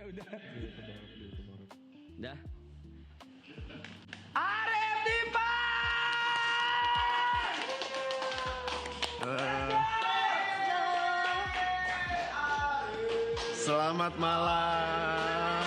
udah. Dah. Arif Dipa. Selamat malam.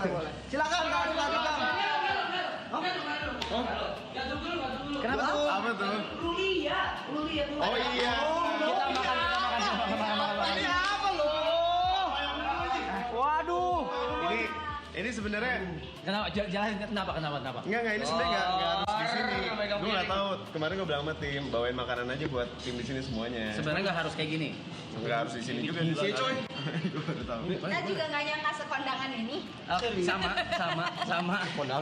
Boleh. Silakan Kak Arif lagi, Bang. Kenapa tuh? Apa tuh? Ruli ya. Oh iya. Kita makan. Ini apa loh? Waduh. Ini sebenarnya Kenapa? Jalan kenapa? enggak ini sebenarnya enggak harus di sini. Gue nggak tahu. Kemarin gue bilang sama tim bawain makanan aja buat tim di sini semuanya. Sebenarnya nggak harus kayak gini. Nggak harus di sini juga di sini coy. Gue baru tahu. Kita juga nggak nyangka sekondangan ini. Sama.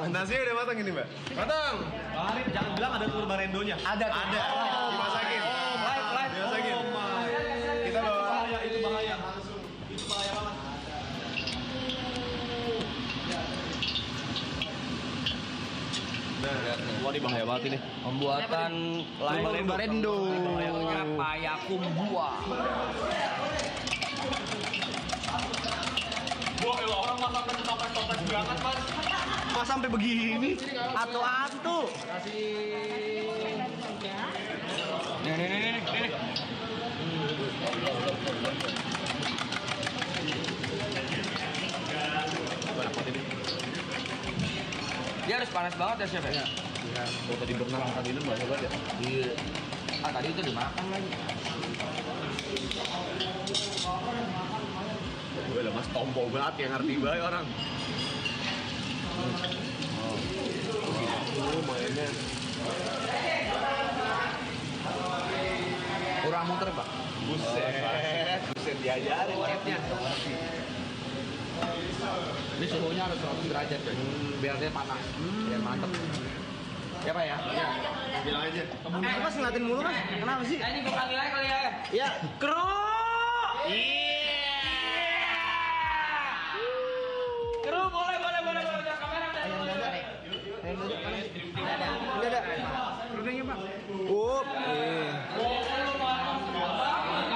Nasinya udah matang ini mbak. Matang. Arif jangan bilang ada telur barendonya. Ada. Dimasakin. Live. Dimasakin. Kita bawa. Itu bahaya langsung. Itu bahaya banget. Wah, ini bahaya banget ini. Pembuatan telur barendo. Payakumbuh. Wah, orang masak toples banget, Mas. Mas sampai begini. Atu-atu. Nih. Dia harus panas banget ya chef ya? Iya. Tadi berenang tadi itu banyak banget ya? Iya. Tadi itu dimakan lagi. Gue lah mas tombol banget yang ngerti banget orang. Mainnya. Kurang muter pak? Buset diajarin chefnya. Ini suhunya harus 100 derajat ya? Biar dia panas, biar mantep. Ya pak ya? Bilang aja. Mas ngeliatin mulu Mas. Kenapa sih? Ini gue panggil aja kali ya. Ya. Kru! Kru boleh udah kamera udah. Enggak ada. Rudengnya Pak. Up.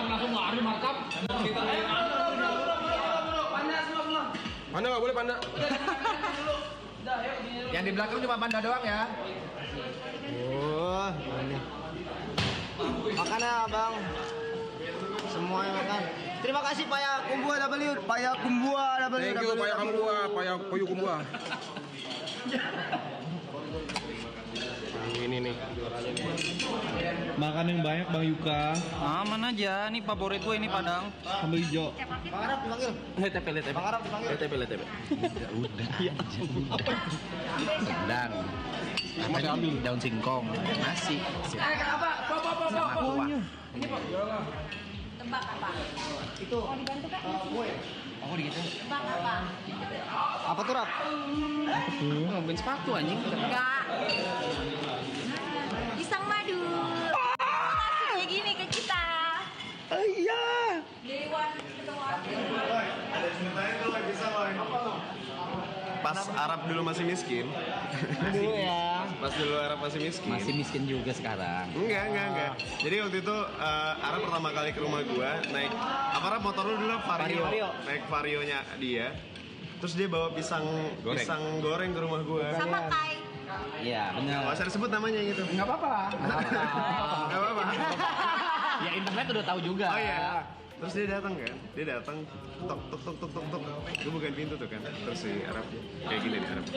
Langsung lari markap. Panda semua. Panda nggak boleh panda. Yang di belakang cuma panda doang ya. Oh, ini. Makan ya, Bang. Semuanya makan. Terima kasih Payakumbuh W. Thank you, Payakumbuh. Ini nih. Makan yang banyak Bang Yuka. Aman aja, nih favorit gue ini Padang. Sambal hijau. Bang Arab dipanggil. LTP. Bang Arab dipanggil. LTP. Udah. Padang. Masih ambil. Daun singkong. Nasi. Apa? Ini tebak apa? Itu. Mau dibantu Kak? Oh gitu. Tebak apa? Apa tuh, Rap? Ngomongin sepatu anjing. Enggak. Pisang madu. Ngasih kayak gini ke kita. Iya. Dewan ketua. Ada ceritanya tuh lagi bisa Pas Arab dulu masih miskin. Dulu ya. Pas dulu Arab masih miskin. Masih miskin juga sekarang. Enggak. Jadi waktu itu Arab pertama kali ke rumah gua naik apa Arab motor lu dulu Vario. Naik Varionya dia. Terus dia bawa pisang goreng ke rumah gua. Sama Kai. Iya, benar. Nggak usah disebut namanya gitu. Enggak apa-apa. Nggak apa-apa. Ya internet udah tahu juga. Oh iya. Terus dia datang kan, tok. Gue bukain pintu tuh kan, terus si Arab kayak gini nih Arab.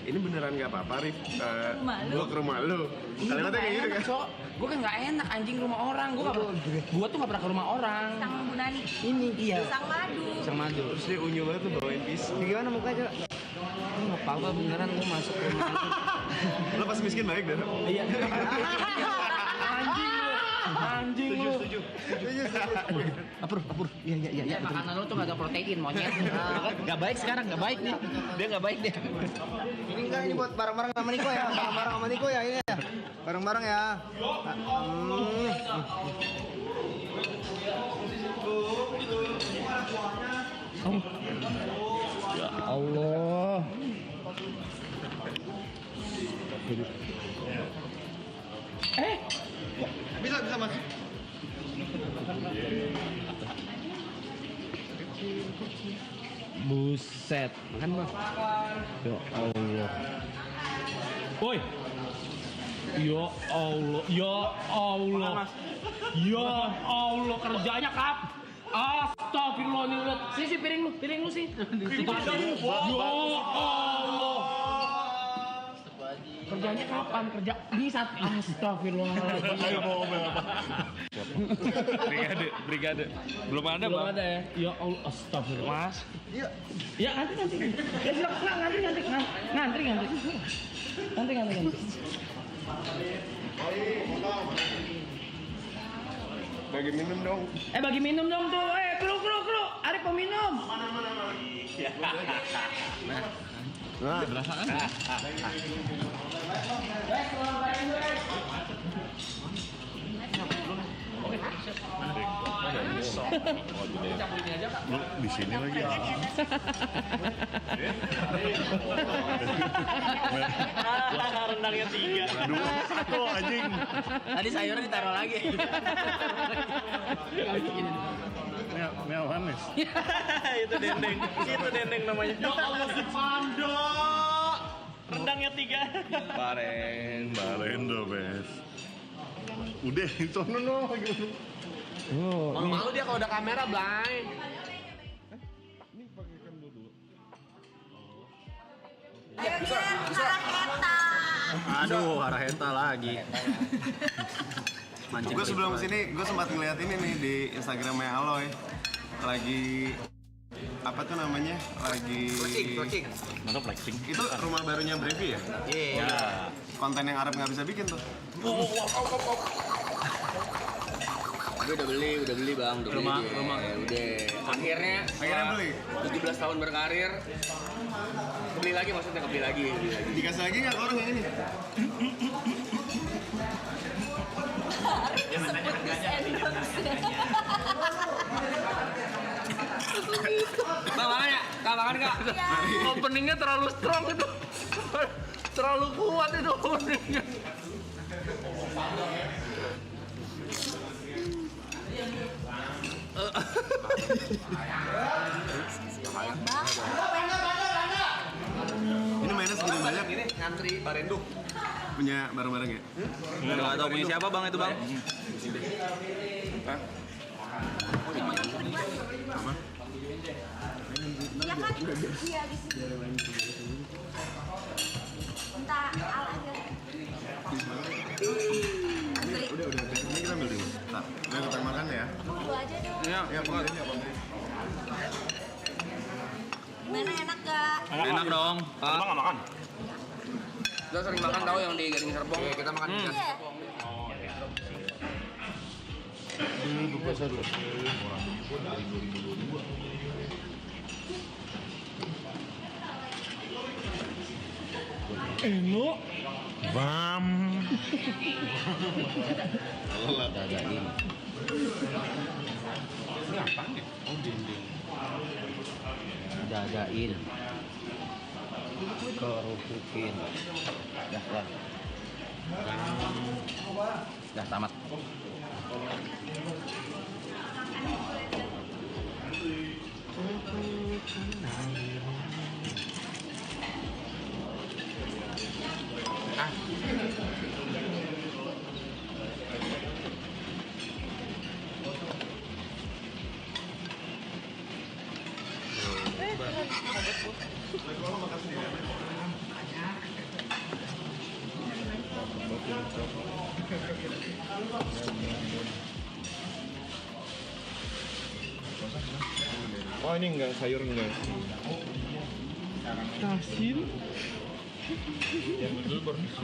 Ini beneran nggak apa-apa Rif? Gue ke rumah lu. Kalimatnya kayak gitu kan? Gue kan nggak enak anjing rumah orang. Gue tuh nggak pernah ke rumah orang. Pisang Bu Nani. Ini iya. Pisang madu. Pisang madu. Terus dia unyu banget tuh bawain pisang. Gimana mukanya, Coba? Nggak apa-apa beneran gue masuk ke rumah. Lo pas miskin baik dah. Iya. Anjing lu. Anjing lu. Apur. Iya. Makanan lu tuh gak ada protein monyet. Gak baik sekarang, gak baik nih. Dia gak baik dia. Ini enggak, ini buat bareng-bareng sama Niko ya. Bareng-bareng sama Niko ya ini ya. Bareng-bareng ya. Ya Allah. Bisa mas. Buset. Makan bang. Ya Allah. Woi. Ya Allah. Ya Allah kerjanya kap. Astagfirullahaladzim. Sini piring lu sih. Ya Allah. Kerjanya kapan? Kerja bisa. Astagfirullahaladzim. Ayo mau ngomong apa? Brigade. Belum ada Belum bang. ada ya? Ya Allah. Astagfirullah. Mas. Ya ngantri. Ya silakan ngantri. Ngantri. Bagi minum dong. Bagi minum dong tuh. Kru. Arif mau minum. Nah, Berasa kan? Di sini lagi. Rendangnya 3. 2-1 anjing. Tadi sayurnya ditaruh lagi. Mewah Mas. Itu dendeng namanya. Ya Allah si Pando. Rendangnya 3. Baren do bes. Udah itu no. Malu-malu dia kalau ada kamera, Blay. aduh, arah henta lagi. Gue sebelum sini, gue sempat ngeliat ini nih di Instagramnya Aloy. Lagi apa tuh namanya? Lagi Flexing. itu rumah barunya Brevi ya? Iya. Konten yang Arab nggak bisa bikin tuh. Gue udah beli bang, Rumah. Udah. Akhirnya beli. 17 tahun berkarir. Kebeli lagi. Dikasih lagi nggak ke orang yang ini? Bang, makan kak. Openingnya terlalu strong itu. Terlalu kuat itu openingnya. Ini mainnya segini banyak. Ini ngantri Barendo. Punya bareng-bareng ya? Nggak tahu punya siapa bang itu bang. Iya kan? Iya di sini. Entah al aja. Antri. Udah. Ini kita ambil dulu. Nah, kita makan ya. Dulu aja dong. Iya. Ya, pokoknya apa? Gimana enak gak? Enak dong. Nggak makan. Kita sering makan tahu yang di Gading Serpong. Oke, kita makan Iya. Enak. Bam. Dadain. Dadain. Kerupukin. Dah. Dah tamat. Oh ini enggak, sayur enggak. Asin.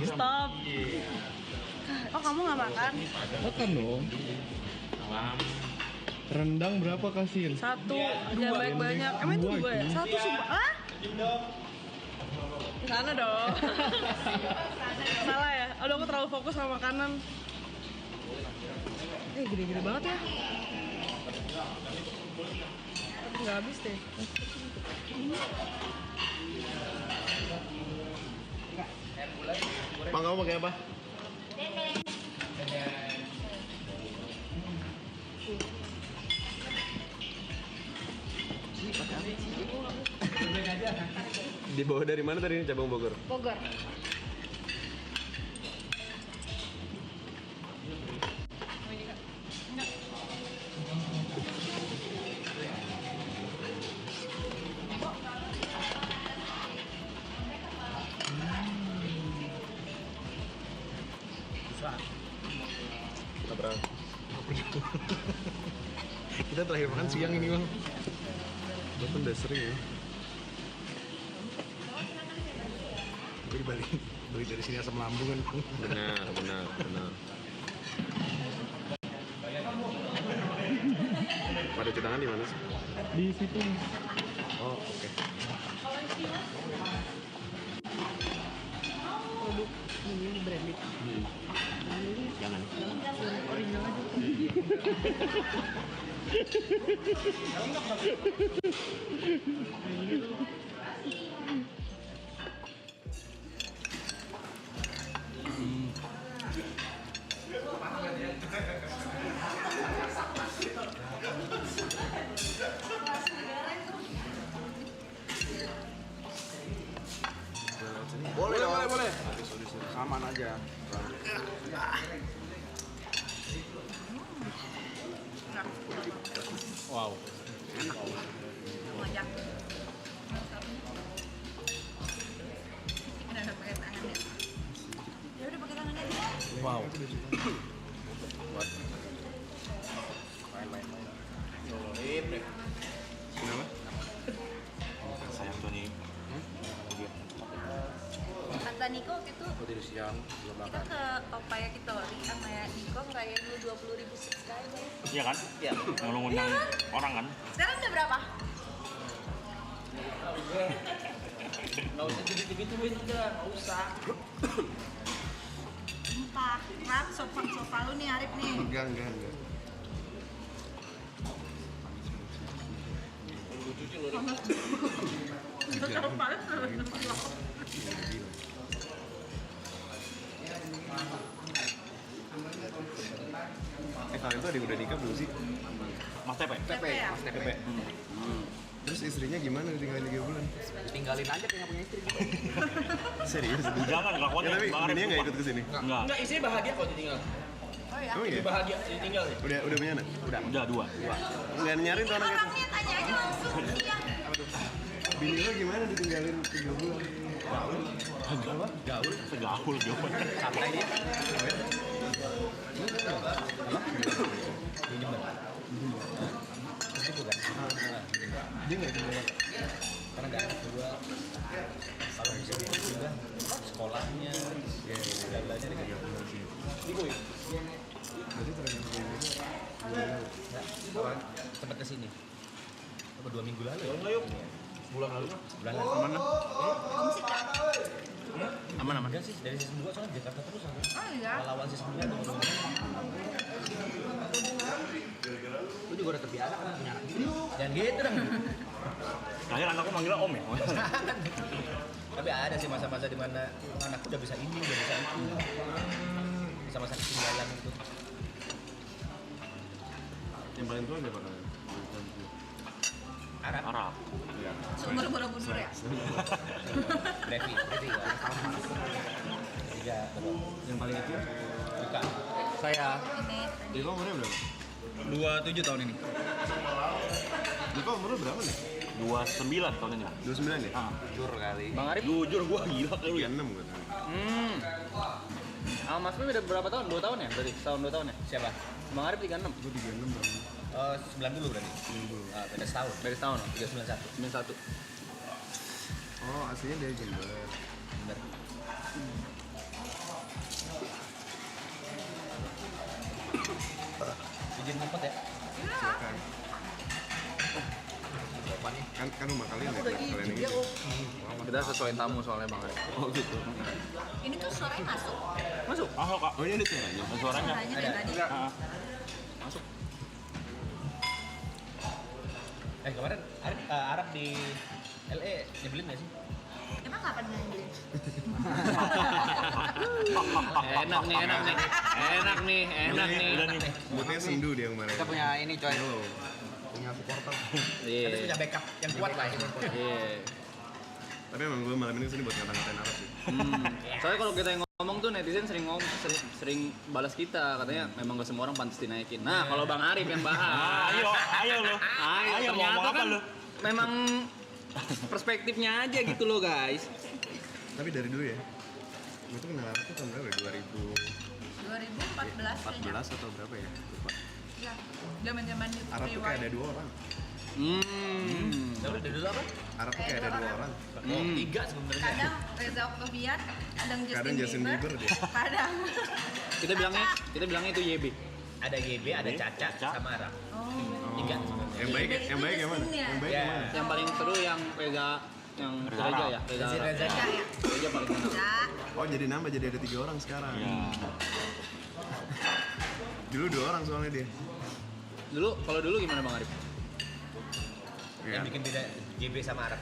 Stop. Oh kamu nggak makan? Makan dong. Rendang berapa kasihin? Satu, jangan banyak-banyak. Emang itu dua ya? Satu sumpah. Ah? Sana dong. Salah ya? Aduh aku terlalu fokus sama makanan. Gede-gede banget ya. Tapi nggak habis deh. Bang, kamu pakai apa? Dibawa dari mana tadi ini cabang Bogor? Bogor. Nggak Kita terakhir makan siang ini bang. Gue pun udah sering ya. Gue balik dari sini asam lambung kan. Benar. Pada cuci tangan di mana sih? Di situ. Oh, oke. Produk ini branded. Jangan. Original aja. Boleh. Aman aja. Wow. Ngajak. Ini ada pakai tangan ya? Ya udah pakai tangan aja. Wow. Kenapa? Sayang tuh nih. Kata Niko itu Dari siang belum kita ke Papaya Kitori sama ya Niko ngerayain dulu 20.000 subscriber. Iya kan? Iya. Mau ngundang orang kan? Sekarang udah berapa? Nggak usah gitu-gituin udah, nggak usah. Entah, Rat, sofa lu nih Arif nih. Enggak. Kalau panas Kalian tuh ada yang udah nikah belum sih? Mas Tepe. Tepe ya? Tepe. Terus istrinya gimana tinggal 3 bulan? Tinggalin aja kayak punya istri. Serius? Jangan nggak kuat Ya, tapi Bang Arif, bininya nggak sumpah. ikut ke sini? Enggak. Enggak, istri bahagia kalau ditinggal. Oh ya? Oh iya? Bahagia ditinggal ya. Udah punya anak? Udah dua. Nggak nyariin tuh anaknya tuh? Orangnya tanya aja langsung iya. Bini lo gimana ditinggalin 3 bulan? Gaul. Segaul dia. Santai dia. Dia nggak tinggal. Karena nggak ada kedua. Kalau bisa juga sekolahnya, ya belajar kayak gitu. Berarti terakhir Sempat kesini. Apa 2 minggu lalu? Bulan lalu. Bulan lalu. Homesick kan? Aman. Enggak sih, dari season 2 soalnya Jakarta terus aku. Oh iya? Awal season 2 tuh. Lu juga udah terbiasa kan punya anak gitu. Jangan gitu dong. Akhirnya anakku manggil Om ya. Tapi ada sih masa-masa di mana anakku udah bisa ini, udah bisa itu. Masa-masa ketinggalan itu. yang paling tua ada apa? Arab. Seumur Borobudur ya? Brevi ya. Tiga terus. Yang paling kecil? Buka. Saya Ini. Diko umurnya berapa? 27 tahun ini. Diko umurnya berapa nih? 29 tahun ini. 29 ya? Jujur kali. Bang Arif? Jujur gua gila kali ya. 36 gue tadi. Mas Bim udah berapa tahun? 2 tahun ya? Berarti setahun 2 tahun ya? Siapa? Bang Arif 36. Gue 36 tahun. 9 dulu berarti. Beda setahun. Dari setahun. 391. 91. Oh, aslinya dari Jember. Bener. Izin ngumpet ya. Silakan. Kan rumah kalian ya, kalian ini. Kita sesuai tamu soalnya Bang Ari. Oh gitu. Ini tuh suaranya masuk. Masuk. Masuk kak. Oh ini ada suaranya. Ada suaranya. Suaranya dari tadi. Masuk. Kemarin Arab di LA nyebelin gak sih? Emang kapan ngambilin? Enak nih. Udah nih. Moodnya sendu dia kemarin. Kita punya ini coy. Halo. Punya supporter. Iya. Kita punya backup yang kuat lah. Iya. Tapi emang gue malam ini kesini buat ngata-ngatain Arab sih. Soalnya kalau kita yang ngomong tuh netizen sering balas kita katanya memang gak semua orang pantas dinaikin. Nah, kalau Bang Arif yang bahas. Ayo lo. Ayo mau ternyata ngomong apa kan lo? memang perspektifnya aja gitu loh, guys. Tapi dari dulu ya. Gue tuh kenal Arab tuh tahun berapa ya? 2014 kayaknya. 2014 atau berapa ya? Lupa. Iya. Zaman-zaman itu. Arab tuh kayak ada 2 orang. Dari dulu apa? Arab tuh kayak ada 2 orang. Oh, 3 sebenarnya. Kadang Reza Octavian, kadang Kadang Justin Bieber dia. Kadang. Kita bilangnya itu YB. Ada YB, ada Caca, sama Arab. Oh. 3 sebenarnya. Yang baik Itu yang baik yang mana? Justin ya? Yang baik Ya. yang mana? Yang paling seru yang Reza ya. Reza. Reza ya. Reza paling seru. Reza. Oh jadi nambah jadi ada 3 orang sekarang. Dulu 2 orang soalnya dia. Kalau dulu gimana Bang Arif? Ya. Yang bikin beda YB sama Arab.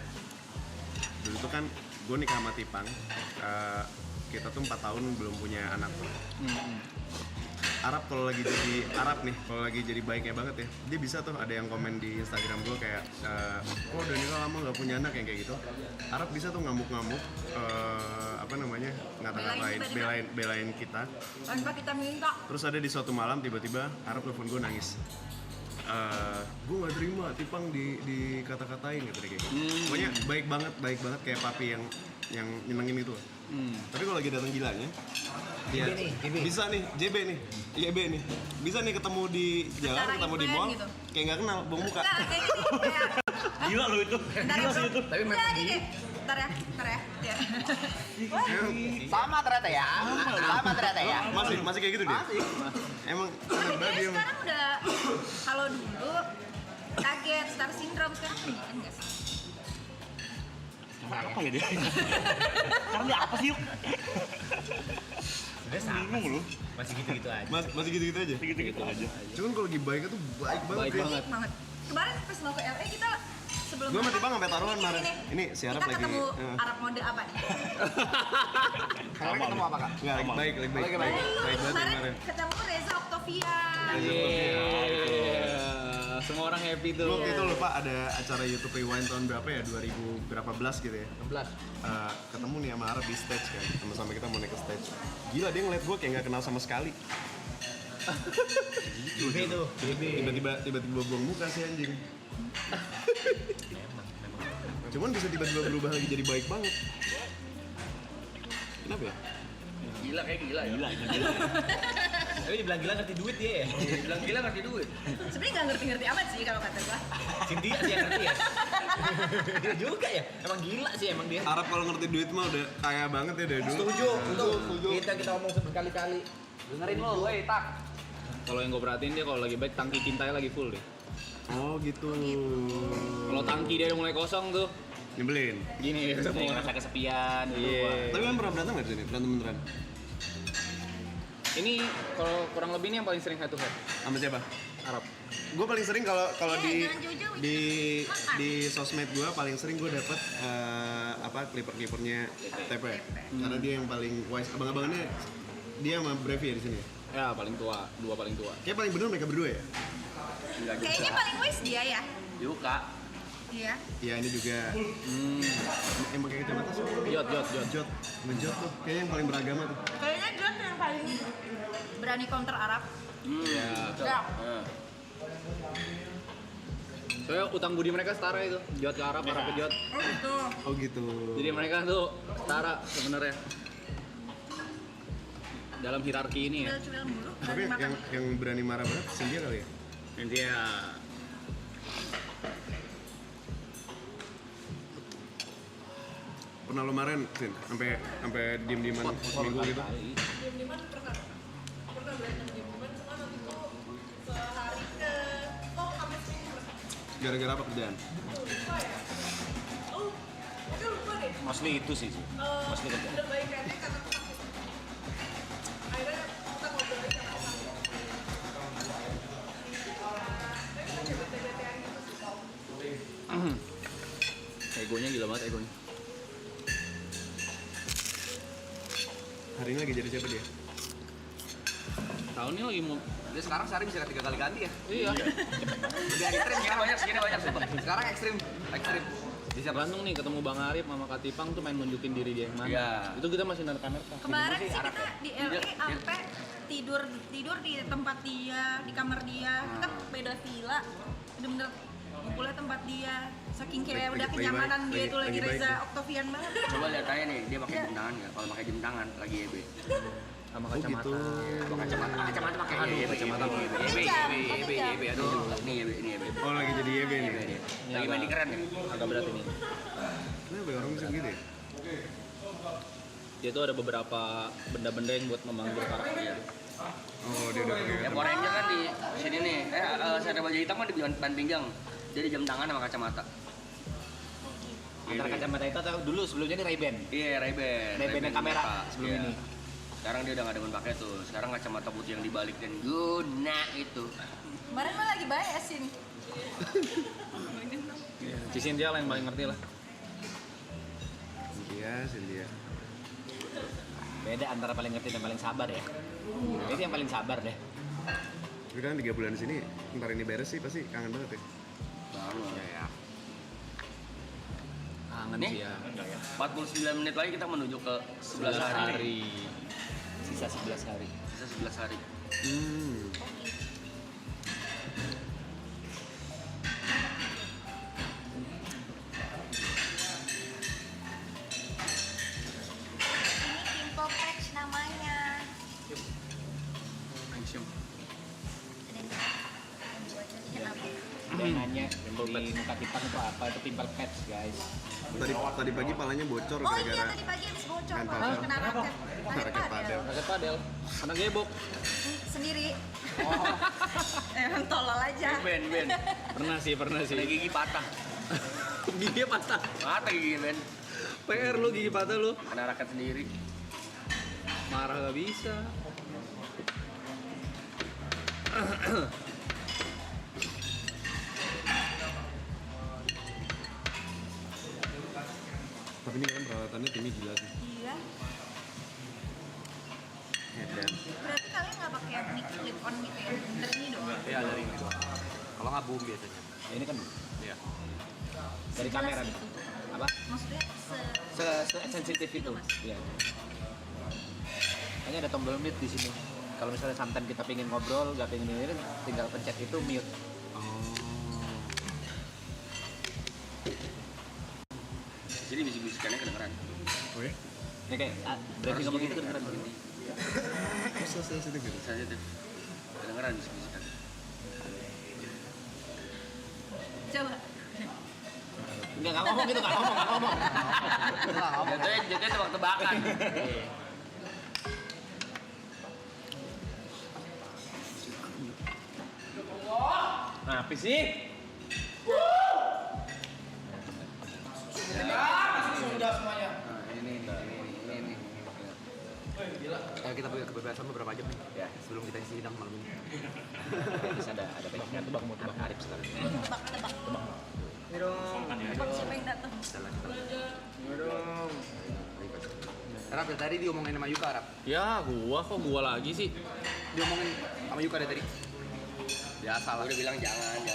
Dulu tuh kan gue nikah sama Tipang. Kita tuh 4 tahun belum punya anak. Arab kalau lagi jadi Arab nih, kalau lagi jadi baiknya banget ya, dia bisa tuh ada yang komen di Instagram gue kayak, kok udah nikah lama nggak punya anak yang kayak gitu. Arab bisa tuh ngamuk-ngamuk, ngata-ngatain, belain kita. Tanpa kita minta. Terus ada di suatu malam tiba-tiba Arab telepon gue nangis. Gue nggak terima Tipang di kata-katain gitu kayak gitu. Pokoknya baik banget kayak papi yang nyenengin itu. Tapi kalau lagi datang gilanya, dia bisa nih JB nih, YB nih, bisa nih ketemu di jalan, Secara ketemu di event mall, gitu. kayak nggak kenal, buang muka. Enggak, kayak gini. Kayak, Gila lo itu. bentar ya, Gila sih bro. itu. Tapi memang Enggak, kayak, bentar ya. Ya. Sama ternyata ya. Sama ternyata ya. Masih kayak gitu dia. Emang Tapi aneh banget dia dia. sekarang udah, kalau dulu kaget, star syndrome, sekarang enggak sih? Apa ya dia? Sekarang dia apa sih yuk? udah sama. Bingung lu. Masih gitu-gitu aja. Masih gitu-gitu aja. Gitu-gitu aja. Cuman kalau lagi baiknya tuh baik banget Baik dia. banget. Baik banget. Kemarin pas mau ke LA kita sebelum Gue sama makan, Tipang sampai taruhan ini, kemarin. ini. Ini si Arab Kita lagi. ketemu Arab mode apa nih? Kalian ketemu apa kak? Nggak, baik banget Kemarin kemarin. ketemu Reza Octavian. Semua orang happy tuh. Lu waktu itu lupa ada acara YouTube Rewind tahun berapa ya? 2000 berapa belas gitu ya? 16. Ketemu nih sama Arab di stage kan, sama-sama kita mau naik ke stage. Gila dia ngeliat gue kayak nggak kenal sama sekali. YB tuh, YB. Tiba-tiba buang muka sih anjing. Cuman bisa tiba-tiba berubah lagi jadi baik banget. Kenapa ya? Gila kayak gila ya. Gila. Tapi dibilang gila ngerti duit dia ya. Bilang gila ngasih duit. Sebenarnya nggak ngerti-ngerti amat sih kalau kata gua. Cynthia sih yang ngerti ya. Dia juga ya. Emang gila sih emang dia. Arab kalau ngerti duit mah udah kaya banget ya dari dulu. Setuju. Kita ngomong berkali-kali. Dengerin lo, woi tak. Kalau yang gue perhatiin dia kalau lagi baik tangki cintanya lagi full deh. Oh gitu. Kalau tangki dia udah mulai kosong tuh, Nyebelin. gini Dia semua. ngerasa kesepian. Iya. Tapi kan pernah berantem nggak di sini? Berantem beneran? Ini kalau kurang lebih ini yang paling sering head to head. Sama siapa? Arab. Gue paling sering kalau Jangan jauh-jauh. di sosmed gue paling sering gue dapet clipper-clippernya TP. Karena dia yang paling wise. Abang-abangannya dia sama Brevi ya di sini. Ya paling tua, dua paling tua. Kayak paling bener mereka berdua ya. Kayaknya paling wise dia ya. Yuka. Iya. Iya ini juga. Yang pakai kacamata sih. Jot. Ngejot tuh. Kayaknya yang paling beragama tuh. Kayaknya John yang paling berani counter Arab. Ya. Ya. Soalnya utang budi mereka setara itu. Jot ke Arab, Arab ke Jot. Oh gitu. Oh gitu. Jadi mereka tuh setara sebenarnya. Dalam hierarki ini ya. Cemil mulu. Tapi yang berani marah banget Cynthia kali ya. Dia Pernah lo marahin, Sin? Sampai diem-dieman seminggu gitu? Gara-gara apa kerjaan? Mostly itu sih. Mostly kerja. Udah baikannya karena aku sakit. Akhirnya kita ngobrol aja. Egonya gila banget egonya. Hari ini lagi jadi siapa dia? Tahun ini lagi mau. Dia sekarang sehari bisa 3 kali ganti ya? Iya. Lebih ekstrim, segini banyak. Sekarang ekstrim. Bisa Bandung nih ketemu Bang Arif sama Kak Tipang tuh main nunjukin diri dia yang mana. Iya. Itu kita masih nerka-nerka. Kemarin sih kita di LA Iya. sampai tidur di tempat dia, di kamar dia. Kita beda villa. Bener-bener ngumpulnya tempat dia. Saking kayak udah kenyamanan dia itu lagi baik Reza nih. Octavian banget. Coba lihat aja nih, dia pakai jam tangan nggak? Kalau pakai jam tangan lagi EB. Sama Oh kacamata. gitu. Kalau kacamata pakai kacamata pakai EB. Aduh, ini EB. Oh lagi jadi YB nih. Lagi main di keren ya? Agak berat ini. Kenapa ya orang bisa gitu ya? Dia tuh ada beberapa benda-benda yang buat memanggil karakter. Oh dia udah pakai Ya Power Ranger kan di sini nih. Saya baju hitam kan di ban pinggang. Jadi jam tangan sama kacamata. Antara kacamata itu atau dulu sebelumnya ini Ray-Ban. Iya, Ray-Ban. Ray-Ban yang kamera sebelum Iya. ini. Sekarang dia udah nggak demen pakai tuh. Sekarang kacamata putih yang dibalik dan guna itu. Kemarin mah lagi bayasin. Cisin dia lah yang paling ngerti lah. Cynthia. Beda antara paling ngerti dan paling sabar ya. Itu yang paling sabar deh. Tapi kan 3 bulan di sini, ntar ini beres sih pasti kangen banget ya. Banget. Ya. Kangen Nih. sih ya. 49 menit lagi kita menuju ke 11 hari. Sisa 11 hari. Sisa 11 hari. Ini pimple patch namanya. Kenapa? Dia nanya di muka Tipang itu apa? Itu pimple patch guys. Tadi pagi palanya bocor Oh iya gara-gara tadi pagi habis bocor Main Pak. padel. Kena raket. raket padel. Raket padel. Karena gebok. Sendiri. Emang tolol aja. Ben. Pernah sih. Ada gigi patah. Gigi patah. Patah gigi Ben. PR lu gigi patah lu. Kena raket sendiri. Marah gak bisa. Tapi ini kan peralatannya timnya gila sih. Iya. Headband. Berarti kalian nggak pakai mic clip on gitu ya? Bener ini doang. Iya dari ini doang. Kalau nggak boom biasanya. Ini kan Iya. dari kamera nih. Itu. Apa? Maksudnya Sensitif itu. Mas. Iya. Kayaknya ada tombol mute di sini. Kalau misalnya sometimes kita pengen ngobrol, nggak pengen dengerin, tinggal pencet itu mute. Jadi bisik-bisikannya kedengeran. Oh ya? Ini kayak berarti ngomong gitu kan keren. Bisa sensitif gitu. Sensitif. Kedengeran bisik-bisikan. Coba. Nggak ngomong gitu, nggak ngomong. Jatuhnya tebak-tebakan. Nah, apa sih? Ini. Kita punya kebebasan beberapa jam nih. Ya, sebelum kita isi sidang malam ini. Bisa ada pengen tebak mau tebak Arif sekarang. Tebak. Tebak siapa yang datang? Arab dari tadi diomongin sama Yuka, Arab. Ya gua lagi sih. Diomongin sama Yuka dari tadi. Biasa lah. Udah bilang jangan ya.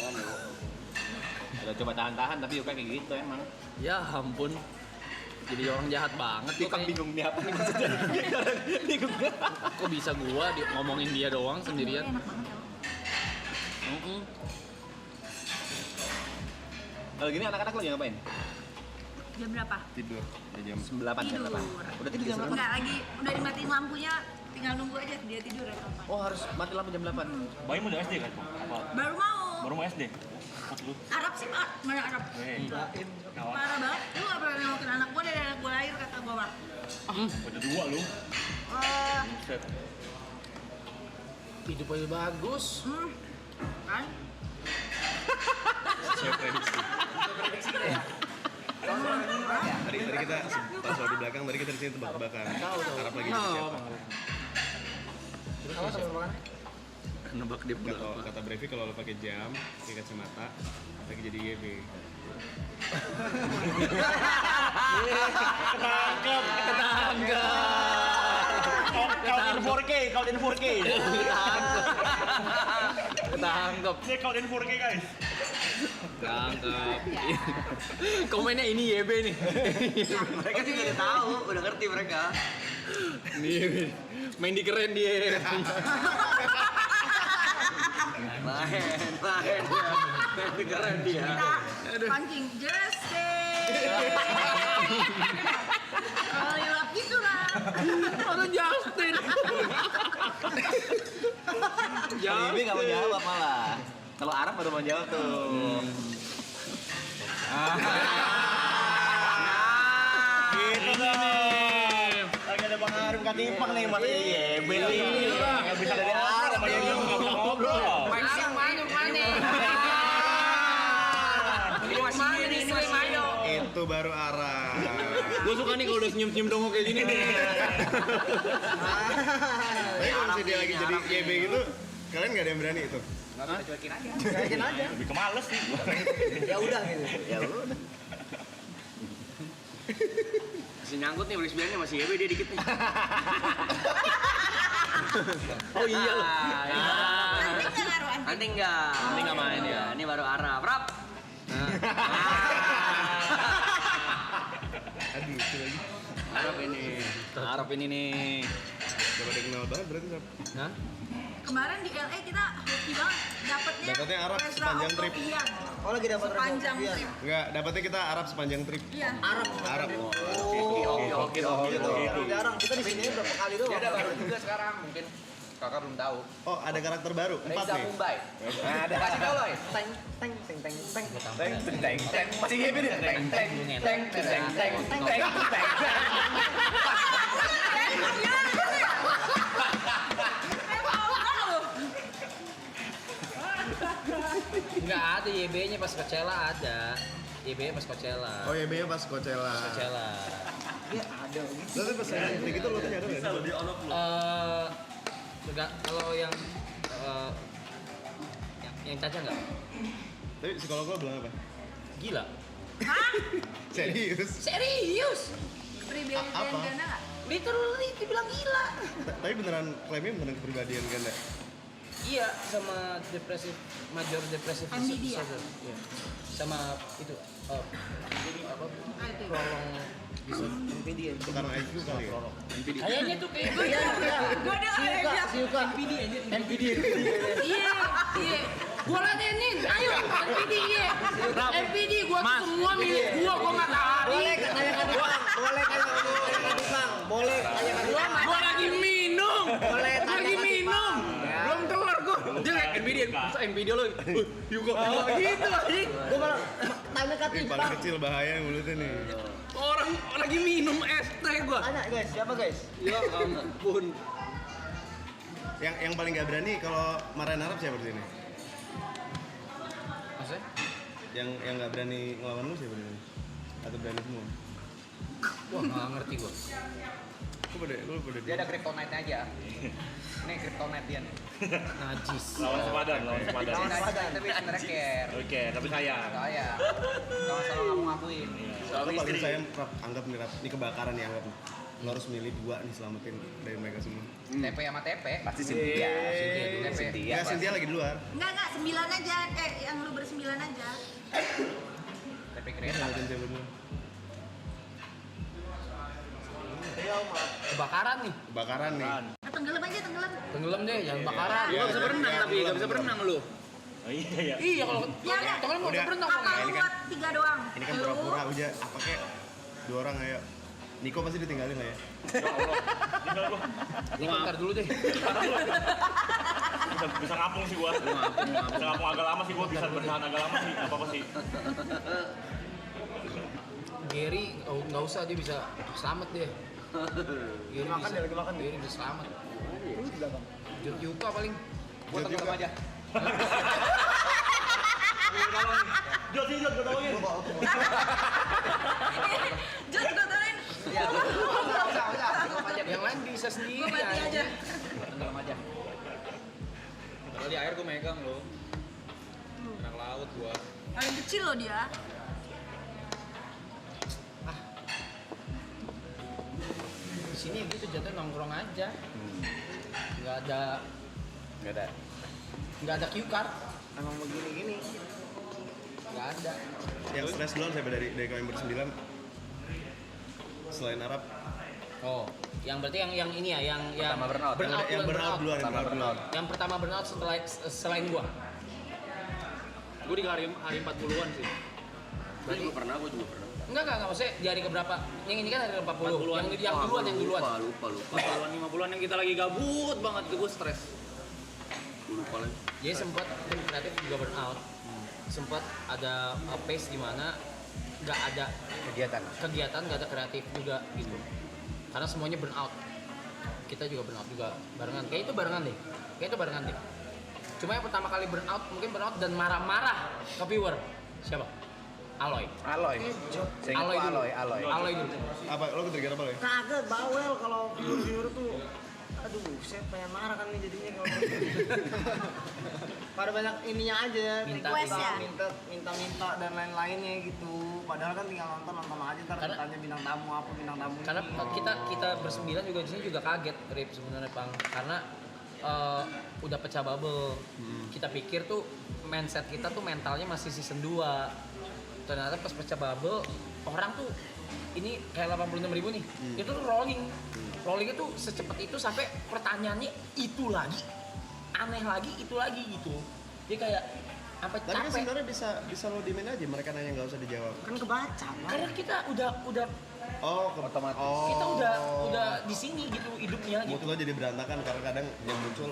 Udah coba tahan-tahan tapi Yuka kayak gitu emang. Ya ampun. Jadi orang jahat banget Yuka bingung nih apa nih maksudnya. Bingung. Kok bisa gua ngomongin dia doang sendirian? Enak banget ya. Kalau gini anak-anak lagi ngapain? Jam berapa? Tidur di jam 8 jam Tidur. 8. Udah tidur jam 8. Enggak lagi, udah dimatiin lampunya, tinggal nunggu aja dia tidur ya kapan. Oh, harus mati lampu jam 8. Bayi mau dari SD kan? Apa? Baru mau. Baru mau SD? Lu. Arab sih Pak, mana Arab? Parah banget, lu gak pernah nengokin anak gua dari anak gua lahir kata gua Pak. Udah 2 lu. Buset. Hidup aja bagus. Kan? Sesuai prediksi. Tadi kita pas di belakang tadi kita di sini tebak-tebakan. Harap lagi siapa? Nebak dia pulang. Kata Brevi kalau lo pakai jam, pakai kacamata, lagi jadi YB. Count in 4K. Ketangkep. Ini count in 4K guys. Ketangkep. Komennya ini YB nih. Mereka juga udah tahu, udah ngerti mereka. Nih, main di keren dia. Main dia. Keren dia. Kita pancing Justin. Kalau lilap gitu lah. Orang Justin. Bibi nggak mau jawab malah. Kalau Arab baru mau jawab tuh. Gitu dong. Lagi ada Bang Arim Katimpang nih mas YB nih. Nggak bisa dari Arab sama YB nggak bisa ngobrol. Itu baru arah. Gue suka nih kalau udah senyum-senyum dong kayak gini nih. Tapi kalau misalnya dia lagi jadi YB gitu, kalian nggak ada yang berani itu? Cuekin aja. Lebih ke males sih. Ya udah gitu. Ya udah. Masih nyangkut nih Brisbane masih YB dia dikit nih. Oh iya loh. Nanti nggak ngaruh anjing. Nanti enggak. Nanti nggak main ya. Ini baru Arab. Rap. Aduh, itu lagi. Arab ini nih. Gak pada kenal banget berarti Rap. Hah? Kemarin di LA kita hoki banget Dapatnya Arab Reza sepanjang trip. Octavian. Oh lagi dapat Sepanjang rekomendasi. trip. Enggak, dapatnya kita Arab sepanjang trip. Iya. Arab. Oke. Jarang kita di sini berapa kali doang. Dia ada baru juga sekarang mungkin kakak belum tahu. Oh, ada karakter baru. 4 Reza nih. Mumbai. Ada kasih tahu loh. Teng. Masih YB nih. Teng. Enggak ada YB-nya pas Coachella ada. YB-nya pas Coachella. Oh, YB-nya pas Coachella. Coachella. Tapi pas kayak gitu lo tuh nyadar nggak sih? Enggak, kalau yang Caca enggak? Tapi psikolog lo bilang apa? Gila. Serius? Serius? Pribadi Apa? ganda nggak? Literally dibilang gila. Tapi beneran klaimnya beneran kepribadian ganda. Iya, sama major depressive MBD ya? disorder. Iya. Sama itu apa? itu. Prolong NPD ya. Itu karena IQ kali ya? Kayaknya tuh kayak gue Gue ada yang bilang. NPD aja. NPD. Iya. Gua ladenin, ayo NPD ya. NPD gua tuh semua milik gua nggak tahu. Boleh tanyakan Bang. Boleh tanyakan Bang. Boleh tanyakan Bang. Gua lagi minum. Boleh Lagi tanyakan minum. Ya. Belum keluar gua. Dia kayak NPD, masa NPD lo. Yuk gua gitu aja. Gue malah tanya ke Ih, paling kecil bahaya mulutnya nih. Orang lagi minum es teh gua. Tanya guys, siapa guys? Ya ampun. Yang paling gak berani kalau marahin Arab siapa di sini? Maksudnya? Yang gak berani ngelawan lu siapa di sini? Atau berani semua? Wah, nggak ngerti gua. Lu pada Dia ada kryptonite aja. Ini kryptonite dia nih. Najis. Lawan sepadan. Tapi sebenarnya care. Oke, tapi sayang. Saya. Sama-sama kamu ngakuin. Lo paling sayang Rap, anggap nih Rap, ini kebakaran nih anggap nih. Lo harus milih 2 nih selamatin dari mereka semua. TP sama TP. Pasti Cynthia. Cynthia. Enggak, Cynthia lagi di luar. Enggak, 9 aja. Yang lu ber-9 aja. TP Ini kereta. selamatin siapa dulu? Kebakaran nih. Kebakaran nih. Tenggelam aja, tenggelam. Tenggelam deh, jangan bakaran. Iya, Lu bisa berenang iya, tapi tenggelam, nggak bisa berenang lu. Oh iya. Iya kalau Ya, enggak. tenggelam nggak bisa Udah. berenang. Kapal ini lu kan- buat 3 doang. Ini kan pura-pura udah apa kayak 2 orang ayo. Niko pasti ditinggalin lah ya. Lu ngantar dulu deh. Bisa ngapung sih gua. Bisa ngapung agak lama sih gua, bisa bertahan agak lama sih. Enggak apa-apa sih. Gary nggak usah, dia bisa selamat deh. Gary Makan bisa, dia lagi makan. Gary bisa selamat. Jod Yuka paling. Jod Yuka. aja. Jod, gue tolongin. Jod, gue tolongin. Ya, yang lain bisa sendiri. Gue mati aja. Tenggelam aja. Kalau di air gue megang loh. Anak laut gua. Paling kecil loh dia. Di sini gitu jatuh nongkrong aja. Nggak ada cue card. Emang begini-gini. Nggak ada. Yang stres duluan saya dari kalian bersembilan. Selain Arab. Oh, yang berarti yang ini ya, yang Pertama burnout. Yang burnout duluan. Yang pertama burnout selain gua. Gue di hari 40-an sih. Gue juga pernah. Enggak, maksudnya di hari keberapa? Yang ini kan hari ke-40. Yang duluan. Lupa. 40-an yang kita lagi gabut banget, gue stres. Lupa lagi. Jadi sempat kreatif juga burnout. Sempat ada pace di mana nggak ada kegiatan, nggak ada kreatif juga gitu. Karena semuanya burnout. Kita juga burnout juga barengan. Kayak itu barengan deh. Cuma yang pertama kali burnout, mungkin burnout dan marah-marah ke viewer. Siapa? Aloy dulu. Apa lo ketrigger apa lo? Kagak bawel kalau viewer tuh. Aduh, saya pengen marah kan nih jadinya kalau pada banyak ininya aja, Request ya? minta dan lain-lainnya gitu. Padahal kan tinggal nonton aja, ntar tanya bintang tamu. Karena kita bersembilan juga di sini juga kaget, Rip, sebenarnya Pang. Karena udah pecah bubble. Kita pikir tuh mindset kita tuh mentalnya masih season 2. Ternyata pas pecah bubble, orang tuh ini kayak 86.000 nih. Itu tuh rollingnya tuh secepat itu sampai pertanyaannya itu lagi, aneh lagi, itu lagi gitu. Dia kayak apa capek. Tapi kan sebenarnya bisa lo diemin aja, mereka nanya nggak usah dijawab. Kan kebaca kan? Karena kita udah otomatis. kita udah di sini gitu hidupnya Mood gitu. lo jadi berantakan karena kadang yang muncul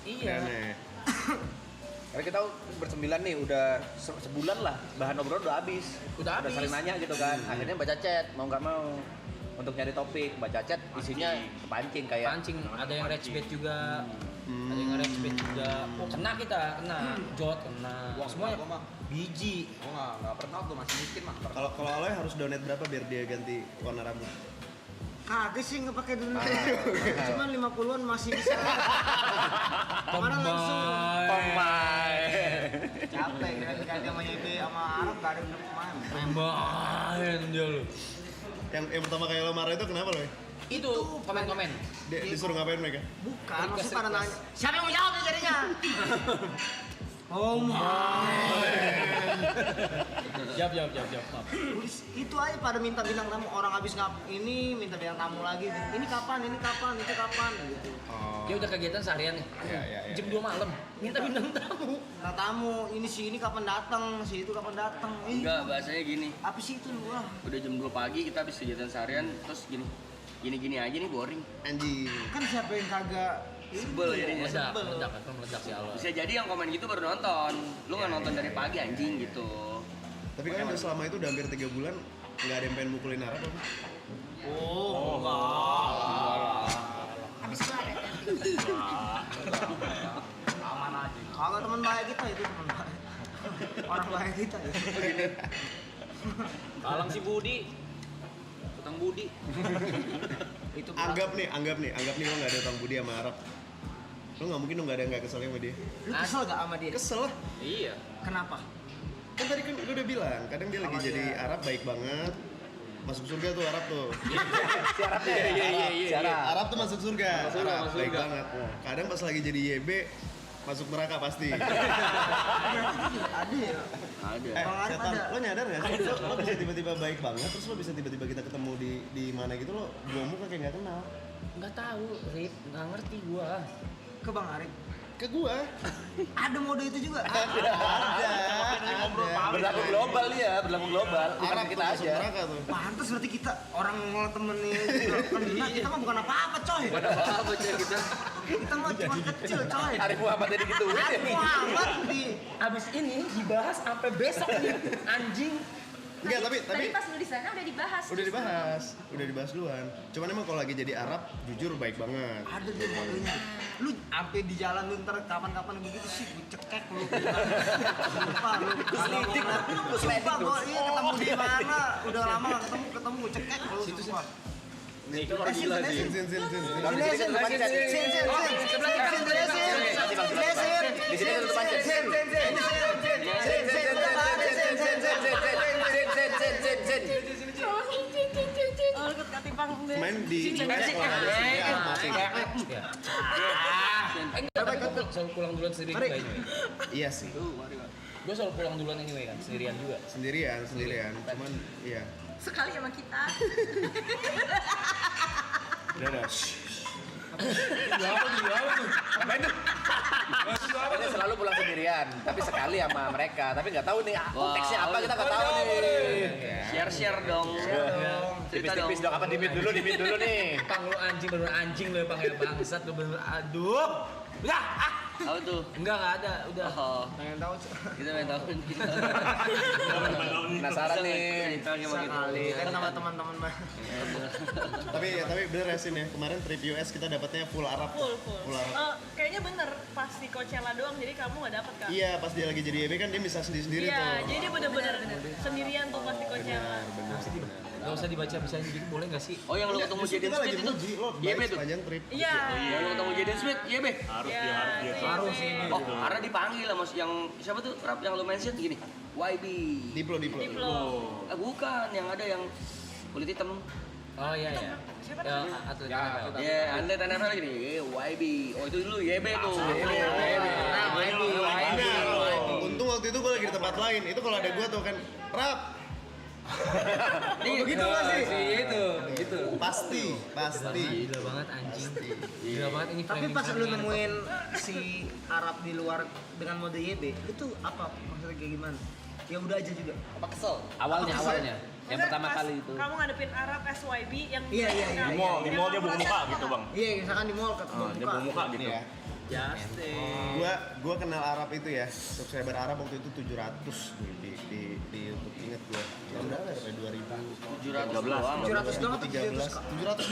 Iya. aneh. Karena kita bersembilan nih udah sebulan lah, bahan obrolan udah habis. Udah habis. Saling nanya gitu kan. Akhirnya baca chat, mau nggak mau. Untuk nyari topik, baca chat isinya kepancing kayak Pancing, ada yang rage bait juga. Ada yang rage bait juga. Oh, kena Jod kena. Semuanya biji. Gue nggak pernah tuh, masih miskin mah. Kalau Aloy harus donate berapa biar dia ganti warna rambut? Kagak sih nggak pakai dulu. Cuman 50-an masih bisa. Kemarin langsung capek ganti sama YB sama Arab gak ada udah kemana. Main dia lu. Yang pertama kali lo marah itu kenapa lo? Itu komen-komen. Dia disuruh ngapain mereka? Bukan, maksudnya pada nanya. Siapa yang mau jawab nih jadinya? Oh my. Jawab. Maaf. Itu aja pada minta bintang tamu, orang habis ini minta bintang tamu lagi. Ini kapan, itu kapan gitu. Dia udah kegiatan seharian nih. Iya. Jam 2 malam minta bintang tamu. Bintang tamu, ini kapan datang, itu kapan datang. Enggak, bahasanya gini. Apa sih itu lu ah? Udah jam 2 pagi kita habis kegiatan seharian, terus gini aja nih boring. Anjing. Kan siapa yang kagak Sebel jadinya. Meledak si Aloy. Bisa jadi yang komen gitu baru nonton. Lu nggak nonton dari pagi anjing gitu. Tapi kan udah selama itu udah hampir 3 bulan nggak ada yang pengen mukulin Arab apa? Habis banget. aman aja. Kagak teman baik kita itu teman baik. Orang baik kita ya. Kalang si Budi. Utang Budi. Itu Anggap nih lo nggak ada utang budi sama Arab. Lo nggak mungkin lo nggak ada yang nggak kesel sama dia. Lu kesel gak sama dia? Kesel lah. Iya. Kenapa? Kan tadi kan lo udah bilang, kadang dia lagi jadi Arab baik banget. Masuk surga tuh Arab tuh. Iya. Arab tuh masuk surga. Arab masuk baik surga. banget. Kadang pas lagi jadi YB masuk neraka pasti. Ada ya? Ada. Setan, lo nyadar gak sih? Lo bisa tiba-tiba baik banget, terus lo bisa tiba-tiba kita ketemu di mana gitu lo dua muka kayak nggak kenal. Nggak tahu, Rip, nggak ngerti gua. Ke Bang Arif. Ke gua. Ada mode itu juga. Ada. berlaku global dia, berlaku global. Bukan Arab kita tuh masuk aja. neraka tuh. Pantes berarti kita orang mau temenin gitu. Kan kita mah bukan apa-apa coy. Apa aja kita? Kita mah cuma kecil coy. Arif Muhammad jadi gitu. Arif Muhammad di Abis ini dibahas sampai besok nih, anjing. Enggak, tapi Tadi pas lu di sana udah dibahas. udah dibahas duluan. Cuman emang kalau lagi jadi Arab, jujur baik banget. Ada deh modelnya. Lu sampai di jalan lu ntar kapan-kapan begitu sih gue cekek lu. Sumpah lu. Sumpah gue iya ketemu di mana? Udah lama gak ketemu gue cekek lu. Sumpah. Itu orang gila sih. Sin. Di sini tutup pancet. Oh, ikut Katipang deh. Main di cek lah ada sini Arab masing. Selalu pulang duluan sendiri juga anyway. Iya sih. Gue selalu pulang duluan anyway kan, sendirian juga. Sendirian. Cuman iya. Sekali sama kita. Udah. Dia selalu pulang sendirian, tapi sekali sama mereka. Tapi nggak tahu nih konteksnya apa, kita nggak tahu nih. Share dong. Tipis-tipis dong, apa dimit dulu nih. Pang lu anjing, bener anjing lu ya Pang ya bangsat lu bener aduh. Udah, Apa tuh? enggak ada, udah. Oh, Pengen tahu kita main tahu. Penasaran nih. Kita gimana gitu. kan sama teman-teman mah. Tapi bener ya Sin ya. Kemarin trip US kita dapatnya full Arab. Full. Kayaknya bener pas di Coachella doang, jadi kamu nggak dapet kan? Iya, pas dia lagi jadi EB kan dia bisa sendiri-sendiri tuh. Iya, jadi dia bener-bener sendirian tuh pas di Coachella. Gak usah dibaca bisa gitu boleh gak sih? Oh, yang lu ketemu Jaden Kita lagi Smith itu? muji lo Iya, baik Be, tuh. sepanjang trip. Iya. Yang lu ketemu Jaden Smith, iya Be. Harus sih. Oh, karena dipanggil lah mas yang siapa tuh rap yang lu mention gini. YB. Diplo. Bukan, yang ada yang kulit hitam. Oh iya. Siapa Ya, namanya? atlet Ya, NFL. anda tanda lagi nih, YB. Oh itu dulu YB tuh. Untung waktu itu gue lagi di tempat lain. Itu kalau ada gue tuh kan rap. Begitu nggak sih? Gitu. Pasti. Gila banget anjing. Gila banget ini Tapi framing pas lu sangat. nemuin si Arab di luar dengan mode YB, itu apa maksudnya kayak gimana? Ya udah aja juga. Apa kesel? Awalnya. Yang Maksudnya pertama pas kali itu. Kamu ngadepin Arab SYB yang Iya. Di mall dia buka muka gitu bang. Iya, misalkan di mall ketemu Dia buka muka gitu. Nih ya. Gua kenal Arab itu ya. Subscriber Arab waktu itu 700 di untuk inget gua. Tahun berapa ya? 700 doang. 700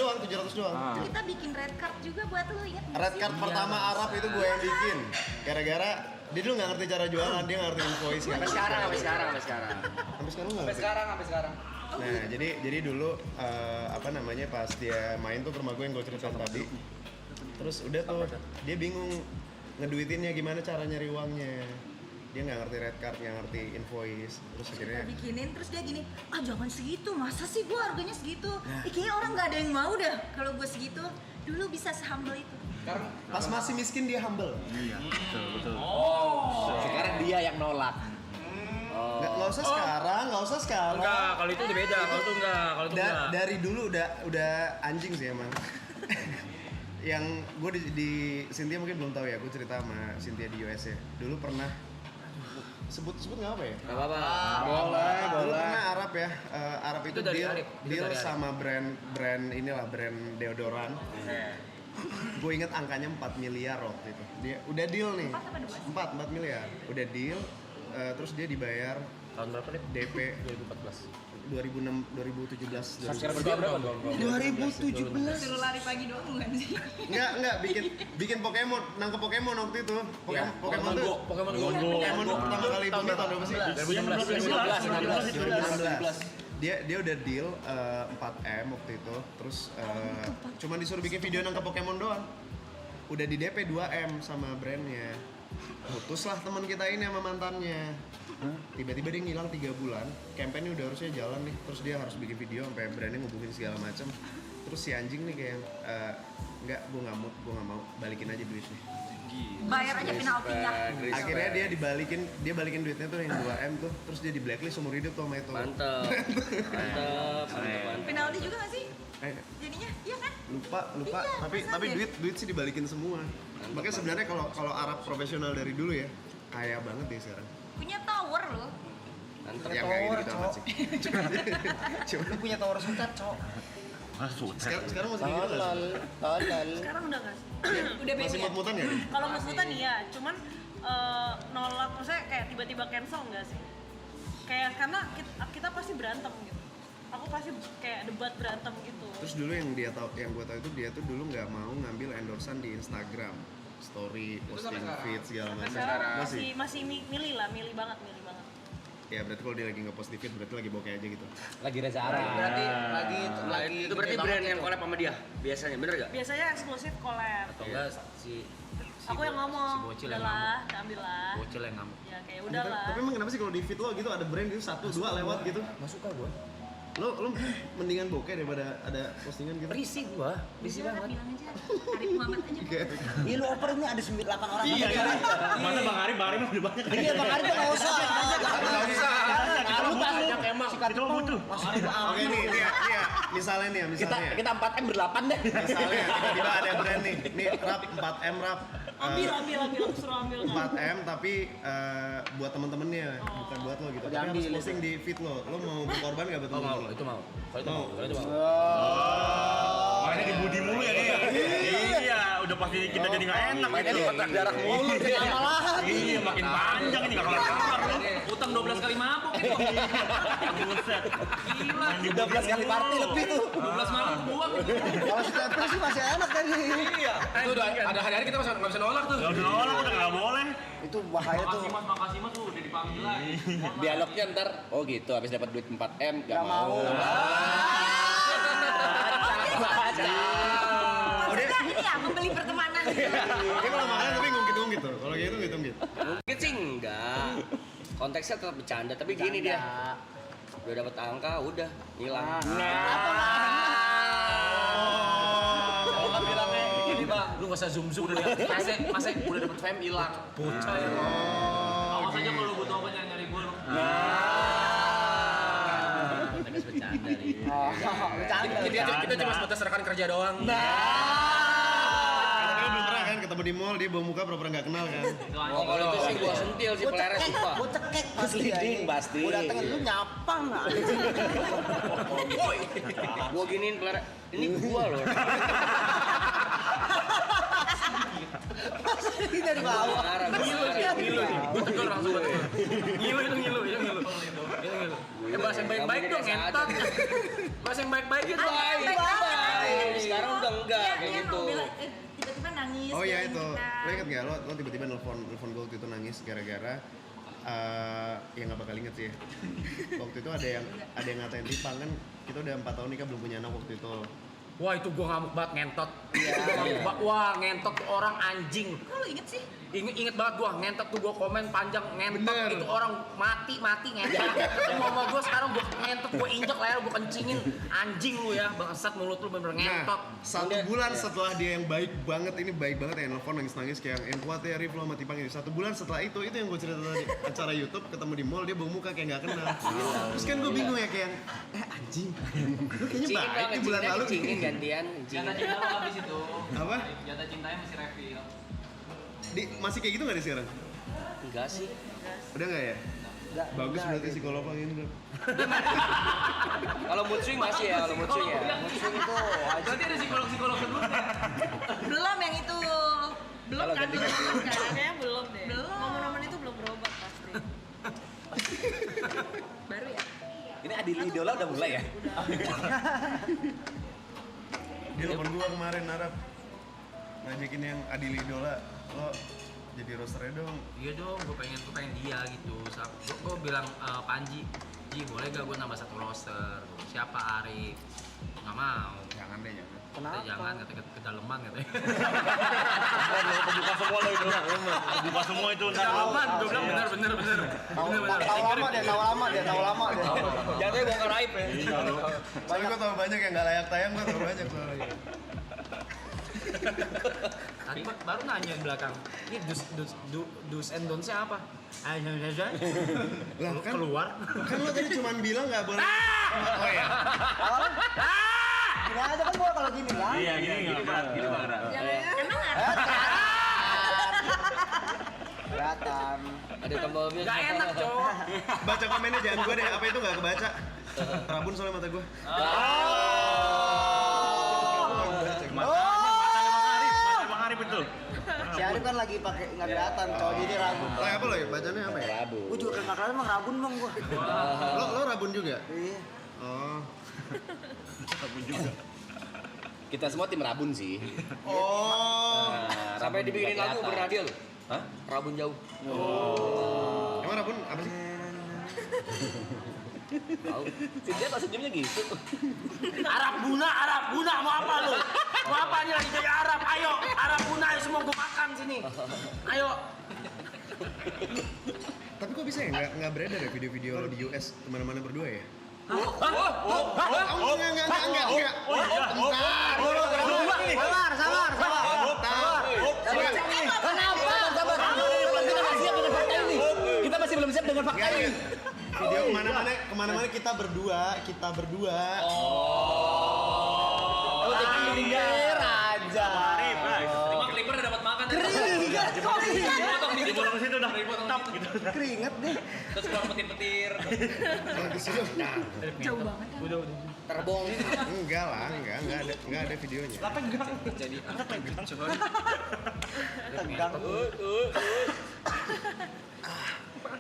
doang atau 700 doang. Kita bikin red card juga buat lu, ingat nggak Red sih? card pertama Arab itu gue yang bikin. Gara-gara dia dulu nggak ngerti cara jualan, dia nggak ngerti invoice. Sampai sekarang. Sampai sekarang nggak ngerti. Sampai sekarang. Nah, jadi dulu apa namanya pas dia main tuh ke rumah gue yang gue ceritain tadi. Terus udah tuh dia bingung ngeduitinnya gimana cara nyari uangnya. Dia nggak ngerti red card, nggak ngerti invoice. Terus akhirnya Kita bikinin terus dia gini, jangan segitu, masa sih gua harganya segitu? Kayaknya orang nggak ada yang mau dah kalau gua segitu. Dulu bisa sehumble itu. pas masih miskin dia humble. Sekarang dia yang nolak. Nggak usah sekarang. Enggak, kalau itu udah beda. Kalau itu enggak. Dari dulu udah anjing sih emang. Yang gue di Cynthia mungkin belum tahu ya, gue cerita sama Cynthia di US ya. Dulu pernah sebut nggak apa ya? Enggak apa-apa. Dulu pernah Arab ya. Arab itu Itu dari deal, Arif. Itu deal dari Arif. sama brand inilah brand deodoran. Gue inget angkanya 4 miliar waktu itu. Dia udah deal nih. 4 miliar. Udah deal. Terus dia dibayar Tahun berapa deh? DP 2017. Berapa? 2017. Suruh lari pagi doang bukan sih? Enggak, bikin Pokemon, nangkep Pokemon waktu itu. Pokemon tuh. Pokemon Go. Pokemon pertama kali bumi tahun berapa sih? 2016. Dia udah deal 4M waktu itu. Terus cuma disuruh bikin video nangkep Pokemon doang. Udah di DP 2M sama brandnya. Putuslah teman kita ini sama mantannya. Tiba-tiba dia ngilang 3 bulan. Campaign-nya udah harusnya jalan nih. Terus dia harus bikin video sampai brandnya ngubungin segala macam. Terus si anjing nih kayak enggak, gue nggak mau, balikin aja duitnya. Bayar aja penaltinya. Akhirnya dia balikin duitnya tuh yang 2M tuh. Terus dia di blacklist seumur hidup tuh sama itu. Mantap. Penalti juga nggak sih? Eh, Jadinya, iya kan? lupa. Iya, Tapi masa duit sih dibalikin semua. Makanya sebenarnya kalau Arab profesional dari dulu ya kaya banget deh sekarang. Punya tower loh. Yang kayak gitu amat sih. Lu punya tower suncat, Cok. Sekarang masih gitu nggak sih? Sekarang udah nggak sih? Udah Masih beda. mut-mutan ya? Kalau mut-mutan iya, cuman nolak, maksudnya kayak tiba-tiba cancel nggak sih? kayak karena kita pasti berantem gitu. Aku pasti kayak debat berantem gitu. Terus dulu yang gue tahu itu dia tuh dulu nggak mau ngambil endorsean di Instagram, story, posting feed segala macam. Sekarang masih milih banget. Ya berarti kalau dia lagi nge-post di feed berarti lagi bokeh aja gitu. Lagi Reza Arab. Berarti itu berarti brand yang collab sama dia biasanya, bener gak? Biasanya eksklusif collab. Atau enggak si Aku yang ngomong, si bocil yang udahlah, ambil lah. Bocil yang ngamuk. Ya kayak udahlah. Tapi emang kenapa sih kalau di feed lo gitu ada brand gitu 1, 2 lewat gitu? Nggak suka gue. Lo mendingan bokeh daripada ada postingan gitu? Risih gue, risih Udah, banget. bilang aja Arif Muhammad aja. Iya lu oper ini ada 8 orang. Iya, masa Bang Arif udah banyak. Iya Bang Arif nggak usah. Nggak usah. Lu banyak emang. Sikat itu butuh. Oke nih, misalnya. Kita 4M ber-8 deh. Misalnya tiba-tiba ada brand nih rap 4M rap. Ambil, aku suruh ambil kan. 4M tapi buat temen-temennya, bukan buat lo gitu. Tapi harus posting di feed lo. Lo mau berkorban nggak buat Oh, temen-temen mau, lo? itu mau. Kalau itu mau. Mainnya di budi mulu ya dia. Iya, udah pasti kita jadi nggak enak. Mainnya di kontrak darah mulu. Iya, makin panjang ini nggak kelar-kelar lu. Utang 12 kali mabuk itu. Buset. Gila. 12 kali party lebih tuh. 12 malam buang itu. Kalau sudah sih masih enak tadi. Iya. Itu udah ada hari-hari kita nggak bisa nolak tuh. Nggak usah nolak, udah nggak boleh. Itu bahaya tuh. Makasih mas tuh udah dipanggil lagi. Dialognya ntar, oh gitu, habis dapat duit 4M, gak mau. Maksudnya ini ya membeli pertemanan. Dia kalau makan tapi ngungkit-ngungkit tuh. Kalau kayak gitu ngungkit-ngungkit. Mungkin sih enggak. Konteksnya tetap bercanda, tapi gini dia. Udah dapat angka, udah hilang. Kalau bilangnya gini bang, lu nggak usah zoom dulu ya. Masa udah dapet fame hilang. Bocah ya. Awas aja kalau butuh apa nyari gue lu. Tegas bercanda nih. Kita cuma sebatas rekan kerja doang. Karena belum pernah kan ketemu di mall dia bawa muka pura-pura nggak kenal kan. Oh, kalau itu sih gua sentil sih peleres sumpah. Gue cekek Sliding pasti. Gue datengin lu nyapa nggak? Gua giniin peleres. Ini gua loh. Ini dari bawah. Marah, Ngilu. Gue tegur langsung. Ngilu. Bahasa yang baik-baik dong, entot. Bahasa yang baik-baik itu. Baik. Sekarang udah enggak Iya, kayak iya, gitu. mau bilang, tiba-tiba nangis. Oh iya belain itu. kita. Lo inget nggak lo tiba-tiba nelfon gue waktu itu nangis gara-gara yang nggak bakal inget sih ya. Waktu itu ada yang ngatain Tipang kan kita udah 4 tahun nikah belum punya anak waktu itu. Wah itu gue ngamuk banget ngentot. Wah ngentot tuh orang anjing. Kok lu inget sih? Inget banget gue ngentot tuh gue komen panjang ngentot. Bener. Itu orang mati ngentot. Ketemu sama gue sekarang gue ngentot, gue injek leher, gue kencingin. Anjing lu ya, bangsat mulut lu bener-bener ngentot. Nah, 1 bulan setelah dia yang baik banget ya nelfon nangis-nangis kayak yang kuat ya Rif lo sama Tipang ini. 1 bulan setelah itu yang gue cerita tadi acara YouTube ketemu di mall dia bawa muka kayak nggak kenal. Terus kan gue bingung ya kayak anjing lu kayaknya baik di bulan lalu Cingin gantian. Jatah cinta lo habis itu. apa Jatah cintanya masih refill. masih kayak gitu nggak di sekarang Enggak sih. udah nggak ya bagus berarti psikolog lo ini bro. Kalau mood swing masih ya, kalau mood swing ya. Mood swing itu Berarti ada psikolog sebelumnya. Belum yang itu. Belum kan? Kayaknya belum deh. Belum. Momen-momen itu belum berobat pasti. Baru ya? Ini Adil Idola udah mulai ya? Dia telepon gua kemarin Arab ngajakin yang Adil Idola lo jadi rosternya dong. Iya dong, gue pengen dia gitu. Gue bilang Panji, Ji boleh gak gue nambah 1 roster? Siapa Arif? Nggak mau. Jangan deh jangan. Kita jangan kata kedalaman katanya. Kebuka semua lo itu. Kebuka semua itu ntar. Kedalaman, gue bilang bener. tahu lama dia. Jatuhnya bongkar aib ya. Soalnya gua tau banyak yang nggak layak tayang gua tau banyak soalnya. Tadi baru nanya di belakang, ini dus and don'ts-nya apa? Lah kan Keluar. kan lo tadi cuma bilang nggak boleh. Oh ya. Gini aja kan gua kalau gini kan. Iya, gini berat. Emang ada? Kelihatan. Ada tombolnya. Gak enak cowok. Baca komennya jangan gua deh. Apa itu nggak kebaca? Rabun soalnya mata gua. Arif itu. Si Arif kan lagi pakai nggak kelihatan, cowok jadi rabun. Lo apa lo ya? Bacanya apa ya? Rabu. Gue juga nggak kelihatan emang rabun bang gue. Lo rabun juga? Iya. Oh. Rabun juga. Kita semua tim Rabun sih. Oh. Nah, Sampai Rabun dibikinin juga lagu kelihatan. bernadil. Hah? Rabun jauh. Emang rabun apa sih? Tahu. Dia kok senyumnya gitu. Arab Buna, mau apa lu? Mau apa nih lagi jadi Arab? Ayo, Arab Buna, ayo semua gua makan sini. Ayo. Tapi kok bisa ya nggak beredar ya video-video lo di US kemana-mana berdua ya? Enggak. Kita masih belum siap dengan fakta ini. Video kemana-mana kita berdua. Oh, tinggal aja. Arif, guys. Emang Clipper udah dapat makan. Potong di bawah situ dah. Top gitu. Keringet deh. Terus keluar petir-petir. Kalau disuruh, nah, Jauh banget. Terbong. enggak lah, enggak ada videonya. Tegang.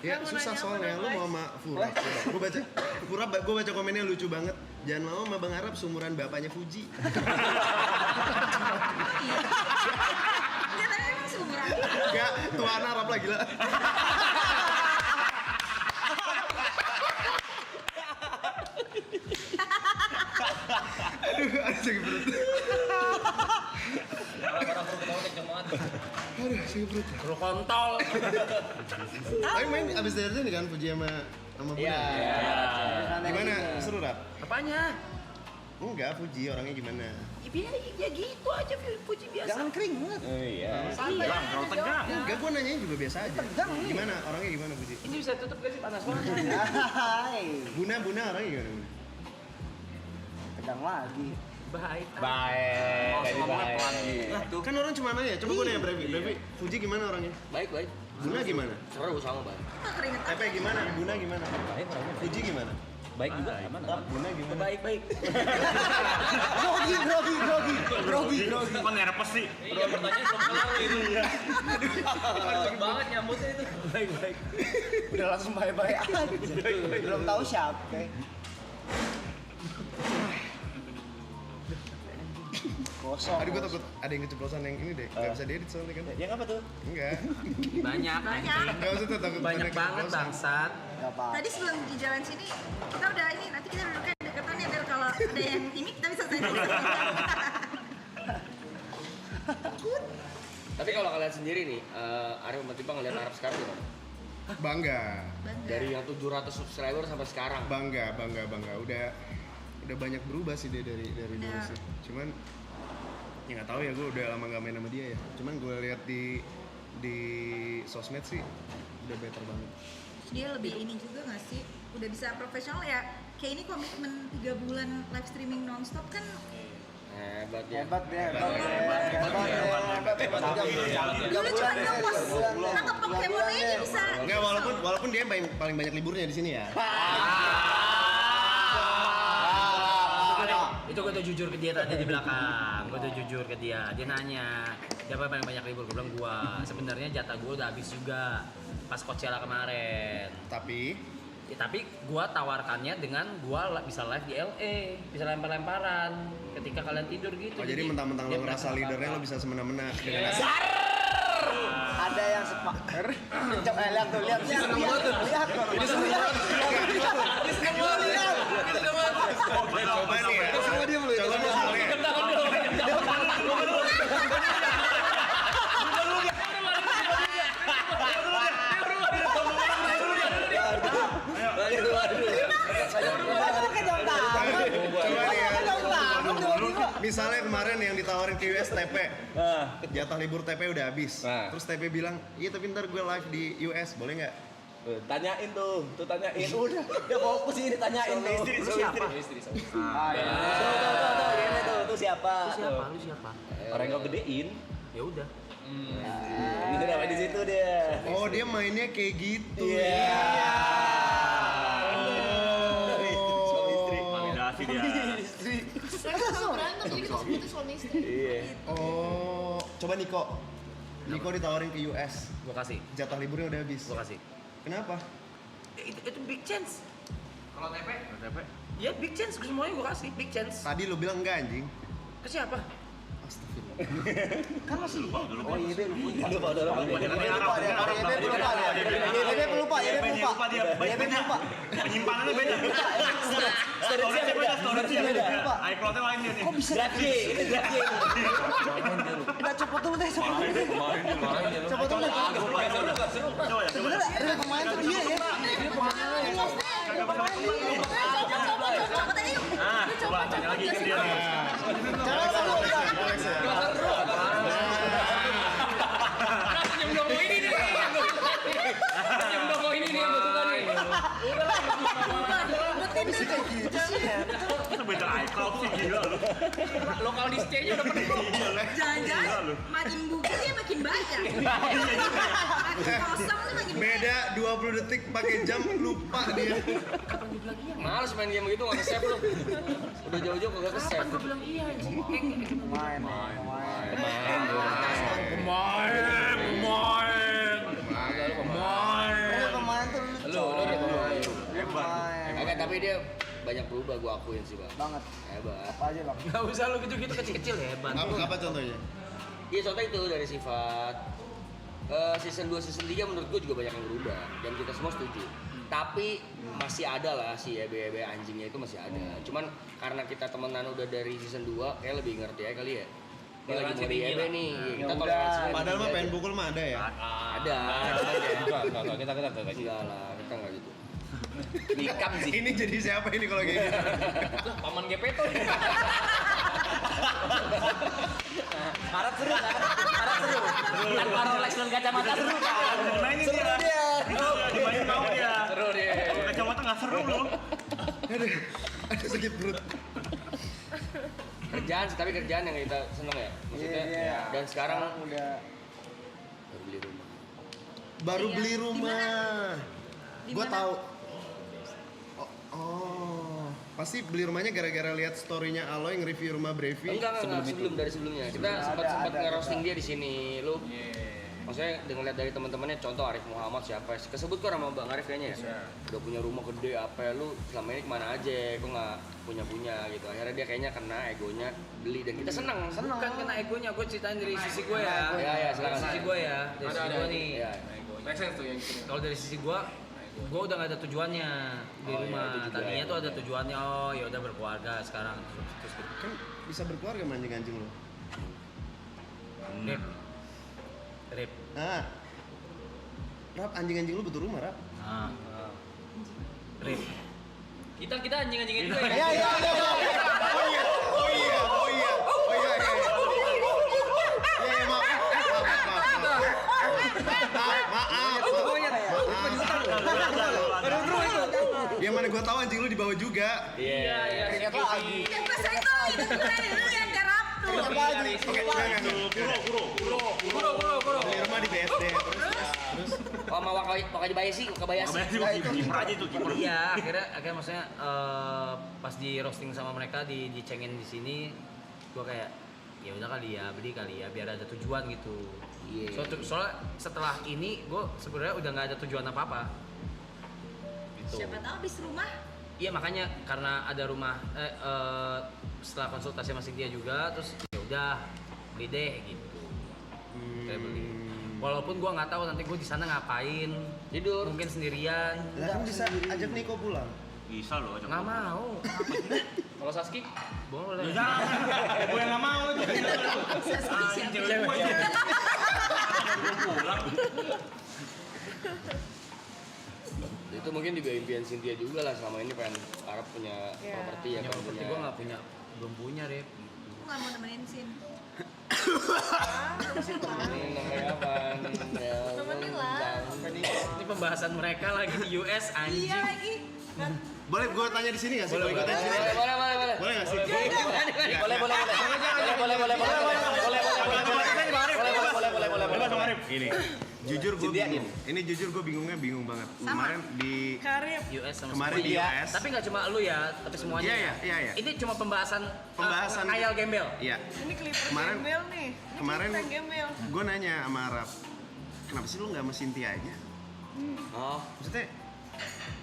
Ya susah soalnya lu mau sama Fura. Gue baca komennya lucu banget. Jangan mau sama Bang Arab seumuran bapaknya Fuji. Dia tadi emang seumuran. Enggak, tuan Arab lah gila. Aduh, sakit perut. Aduh, sakit perut. Lu kontol. Tapi main abis dari sini kan Fuji sama Bunda. Iya. Gimana? Seru Rap? Apanya? Enggak, Fuji orangnya gimana? Ya gitu aja Puji biasa. Jangan keringet. Iya. Tegang, kalau tegang. Enggak, gue nanya juga biasa aja. Gimana? Orangnya gimana Fuji? Ini bisa tutup gak sih panas banget? Hai. Buna orangnya gimana? Buna? Tegang lagi. Baik. Baik. Jadi baik. Kan orang cuma nanya, coba gue nanya Brevi, Fuji gimana orangnya? Baik. Buna gimana? Seru sama Bang. Keringetan. Tepe gimana? Buna gimana? Baik orangnya. Fuji gimana? Baik juga aman. Buna gimana? Baik. Grogi. Kok nervous sih? Iya, pertanyaan belum kelar itu. Cepet banget nyambutnya itu. Baik. Udah langsung bye-bye aja. Belum tahu siapa. Kosong. Aduh, gue takut ada yang keceplosan yang ini deh. Gak bisa diedit soalnya kan? Yang apa tuh? Enggak. Banyak. Gak usah tuh, takut Banyak ada banget keceplosan. bangsat. Gak apa-apa. Tadi sebelum di jalan sini kita udah ini nanti kita duduknya deketan ya biar kalau ada yang ini kita bisa selesai. Tapi kalau kalian sendiri nih, Arif sama Tipa ngeliat Arab sekarang gimana? Bangga. Dari yang 700 subscriber sampai sekarang. Bangga. Udah banyak berubah sih dia dari dulu sih. Cuman ya nggak tahu ya, gue udah lama nggak main sama dia ya. Cuman gue lihat di sosmed sih udah better banget. Dia lebih ini juga nggak sih? Udah bisa profesional ya. Kayak ini komitmen 3 bulan live streaming nonstop kan. Hebat ya. Hebat. Dulu cuma ngepost nangkep Pokemon aja bisa. Enggak, walaupun dia paling banyak liburnya di sini ya. Itu gue tuh jujur ke dia tadi di belakang. Gue tuh jujur ke dia. Dia nanya, siapa yang paling banyak libur? Gue bilang gua. Sebenarnya jatah gue udah habis juga pas Coachella kemarin. Tapi Gua tawarkannya dengan gua bisa live di LA, bisa lempar-lemparan ketika kalian tidur gitu. jadi mentang-mentang lo ngerasa leadernya lo bisa semena-mena dengan Ada yang sepak. Lihat tuh. Coba nih ya. Coba misalnya. Misalnya kemarin yang ditawarin ke US TP, jatah libur TP udah habis. Terus TP bilang, iya tapi ntar gue live di US, boleh nggak? Tanyain tuh tanyain. Udah, dia fokus ini tanyain tuh. Lu siapa? Tuh siapa? Lu siapa? Orang yang kau gedein. Ya udah. Itu dapat di situ dia. Oh, dia mainnya kayak gitu. Iya. Validasi dia. Berantem jadi kita sebutnya suami istri. Iya. Oh, Coba Niko ditawarin ke US. Gua kasih. Jatah liburnya udah habis. Gua kasih. Kenapa? Itu big chance. Kalau TP? Ya big chance, semuanya gua kasih big chance. Tadi lu bilang enggak anjing. Ke siapa? Kan masih lupa. Oh iya, lupa. Lupa. Penyimpanannya beda. Storage-nya beda. iCloud-nya lain dia nih. Kok bisa? Udah cepet dulu deh, cepet dulu deh. Cepet dulu deh. Sebenernya ada pemain tuh dia ya. Coba tanya lagi ke dia. Jangan seru. Senyum donggo ini nih. Senyum donggo ini nih yang gua suka nih. Bisa kayak gitu sih ya. Itu beda iCloud sih gila lu. Lokal di stage-nya udah penuh. Jangan-jangan makin buka dia makin banyak. Makin kosong tuh makin Beda 20 detik pakai jam lupa dia. Males main game gitu, nggak ke-save lu. Udah jauh-jauh kagak ke-save. Gua bilang iya anjing. Pemain. Pemain tuh Lu udah pemain. pemain. Agak tapi dia banyak berubah, gua akuin sih, Bang. Banget. Hebat. Apa aja bang? Enggak usah lu gitu-gitu kecil-kecil hebat. Apa contohnya? Iya, contoh itu dari sifat season 2, season 3 menurut gua juga banyak yang berubah dan kita semua setuju. Tapi masih ada lah si EB anjingnya itu masih ada. Cuman karena kita temenan udah dari season 2 kayak lebih ngerti ya kali ya. Ini lagi mau di EB nih. Kita toleransi. Padahal mah pengen pukul mah ada ya. Ada. Enggak, kita Enggak lah, kita enggak gitu. Nikam sih. Ini jadi siapa ini kalau kayak gitu? Paman Gepeto nih. Marat seru. Tanpa Rolex dan kacamata seru kan. Mainin dia. Dimainin mau dia. Seru dia. Kalau kacamata nggak seru loh. Ada sakit perut. Kerjaan sih, tapi kerjaan yang kita seneng ya. Maksudnya Iya. dan sekarang udah baru beli rumah. Baru Iya. beli rumah. Di Gua mana? tahu. Oh, pasti beli rumahnya gara-gara lihat story-nya Aloy nge-review rumah Brevi. Enggak, dari sebelumnya. Kita sempat nge-roasting dia di sini. Lu maksudnya dengan lihat dari teman-temannya, contoh Arif Muhammad siapa? Kesebut kok sama Bang Arif kayaknya ya. Udah punya rumah gede apa lu selama ini kemana aja? Kok nggak punya gitu. Akhirnya dia kayaknya kena egonya beli dan kita senang. Bukan kena egonya, gue ceritain dari sisi gue ya. Ya, silakan. Sisi gue ya. Dari sisi gue nih. Ya. Make sense tuh yang gini. Kalau dari sisi gue udah gak ada tujuannya di Oh, iya, rumah. itu juga Tadinya ya. tuh ada tujuannya, oh ya udah berkeluarga sekarang. Terus gitu. Kan bisa berkeluarga sama anjing-anjing lo. Rip. Nah, Rap, anjing-anjing lu butuh rumah, Rap. Nah. Rip. Kita anjing-anjingnya juga ya. iya. Oh iya. Yang mana gua tahu anjing lu dibawa juga. Iya. Ingat lagi. Yang pas itu lu yang garap tuh. Kuro. Beli rumah di BSD. Terus Oh, sama Wakabayashi. Kiper aja tuh kiper. Iya, akhirnya maksudnya pas di roasting sama mereka dicengin di sini, gua kayak ya udah kali ya, beli kali ya biar ada tujuan gitu. Iya. Soalnya setelah ini gua sebenarnya udah nggak ada tujuan apa-apa. Gitu. Siapa tahu habis rumah. Iya, makanya karena ada rumah setelah konsultasi sama dia juga, terus ya udah beli deh gitu. Kayak beli. Walaupun gua nggak tahu nanti gua di sana ngapain. Tidur. Mungkin sendirian. lah kan bisa ajak Niko pulang. Bisa loh. ajak Nggak gua. mau. Kalau Saski, Boleh. Ya jangan. Gue yang nggak mau itu. Anjing cewek gue aja. Gue pulang. Itu mungkin juga impian Cynthia juga lah selama ini pengen Arab punya properti ya, Ya, pengen seperti punya. gue nggak punya, belum punya Rip. Aku nggak mau nemenin Sin. Ini namanya apa? Temenin lah. Ini pembahasan mereka lagi di US anjing. Iya lagi. Kan Boleh gue tanya di sini nggak sih? Boleh gue tanya di sini. Boleh. Boleh nggak sih? Boleh. Bebas Bang Arif. Gini. Jujur gue Cynthia bingung. Ini jujur gue bingung banget. Sama. Kemarin di Karib. US sama kemarin di Iya. US. Tapi nggak cuma lu ya, tapi semuanya. Iya. Ini cuma pembahasan ngayal gembel. Iya. Ini Clipper Kemarin- gembel nih. Ini kemarin- Clipper gembel. Gue nanya sama Arab, kenapa sih lu nggak sama Cynthia aja? Oh, Maksudnya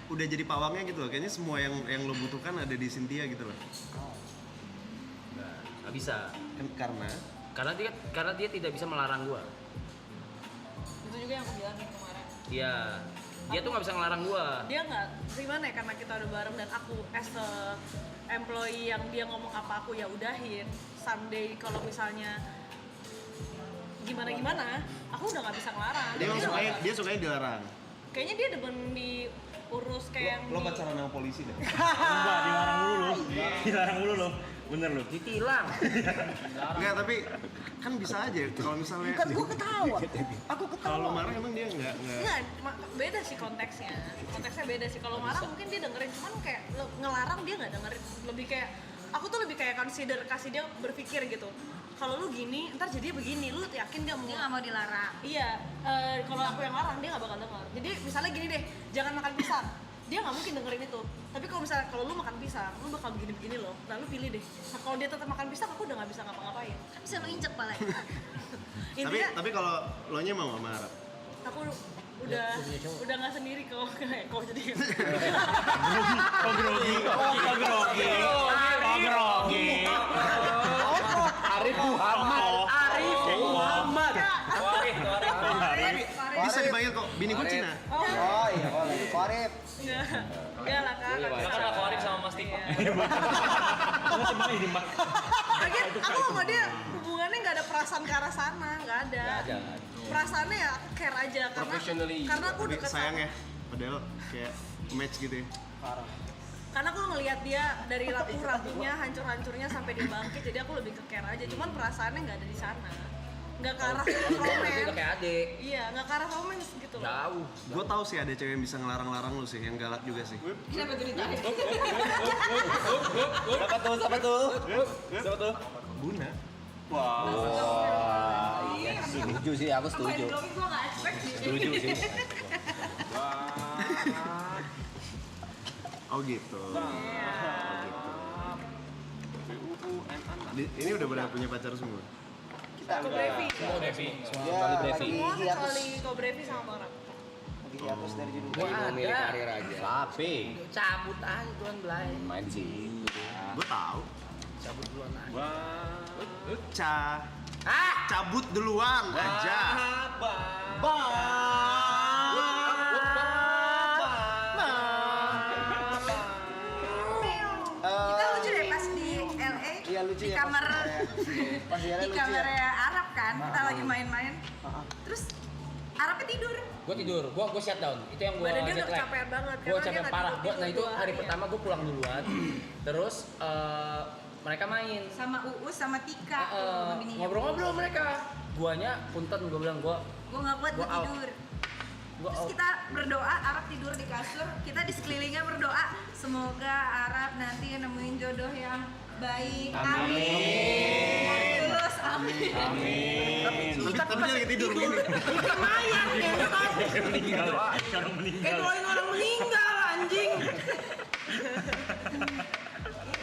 udah jadi pawangnya gitu loh. Kayaknya semua yang lo butuhkan ada di Cynthia gitu loh. Nggak bisa. Karena dia tidak bisa melarang gua. Itu juga yang aku bilangin kemarin. Iya. Dia tuh nggak bisa ngelarang gua. Dia nggak, gimana ya, karena kita udah bareng dan aku as a employee yang dia ngomong apa aku ya udahin. Someday kalau misalnya gimana, aku udah nggak bisa ngelarang. dia emang dia sukanya dilarang. Kayaknya dia demen diurus kayak yang Lo di- pacaran sama polisi deh. Enggak, dilarang mulu lo. Bener lo. Ditilang. Enggak, tapi kan bisa aja kalau misalnya Bukan gua ketawa. Aku kalau ketawa. lo marah emang dia enggak. Enggak, beda sih konteksnya. Konteksnya beda sih. Kalau marah mungkin dia dengerin, cuman kayak ngelarang dia nggak dengerin. Lebih kayak aku tuh lebih kayak consider, kasih dia berpikir gitu. Kalau lu gini, ntar jadi begini, lu yakin gak mau? Dia nggak mau dilarang. Iya, kalau aku yang larang dia nggak bakal denger. Jadi misalnya gini deh, jangan makan pisang. Dia nggak mungkin dengerin itu. Tapi kalau misalnya kalau lu makan pisang, lu bakal begini-begini loh. Lalu pilih deh. Nah, kalau dia tetap makan pisang, aku udah nggak bisa ngapa-ngapain. Kan bisa lu injek palanya. Intinya, Tapi kalau lo nya mau sama Arab. aku udah nggak sendiri kok. Kok jadi. Kok grogi. Arif Muhammad. Bisa dibayar kok, bini gue Cina. Oh iya, boleh. Korip. Enggak lah kak. Silakan aku Arif sama Mas Tika. Lagian aku sama dia hubungannya nggak ada perasaan ke arah sana, nggak ada. Perasaannya ya aku care aja karena aku Tapi deket sayang sama, ya, padahal kayak match gitu ya. karena aku ngelihat dia dari rapuh-rapuhnya, hancur-hancurnya sampai dia bangkit, jadi aku lebih ke care aja. Cuman perasaannya nggak ada di sana, nggak ke arah Itu romance. kayak adik. Iya, nggak ke arah romance gitu loh. Jauh. Gue tahu sih ada cewek yang bisa ngelarang-larang lu sih, yang galak juga sih. Kenapa tuh ditanya? Siapa tuh? Buna. Iya, setuju sih, aku setuju. Gue nggak expect sih. Setuju sih. Oh gitu. Ini udah pada punya pacar semua. Ko Brevi. Dia lagi Semua hiatus. kecuali Ko Brevi sama Bang. Lagi hiatus dari judul. gue memilih karir aja. Tapi Cabut aja tuan belai. main sih. Gue tahu. Cabut duluan aja. Cabut duluan aja. Kita lucu deh pas di LA. Iya, lucu di ya, kamar Pas di LA di lucu kamar ya. Arab kan. Kita lagi main-main. Terus Arabnya tidur. Gue tidur, gue shutdown. Itu yang gue Badan dia jet udah lag. kecapean banget, Gue karena dia capek nggak parah. tidur Nah itu dua hari hari. pertama gue pulang duluan. Terus mereka main. Sama Uus sama Tika tuh, sama bininya. Ngobrol-ngobrol mereka. Guanya punten, gue bilang gue Gue nggak kuat, gue Gua out. tidur. gue Terus kita berdoa, Arab tidur di kasur, kita di sekelilingnya berdoa, semoga Arab nanti nemuin jodoh yang baik. Amin. Terus amin. Tapi dia lagi tidur begini. Lumayan ya, kayak doain orang meninggal anjing.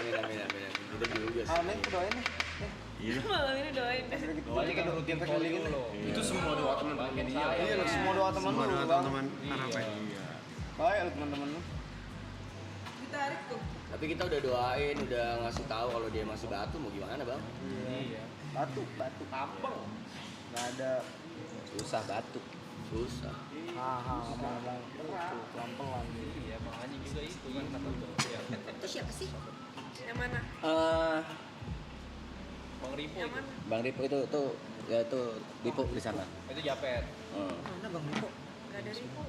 Amin. Udah juga sih. Amin, doain nih. Malam ini doain. Doanya kan rutin kali lo. Itu semua doa teman-teman dia. Iya, lu semua doa teman Semua lu. doa Bang. teman-teman Arab ya. Baik lu teman-teman lu. ditarik tuh. Tapi kita udah doain, udah ngasih tahu kalau dia masih batu, mau gimana bang? Batu kampung. Enggak ada Susah batu. Susah. ngomong pelan-pelan. Itu siapa sih? Yang mana? Yang mana? Bang Ripo itu ya itu Ripo di sana. itu Japet. Mana Bang Ripo? Gak ada Ripo.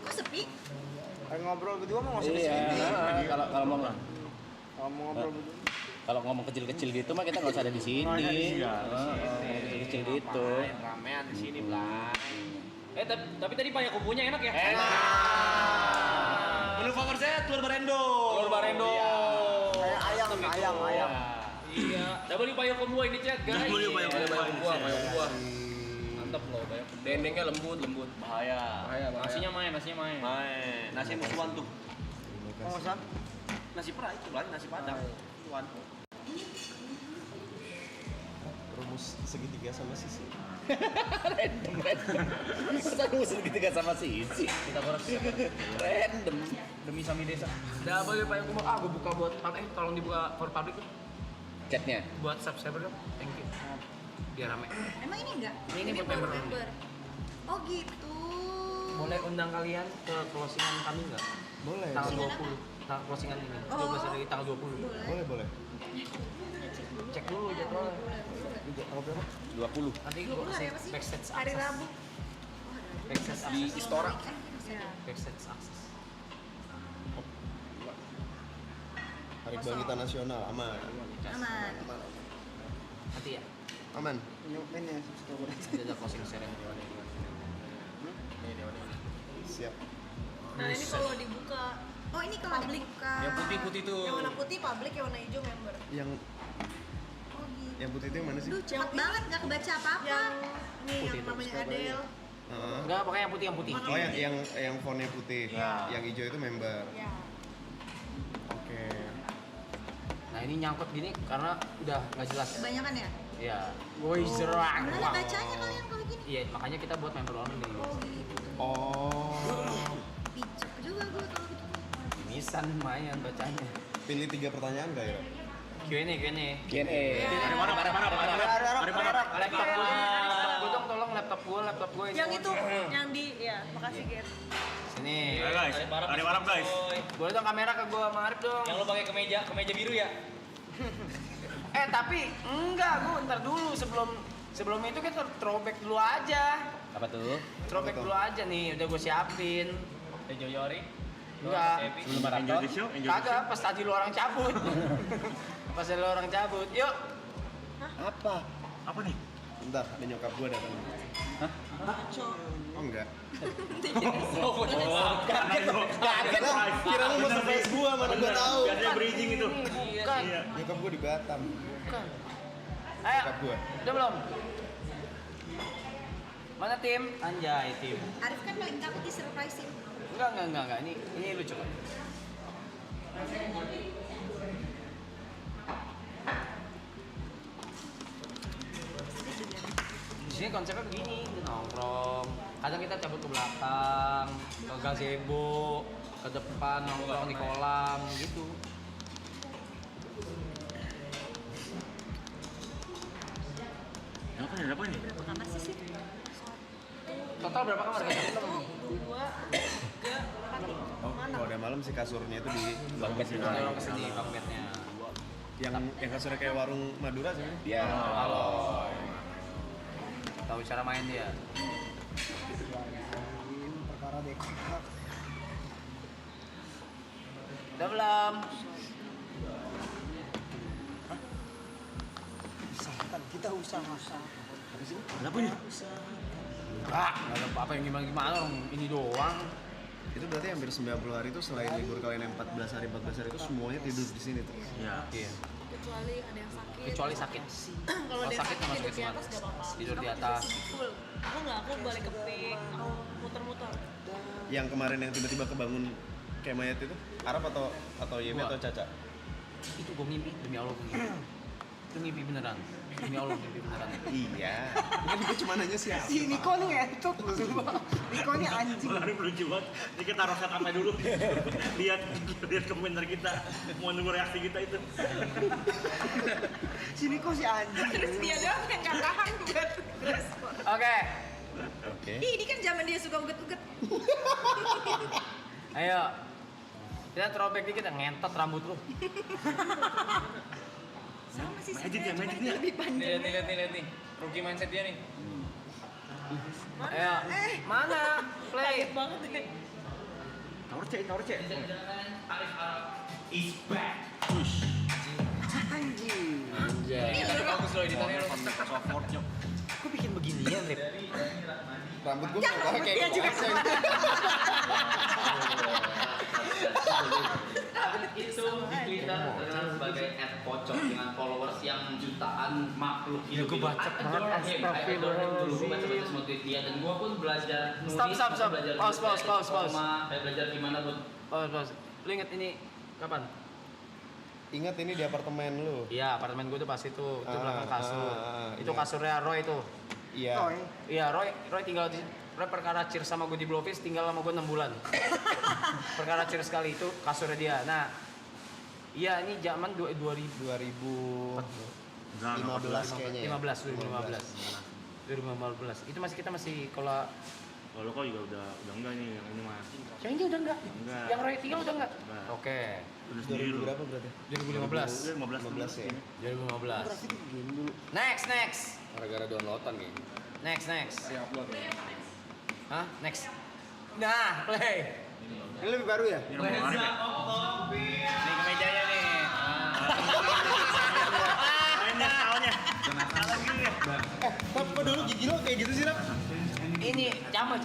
Kok sepi? Kayak ngobrol berdua mau masuk di Iya, sini. kalau ngomong Kalau mau ngobrol berdua. kalau ngomong kecil-kecil gitu mah kita nggak usah ada di sini. Kecil-kecil gitu. Ramean di sini, Bang. Tapi tadi banyak kubunya enak ya. Menu favorit saya telur barendo. Kayak ayam. Iya. Coba nih payung gua ini chat guys. Payung gua. Mantap loh payung. Dendengnya lembut. Bahaya. Nasinya main. Main. Nasi musuhan tuh. Oh, Sam. Nasi perah itu lah, nasi padang. Tuan. Rumus segitiga sama sisi. Random. Masa rumus segitiga sama sisi? Kita boros. Random. Demi Sami Desa. Udah boleh payung gua. Gua buka buat tolong dibuka for public tuh. Chatnya. Buat subscriber dong. Thank you. Biar rame. Emang ini enggak? Ini buat baru member. Oh gitu. Boleh undang kalian ke closingan kami enggak? Boleh. Tanggal Closingan 20. Closingan ini. Oh. 12 dari tanggal 20. Boleh. Cek dulu jadwalnya. Tanggal berapa? 20. Nanti Dua gua puluh kasih hari apa sih? backstage Hari access. Rabu. Backstage Di access. Istora. Ya. Backstage access. Hari Kebangkitan Nasional aman. Aman. Nanti ya. Aman. Nyobain ya, Nanti ada closing ceremony. Siap. Nah ini kalau dibuka Oh ini kalau Public. dibuka. Yang putih-putih tuh. yang warna putih public, yang warna hijau member. Yang Oh gitu. yang putih itu yang mana sih? Aduh cepet banget nggak kebaca apa-apa. Yang nih Putih yang itu, namanya Adele. Heeh. Enggak, pokoknya yang putih. Oh yang fontnya putih. Iya. Yang hijau itu member. Ya. Oke. Nah ini nyangkut gini karena udah nggak jelas. Kebanyakan ya? Iya. Woi zerang. Gimana bacanya kalian kalau gini? Iya, makanya kita buat member only. Oh gitu. Oh. Picek juga gue kalau gitu. Mimisan lumayan bacanya. Pilih 3 pertanyaan gak ya? Q&A. Q&A. Laptop gua dong, tolong laptop gua Yang itu, yang di, ya makasih Gen. Sini. Ayo guys. Ada warap guys. Boleh dong kamera ke gua sama Arif dong. Yang lo pakai kemeja biru ya? Tapi enggak, gua ntar dulu sebelum itu kita throwback dulu aja. Apa tuh? Throwback dulu aja nih, udah gua siapin. Tejo Yori. Enggak. Sebelum maraton. Kagak, pas tadi lu orang cabut. Pas tadi lu orang cabut. Yuk. Apa? Apa nih? Bentar, ada nyokap gua datang. Hah? Oh enggak. Kaget dong. Kira lu mau surprise gua, mana gua tahu. Biasanya bridging itu. Bukan. Nyokap gua di Batam. Bukan. Ayo. Nyokap gua. Udah belum? Mana tim? Anjay tim. Arif kan paling takut di surprising. Enggak. Ini lucu kan. Di sini konsepnya begini, kita nongkrong. Kadang kita cabut ke belakang, ke gazebo, ke depan nongkrong di kolam gitu. Ada apa ini? Berapa kamar sih sih? Total berapa kamar? Satu, dua, tiga, empat, lima. Oh, kalau udah malam sih kasurnya itu di Bangkit di Kita ke sini paketnya. yang kasurnya kayak warung Madura sih. Ya. Halo. Tahu cara main dia. Perkara dekor. Udah belum? Usahakan kita usaha. Ada apa ini? Enggak ada apa-apa yang gimana orang ini doang. Itu berarti hampir 90 hari itu selain libur kalian yang 14 hari itu semuanya tidur di sini tuh. Iya. Iya. Kecuali ada yang sakit. Kecuali sakit. Kalau ada yang sakit sakit masuk tidur di ke atas gak apa-apa. Tidur di Aku atas. full. Aku balik ke pik, aku muter-muter. Yang kemarin yang tiba-tiba kebangun kayak mayat itu Arab atau Yemi Gua. atau Caca? Itu gue ngimpi demi Allah gue ngimpi. Itu ngimpi beneran. Demi Allah ngimpi beneran. Iya. Kan gue cuma nanya siapa. Si Niko nih ngentot lu semua. Niko nih anjing. Kemarin lucu banget. Ini kita taruh setupnya dulu. lihat komentar kita. Mau nunggu reaksi kita itu. Si Niko si anjing. Terus dia doang yang gak tahan buat respon. Oke. Oke. Ih, ini kan zaman dia suka uget-uget. Ayo. Kita throwback dikit ngentot rambut lu. Sama sih Magic sebenarnya, ya, cuma magic ini ya. lebih panjang. Lihat nih. Rookie mindset dia nih. Ayo. Mana? Play. Kaget banget deh. Tower C. Anjing. Anjay. Tapi bagus loh editannya lo. Softboard yuk. Kok bikin beginian, Rip? Rambut gue Jangan rambut dia juga. Itu di Twitter terkenal sebagai @pocong dengan followers yang jutaan makhluk hidup. Gua baca banget, astagfirullahaladzim. Gue baca semua tweet dia dan gue pun belajar Stop. belajar Pause. kayak belajar gimana buat Pause. Lu inget ini kapan? Ingat ini di apartemen lu. Iya, apartemen gue tuh pas itu belakang kasur. Itu iya. kasurnya Roy itu. Iya. Iya, Roy tinggal di Roy perkara cheers sama gue di Blowfish tinggal sama gue 6 bulan. Perkara cheers sekali itu kasurnya dia. Nah, iya ini zaman 2015 kayaknya. 2015. Itu kita masih kalau Kalau kok juga udah enggak nih yang ini mah. yang ini udah enggak? Enggak. Yang Roy tinggal udah enggak? Enggak. Oke. Udah sendiri 2000 lu. berapa berarti? 2015. 15 ya. 2015. Next. Gara-gara downloadan kayaknya. Next. Hah? Next. Nah, play. Ini lebih baru ya? Ini nomor mana, Pak? Nih kemejanya nih. Mainnya soalnya. Kok dulu gigi lo kayak gitu sih, Rap? Ini camah.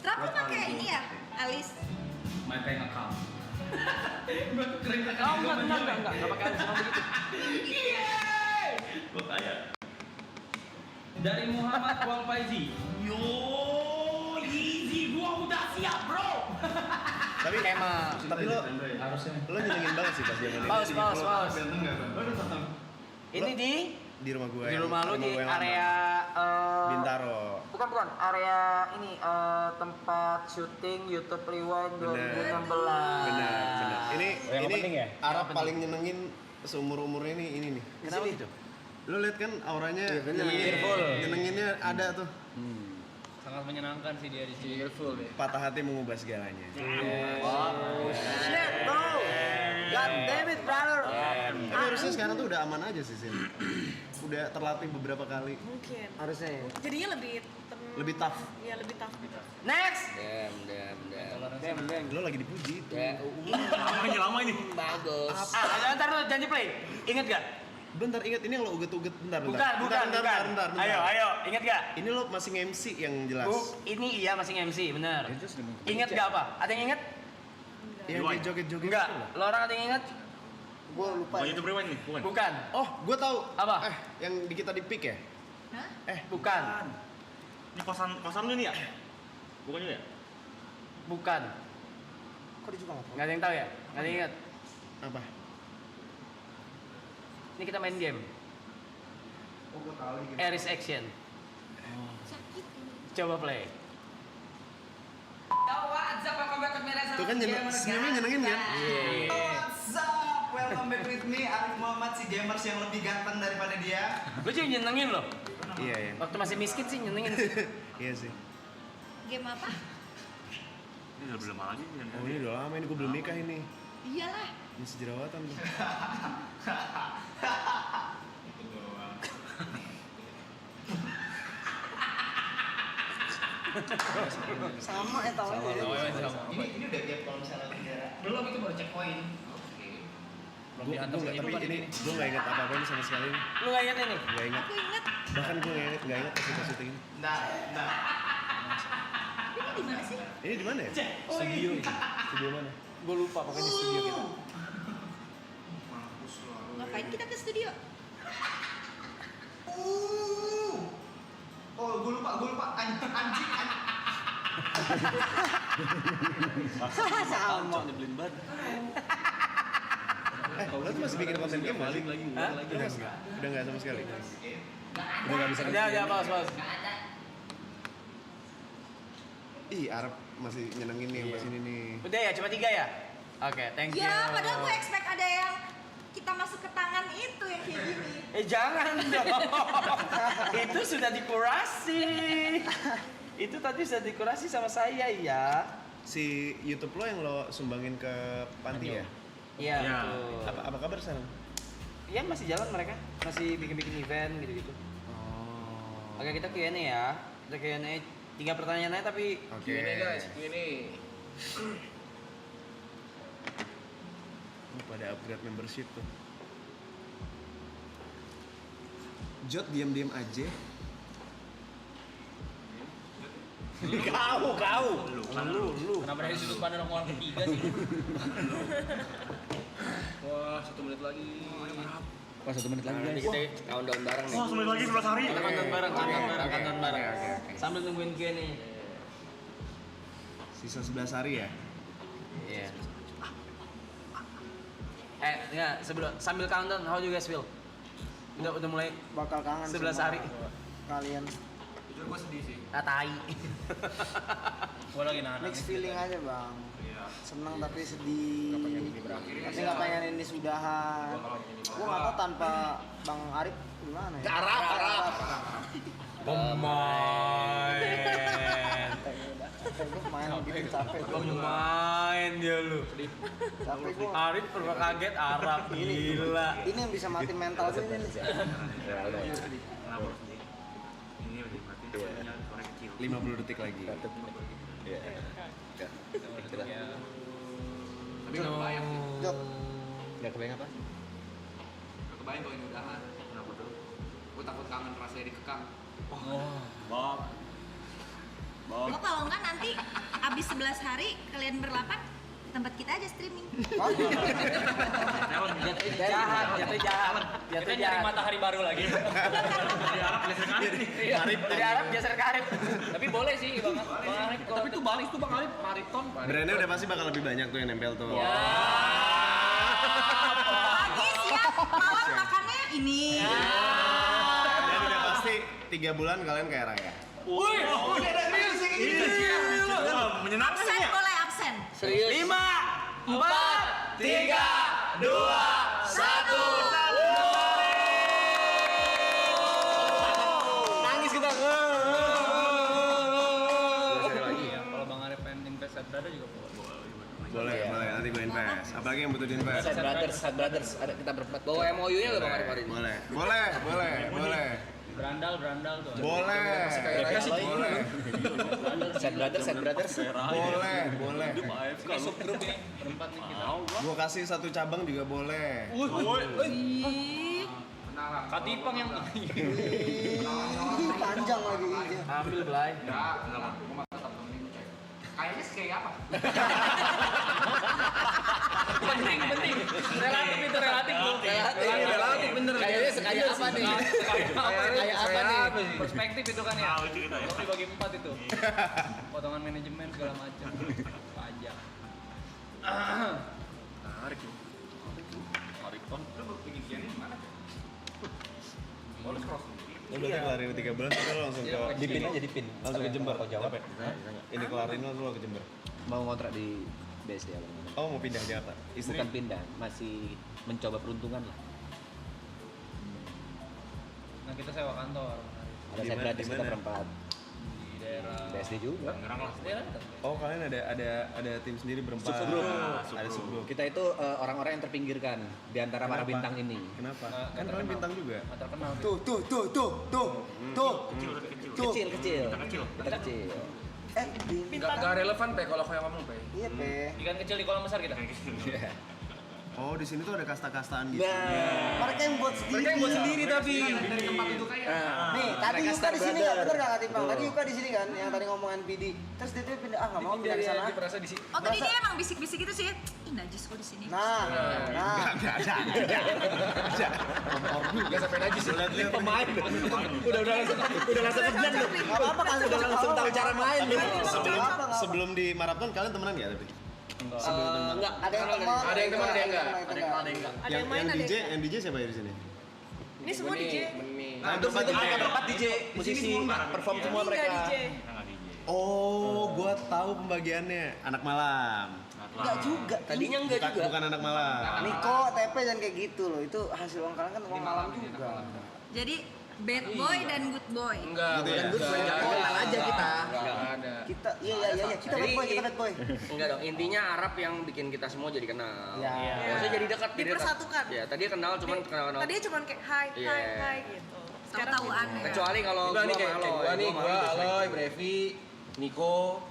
Rap lu pakai ini ya, alis. my bank account. Oh, enggak pakai alis sama begitu. Gue tanya. Dari Muhammad Wal Faizi. Yo, easy, gua udah siap, bro. Tapi lo Harusnya. nyenengin banget sih pas zaman itu. Pause. Ini di Di rumah gue. di rumah lu di area Bintaro. Bukan area ini tempat syuting YouTube Rewind 2016. Benar. Ini penting ya? Arab paling nyenengin seumur-umur ini nih. Kenapa gitu? Lo liat kan auranya Cheerful. nyenenginnya ada tuh. Sangat menyenangkan sih dia di sini. Cheerful deh. Patah hati mengubah segalanya. Shit, bro. God damn it, brother. Tapi harusnya sekarang tuh udah aman aja sih, Sin. Udah terlatih beberapa kali. Mungkin. Harusnya ya. Jadinya lebih Lebih tough. Iya, lebih tough gitu. Next. Damn. Lo lagi dipuji itu. Ya, Lama ini. bagus. Ntar lu janji play. Ingat gak? Bentar, ingat ini yang lo uget-uget. Bentar. Bukan. Ayo, ingat gak? Ini lo masih MC yang jelas. Ini iya masih MC, bener. Ingat gak apa? Ada yang ingat? Yang dia joget-joget Enggak. itu loh. Lo orang ada yang ingat? Gua lupa. Bukan YouTube Rewind nih, bukan. Bukan. Oh, gue tahu. Apa? Yang di kita di pick ya? Bukan. Ini kosan lu nih ya? Bukan juga ya? Bukan. Kok dia juga nggak tahu? Nggak ada yang tahu ya? Nggak ada yang ingat? Apa? Ini kita main game. Oh, gue tahu nih. Aries Action. Coba play. Tuh kan senyumnya nyenengin kan? What's up? Welcome back with me, Arif Muhammad, si gamers yang lebih ganteng daripada dia. Gue juga nyenengin loh. Iya. Waktu masih miskin sih nyenengin sih. Iya sih. Game apa? Ini udah berapa lagi? Oh, ini udah lama ini gue belum nikah ini. Iyalah. Masih jerawatan tuh. Sama ya tau aja. Ini udah tiap kalau misalnya belum itu baru check point. Gue nggak ingat apa-apa ini sama sekali. Lu nggak ingat ini? Nggak ingat. Aku inget. Bahkan gue nggak ingat pas syuting ini. Ini di mana sih? Ini di mana ya? Studio ini. Studio mana? Gue lupa pokoknya studio kita. Ngapain kita ke studio? Oh, gue lupa. Anjing. Sama nyebelin banget. Lo tuh masih bikin konten game nggak sih? Udah nggak sama sekali. Udah nggak bisa. Udah, pause. Ih, Arab masih nyenengin nih yang pas ini nih. Udah ya, cuma 3 ya? Oke, thank you. Ya, padahal gue expect ada yang kita masuk ke tangan itu yang kayak gini. Jangan dong. Itu sudah dikurasi. Itu tadi sudah dikurasi sama saya ya. Si YouTube lo yang lo sumbangin ke panti ya? Iya, Ya. betul. Apa kabar sekarang? Iya, masih jalan mereka. Masih bikin event gitu-gitu. Oh. Oke, kita Q&A ya. Kita Q&A 3 pertanyaan aja tapi Oke. Ini. Pada upgrade membership tuh. Jot diam-diam aja. Kau. lu. Kenapa dari sudut pandang orang ketiga sih? Wah, 1 menit lagi. Wah 1 menit lagi Nanti guys. kita countdown bareng nih. Wah, semua lagi 11 hari. Kita countdown bareng, countdown bareng. Oke. Sambil nungguin Q nih. Sisa 11 hari ya? Iya. Enggak, sambil countdown, how do you guys feel? Udah mulai Bakal kangen 11 sama hari. kalian. Jujur gue sedih sih. Tai. Gue lagi nahan. Mix feeling aja bang. Seneng tapi sedih. Tapi nggak pengen ini sudahan. Gue nggak tahu tanpa Bang Arif gimana ya. Arap. Pemain. Gue main gitu capek. Pemain dia lu. Capek gue. Arif pernah kaget Arab gila. Ini yang bisa mati mental gue ini. Ini udah mati. Suara kecil. 50 detik lagi. Iya. Tapi nggak kebayang sih. Jok. Enggak kebayang apa? Nggak kebayang kalau ini udahan. Kenapa tuh? Gue takut kangen rasanya dikekang. Bob. Oh kalau enggak nanti abis 11 hari kalian berlapan tempat kita aja streaming. Jatuh jahat. Matahari baru lagi. Dari Arab geser ke Arif nih. Dari Arab geser ke Arif. Tapi boleh sih Bang Arif. Tapi itu balik tuh Bang Arif maraton. Brandnya udah pasti bakal lebih banyak tuh yang nempel tuh. Pagi siang malam makannya ini. Dan udah pasti 3 bulan kalian kayak Raya. Woi, Menyenangkan Absen ya. boleh absen. Serius. 5, 4, 3, 2, 1. Nangis kita. kalau Bang Arif pengen invest at Brother juga boleh. Boleh, nanti gue invest. Apalagi yang butuh di invest. Side brothers, ada kita berempat. Bawa MOU-nya nggak Bang Arif hari ini? Boleh. Berandal tuh. Boleh. Side brothers. Boleh. Ini subgroup ini berempat nih kita. Gua kasih 1 cabang juga boleh. Ih, Katipang yang Panjang lagi. Ambil Blay. Ya, enggak. Gue mah tetap temenin cek. Kayaknya sih kayak apa? penting. Relatif itu relatif bro. Relatif bener. Kayaknya sekaya apa nih? Kayak apa nih? Perspektif itu kan ya. Tahu itu kita ya. Kalau dibagi 4 itu. Potongan manajemen segala macam. Pajak. Menarik tuh. Maraton. Lu bikin kian ini gimana? Oh, lu scroll sendiri. Lu berarti kelarin 3 bulan terus lu langsung ke Dipin aja dipin. langsung ke Jember. Jawab. Capek? Ini kelarin lu ke Jember. Mau ngontrak di BSD ya Bang. Oh, mau pindah Jakarta. Istri. Bukan pindah, masih mencoba peruntungan lah. Nah kita sewa kantor. Ada side brothers kita Dimana? berempat. Di daerah BSD juga. Tangerang lah. daerah dekat. Oh, kalian ada tim sendiri berempat. Subgroup. Ada subgroup. Kita itu orang-orang yang terpinggirkan di antara para Kenapa? bintang ini. Kenapa? Nggak Kan kalian terkenal. bintang juga. Nggak terkenal. Tuh. Kecil udah kecil. Kecil. Kita kecil. Kita kecil. Nggak relevan Pe kalau kayak ngomong Pe. Iya pe. Ikan kecil di kolam besar kita. Oh, di sini tuh ada kasta-kastaan gitu. Mereka yang buat sendiri. tapi. Dari tempat itu kayak. Nih, tadi mereka Yuka di sini brother. nggak bener nggak Katimpang? Tadi Yuka di sini kan, yang tadi ngomongan PD. Terus dia tuh pindah, nggak mau pindah ke sana. Merasa di sini. oh tadi dia emang bisik-bisik gitu sih. Ih najis kok di sini. Nah. Gak sampai najis lihat pemain. Udah langsung kebian lu. Nggak apa-apa kan? Udah langsung tahu cara main lu. Sebelum di maraton kalian temenan nggak tapi? Enggak. Ada yang teman, Ada yang teman, ada yang enggak. Ada yang main, ada yang DJ siapa ya di sini? Ini semua DJ. Nah, berempat DJ, musisi perform semua Ini nggak mereka. DJ. Oh, gua tahu pembagiannya. Anak malam. Enggak juga. Tadinya enggak juga. Bukan anak malam. Niko, TP dan kayak gitu loh. Itu hasil uang kalian kan uang malam juga. Jadi bad boy dan good boy. Enggak. Gitu ya? Kenal aja kita. Enggak ada. Kita, iya. Kita bad boy, kita bad boy. Enggak dong, intinya Arab yang bikin kita semua jadi kenal. Ya. Maksudnya jadi dekat, jadi dekat. Dipersatukan. Ya, tadi kenal cuman kenal. Tadinya cuma kayak hai Iya. gitu. Tahu-tahu aneh. Kecuali kalau Udah nih gua kayak sama gua nih, sama gua Aloy. Aloy, Brevi, Niko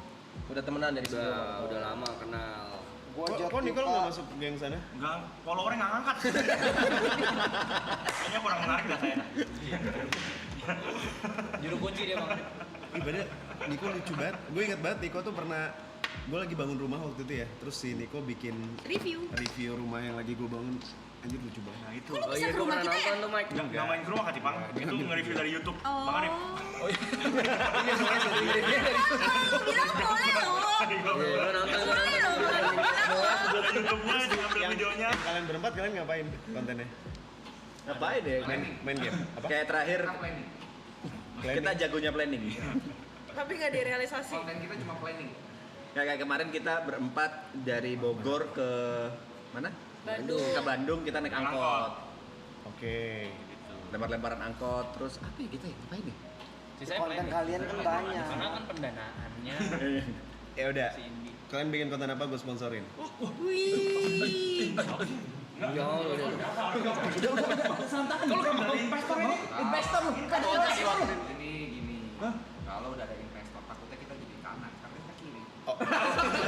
udah temenan dari Udah lama kenal. Kok Nicole nggak masuk geng sana? Enggak, followernya nggak ngangkat. Kayaknya kurang menarik dah saya. Juru kunci dia Bang. Ih, padahal Niko lucu banget. Gue inget banget Niko tuh pernah gue lagi bangun rumah waktu itu ya, terus si Niko bikin review rumah yang lagi gue bangun. Anjir lucu banget. Nah itu. Kok lu bisa ke rumah kita ya? tuh Mike. Nggak main ke rumah kan Tipang? Itu nge-review dari YouTube. Bang Arif. Oh. Bilang boleh loh. Gua nonton. Ada YouTube-nya, diambil videonya. Kalian berempat kalian ngapain kontennya? Ngapain deh? Main game. Apa? Kayak terakhir kita jagonya planning. Tapi nggak direalisasi. Kayak kemarin kita berempat dari Bogor ke mana? Bandung. Ke Bandung kita naik angkot. Oke. Lempar-lemparan angkot, terus apa ya kita ya? Ngapain nih? Konten kalian kan banyak. Karena kan pendanaannya Ya udah. Kalian bikin konten apa gue sponsorin? Wih. Ini gini. Kalau udah ada investor takutnya kita jadi kanan, tapi kita kiri.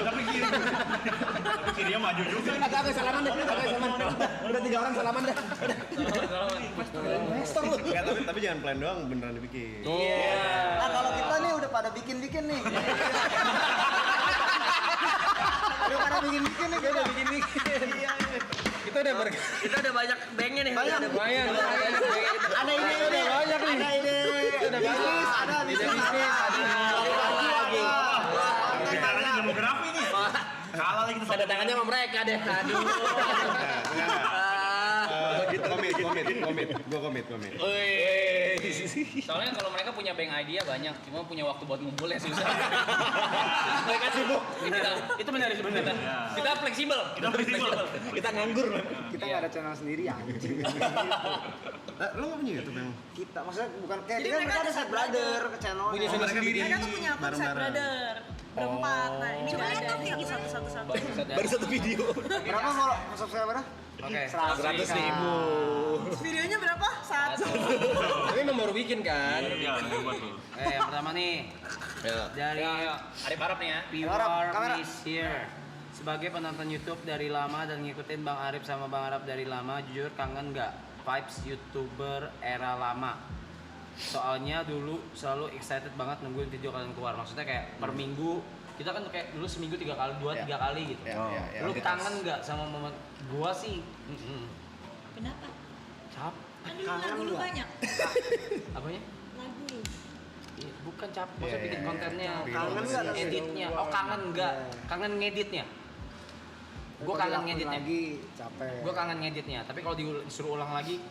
Tapi kiri. Tapi kirinya maju juga. Agak salaman deh, udah 3 orang salaman deh. Investor lu. Enggak, tapi jangan plan doang, beneran dibikin. Nah kalau kita nih udah pada bikin nih. Udah pada bikin nih. Kita udah Kita udah banyak banknya nih. Banyak. lumayan. Ada ide. Banyak nih. Ada ide. Udah bisnis, Ada bisnis. Bicaranya demografi nih. Kalah lagi kita Tanda tangannya sama mereka deh. Aduh. Komit. Gue komit. soalnya kalau mereka punya bank idea banyak, cuma punya waktu buat ngumpulnya susah. Mereka sibuk. Itu benar sebenarnya. Kita fleksibel. Kita nganggur. Kita nggak ada channel sendiri anjing. Lo nggak punya YouTube emang? Kita maksudnya bukan kayak Jadi kita mereka ada set brother ke channel. Punya channel sendiri. Mereka tuh punya akun Set Brother berempat. Nah ini nggak ada. Ini satu. Baru 1 video. Berapa kalau subscriber? Oke. 100.000. Videonya berapa? 1. Tapi memang baru bikin kan? Iya, buat tuh. Yang pertama nih dari Arif Arab nih ya. Kamera. Is here. Sebagai penonton YouTube dari lama dan ngikutin Bang Arif sama Bang Arab dari lama, jujur kangen nggak vibes YouTuber era lama? Soalnya dulu selalu excited banget nungguin video kalian keluar. Maksudnya kayak per minggu kita kan kayak dulu seminggu 3 kali, 2-3 kali gitu. Lu kangen nggak sama momen gua sih? Kenapa? Cap, Kan dulu lagu lu banyak. apanya? Lagu lu. Iya, bukan cap, maksudnya bikin kontennya, Kangen nggak? editnya. Oh kangen nggak? Kangen ngeditnya. Gua kangen ngeditnya. Lagi capek. Gua kangen ngeditnya. Tapi kalau disuruh ulang lagi,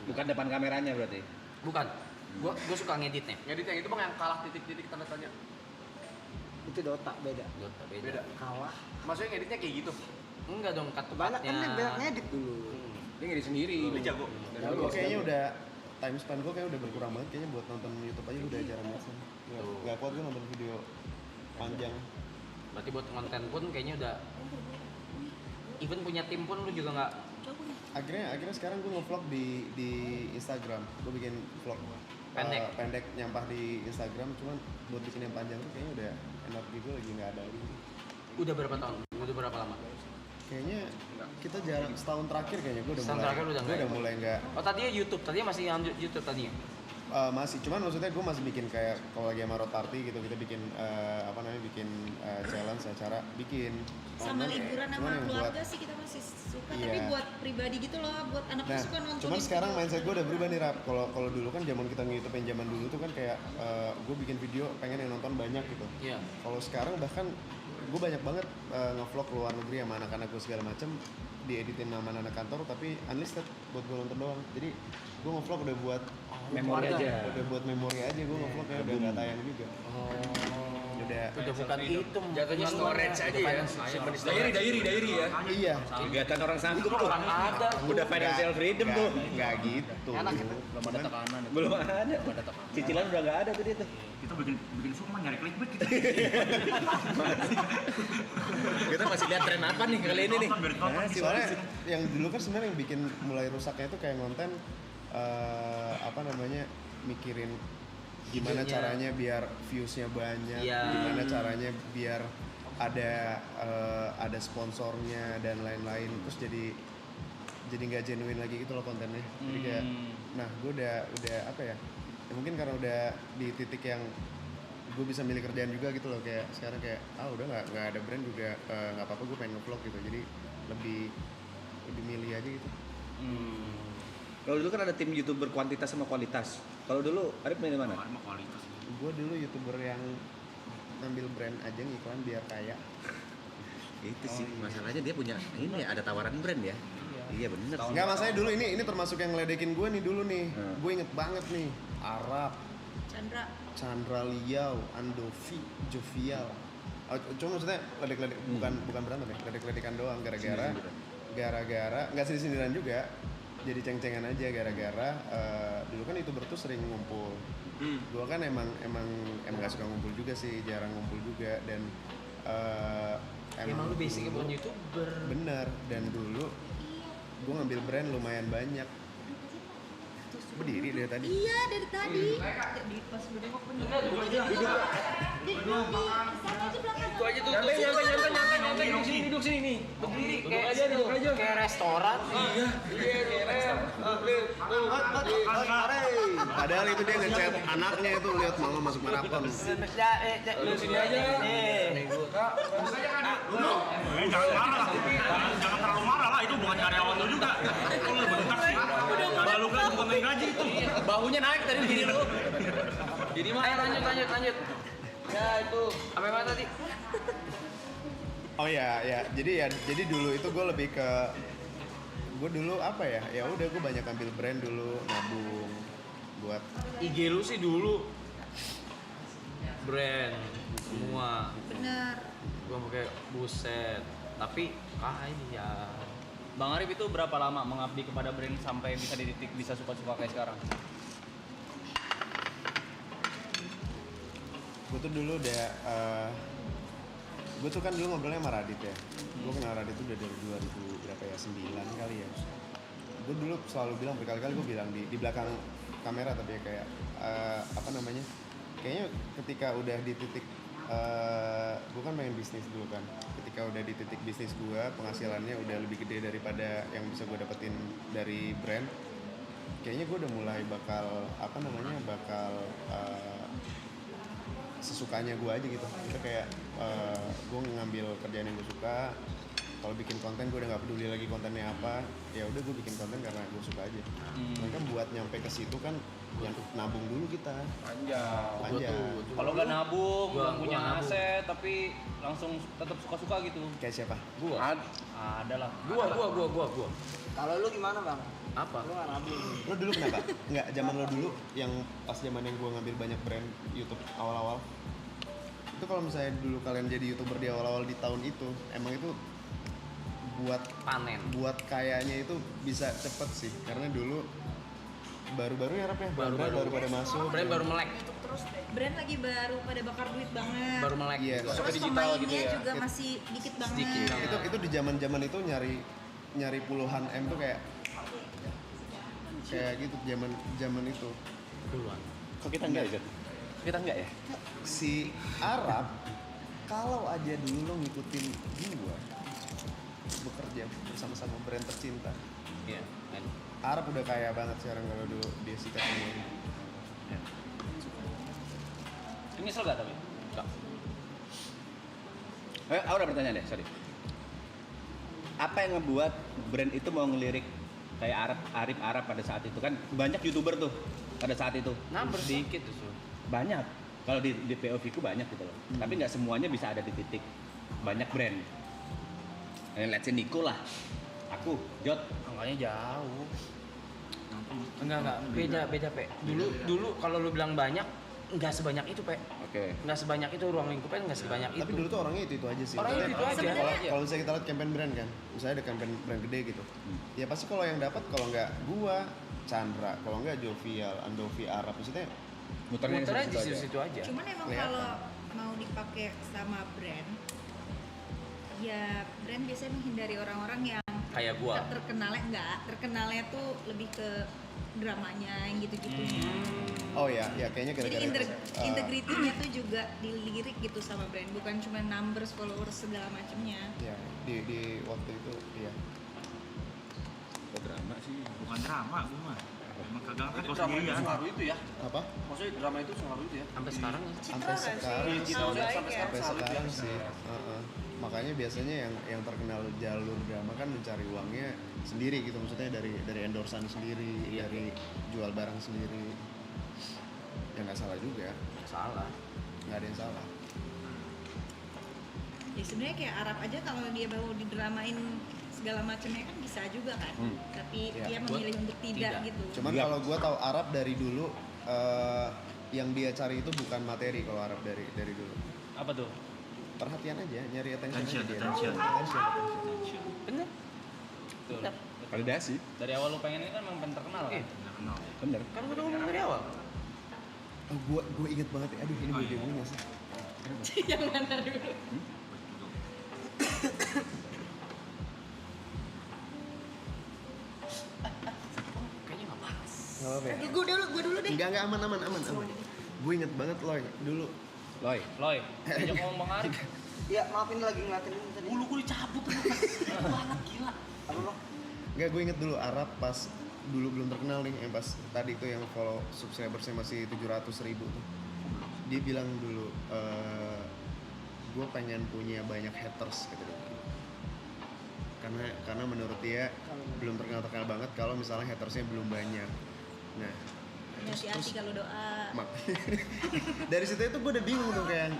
Bukan depan kameranya berarti. bukan. Gua suka ngeditnya. Ngedit yang itu Bang yang kalah titik-titik tanda tanya. Itu Dota beda. Beda. Kalah. Maksudnya ngeditnya kayak gitu. Enggak dong, Banyak kan dia banyak ngedit dulu. Dia ngedit sendiri. Dia jago. Gue kayaknya udah time span gue kayaknya udah berkurang banget. Kayaknya buat nonton YouTube aja udah jarang banget sih. Nggak kuat gue nonton video panjang. Berarti buat konten pun kayaknya udah. Even punya tim pun lu juga nggak. Akhirnya sekarang gue nge-vlog di Instagram. Gue bikin vlog pendek nyampah di Instagram. Cuman buat bikin yang panjang tuh kayaknya udah energi gue lagi nggak ada lagi. Udah berapa tahun? Udah berapa lama? Kayaknya kita jarang setahun terakhir kayaknya gue udah Setahun mulai. terakhir udah Gue nggak udah ikut. mulai nggak. Oh tadinya YouTube, tadinya masih lanjut YouTube tadinya. Masih, cuman maksudnya gue masih bikin kayak kalau lagi sama road party gitu kita bikin bikin challenge acara bikin Sama konten. liburan Cuman sama yang keluarga buat- sih kita masih suka. Iya. Tapi buat pribadi gitu loh, buat anak Nah, suka nonton. cuman sekarang mindset gue udah berubah nih Rap. Kalau dulu kan zaman kita nge-YouTube yang zaman dulu tuh kan kayak gue bikin video pengen yang nonton banyak gitu. Iya. Kalau sekarang bahkan gue banyak banget nge-vlog ke luar negeri sama anak-anak gue segala macem dieditin sama anak kantor tapi unlisted buat gue nonton doang. Jadi gue nge-vlog udah buat Memori aja. Udah buat memori aja gue nge-vlog kayak udah nggak tayang juga. Udah bukan itu. Jatuhnya storage aja ya. Simpen di storage. Dairi ya. Iya. Kegiatan orang sanggup tuh. Ada. Udah financial freedom tuh. Nggak gitu. Belum ada tekanan. Belum ada. Cicilan udah nggak ada tuh dia tuh. Kita bikin suka nyari clickbait kita. Kita masih lihat tren apa nih kali ini nih. Soalnya yang dulu kan sebenarnya yang bikin mulai rusaknya itu kayak konten mikirin gimana Videonya. caranya biar viewsnya banyak, Iya. gimana caranya biar ada sponsornya dan lain-lain, terus jadi nggak genuine lagi gitu loh kontennya. Jadi kayak, nah gue udah apa ya? Ya mungkin karena udah di titik yang gue bisa milih kerjaan juga gitu loh, kayak sekarang kayak udah nggak ada brand juga nggak apa-apa, gue pengen nge-vlog gitu, jadi lebih milih aja gitu. Kalau dulu kan ada tim YouTuber kuantitas sama kualitas. Kalau dulu Arif milih mana? Gue dulu YouTuber yang ngambil brand aja ngiklan biar kaya. Itu sih masalahnya, dia punya ini ada tawaran brand ya. Iya bener. Nggak, masalahnya dulu ini termasuk yang ngeledekin gue nih dulu nih. Gue inget banget nih, Arab, Chandra Liao, Andovi, Jovial. Cuma maksudnya ledek-ledek, bukan berantem ya, ledek-ledekan doang gara-gara nggak sindiran juga, jadi ceng-cengan aja gara-gara dulu kan YouTuber tuh sering ngumpul. Gue kan emang nggak suka ngumpul juga sih, jarang ngumpul juga, dan emang lu basicnya bukan YouTuber. Bener, dan dulu gue ngambil brand lumayan banyak. Berdiri dari tadi. Iya, dari tadi. Jadi pas berdengok bener. Itu aja tuh. Nyampe duduk sini nih. Berdiri kayak restoran. Iya. Padahal itu dia ngechat anaknya itu, lihat mama masuk maraton. Lu sini aja. Jangan terlalu marah lah, itu bukan karyawan lu juga. Lu bentar sih. Balu kan bukan naik gaji itu. Baunya naik tadi begini lu. Jadi mah lanjut. Ya itu. Apa yang tadi? Oh ya. Jadi dulu itu gue lebih ke dulu apa ya? Ya udah gue banyak ambil brand dulu, nabung buat IG lu sih dulu brand semua. Bener. Gua pakai buset. Tapi kaya. Bang Arif itu berapa lama mengabdi kepada brand sampai bisa di titik bisa suka-suka kayak sekarang? gue tuh dulu udah gue tuh kan dulu ngobrolnya sama Radit ya. Gue kenal Radit tuh udah dari 2000 berapa ya, 9 kali ya. Gue dulu selalu bilang, berkali-kali gue bilang di belakang kamera, tapi ya kayak apa namanya, kayaknya ketika udah di titik gue kan pengen bisnis dulu kan, ketika udah di titik bisnis gue, penghasilannya udah lebih gede daripada yang bisa gue dapetin dari brand, kayaknya gue udah mulai bakal apa namanya, bakal sesukanya gue aja gitu. Itu kayak gue ngambil kerjaan yang gue suka. Kalau bikin konten gue udah nggak peduli lagi kontennya apa, ya udah gue bikin konten karena gue suka aja. Mereka buat nyampe ke situ kan yang nabung dulu kita. Panjang. Kalau nggak nabung, nggak punya aset, tapi langsung tetap suka-suka gitu. Kayak siapa? Gua. Ada lah. Gua. Kalau lu gimana bang? Apa? Lu nggak nabung? Lo dulu kenapa? Nggak, zaman lo dulu yang pas zaman yang gue ngambil banyak brand YouTube awal-awal. Itu kalau misalnya dulu kalian jadi YouTuber di awal-awal di tahun itu, emang itu buat panen, buat kayaknya itu bisa cepet sih, karena dulu baru-baru ya Rap ya, baru pada masuk, brand baru melek, Terus brand lagi baru pada bakar duit banget. baru melek. Iya, Terus pemainnya juga masih dikit banget. itu di zaman itu nyari puluhan M tuh kayak gitu zaman itu. Duluan. Kok kita enggak ya? Kita enggak ya? Si Arab kalau aja dulu lo ngikutin gua bekerja bersama-sama brand tercinta. Iya. Arab udah kaya banget sekarang kalau dulu dia sikat ini. Ya. Ini nyesel gak tapi? Enggak. Aku ada pertanyaan deh, sorry. Apa yang ngebuat brand itu mau ngelirik kayak Arif Arab pada saat itu? Kan banyak YouTuber tuh pada saat itu. Number sedikit tuh. Banyak. Kalau di POV ku banyak gitu loh. Tapi nggak semuanya bisa ada di titik banyak brand. Let's say Niko lah. Aku, Jot. Angkanya jauh. Enggak. Beda, Pe. Dulu kalau lu bilang banyak, enggak sebanyak itu, Pe. Oke. Enggak sebanyak itu, ruang lingkupnya enggak sebanyak itu. Tapi dulu tuh orangnya itu aja sih. Orangnya itu aja. Kalau misalnya kita lihat campaign brand kan, misalnya ada campaign brand gede gitu, ya pasti kalau yang dapat, kalau nggak gua, Chandra, kalau nggak Jovial, Andovi, Arab, maksudnya muternya di situ aja. Cuman emang kalau mau dipakai sama brand, ya brand biasanya menghindari orang-orang yang kayak gua. Terkenalnya tuh lebih ke dramanya yang gitu-gitunya. Oh ya kayaknya Jadi gara-gara integritinya tuh juga dilirik gitu sama brand, bukan cuma numbers, followers segala macamnya. ya di waktu itu ya. Kok drama sih? Bukan drama, gue mah. Kagak angkat kau Drama itu sendirian. sengaruh itu ya? Apa? Maksudnya drama itu sengaruh itu ya? Sampai sekarang ya. Citra Sampai nggak sekarang. sih? Sama baik ya. Sampai Salut ya. sekarang sih. Makanya biasanya yang terkenal jalur drama kan mencari uangnya sendiri gitu, maksudnya dari endorsan sendiri, dari jual barang sendiri. Ya nggak salah juga, Salah. nggak ada yang salah. Ya sebenarnya kayak Arab aja kalau dia mau didramain segala macamnya kan bisa juga kan. Tapi Ya, dia memilih untuk tidak tidak. gitu. Cuman kalau gue tahu Arab dari dulu, yang dia cari itu bukan materi kalau Arab dari dulu. Apa tuh? Perhatian aja, nyari attention Attention, aja dia. attention. Attention. Bener. Betul. Validasi. Dari awal lu pengen ini kan memang pengen terkenal kan? Nggak kenal. Bener. Kan gue udah ngomong dari awal. Oh, gue inget banget ya. Aduh, ini gue nggak sih? Yang mana dulu? Kayaknya nggak pas. Nggak apa-apa ya? Gue dulu deh. Enggak aman. Gue inget banget loh dulu. Loy. Loy, ajak ngomong Bang Arif. Iya, maaf ini lagi ngeliatin ini tadi. Bulu gue dicabut banget gila. Apa bang? Enggak, gue inget dulu Arab pas dulu belum terkenal nih, yang pas tadi tuh yang follow subscribersnya masih 700.000 tuh. Dia bilang dulu, gue pengen punya banyak haters gitu deh. Karena menurut dia belum terkenal banget kalau misalnya hatersnya belum banyak. Nah, Hati-hati kalau doa. dari situ itu gue udah bingung tuh kayak,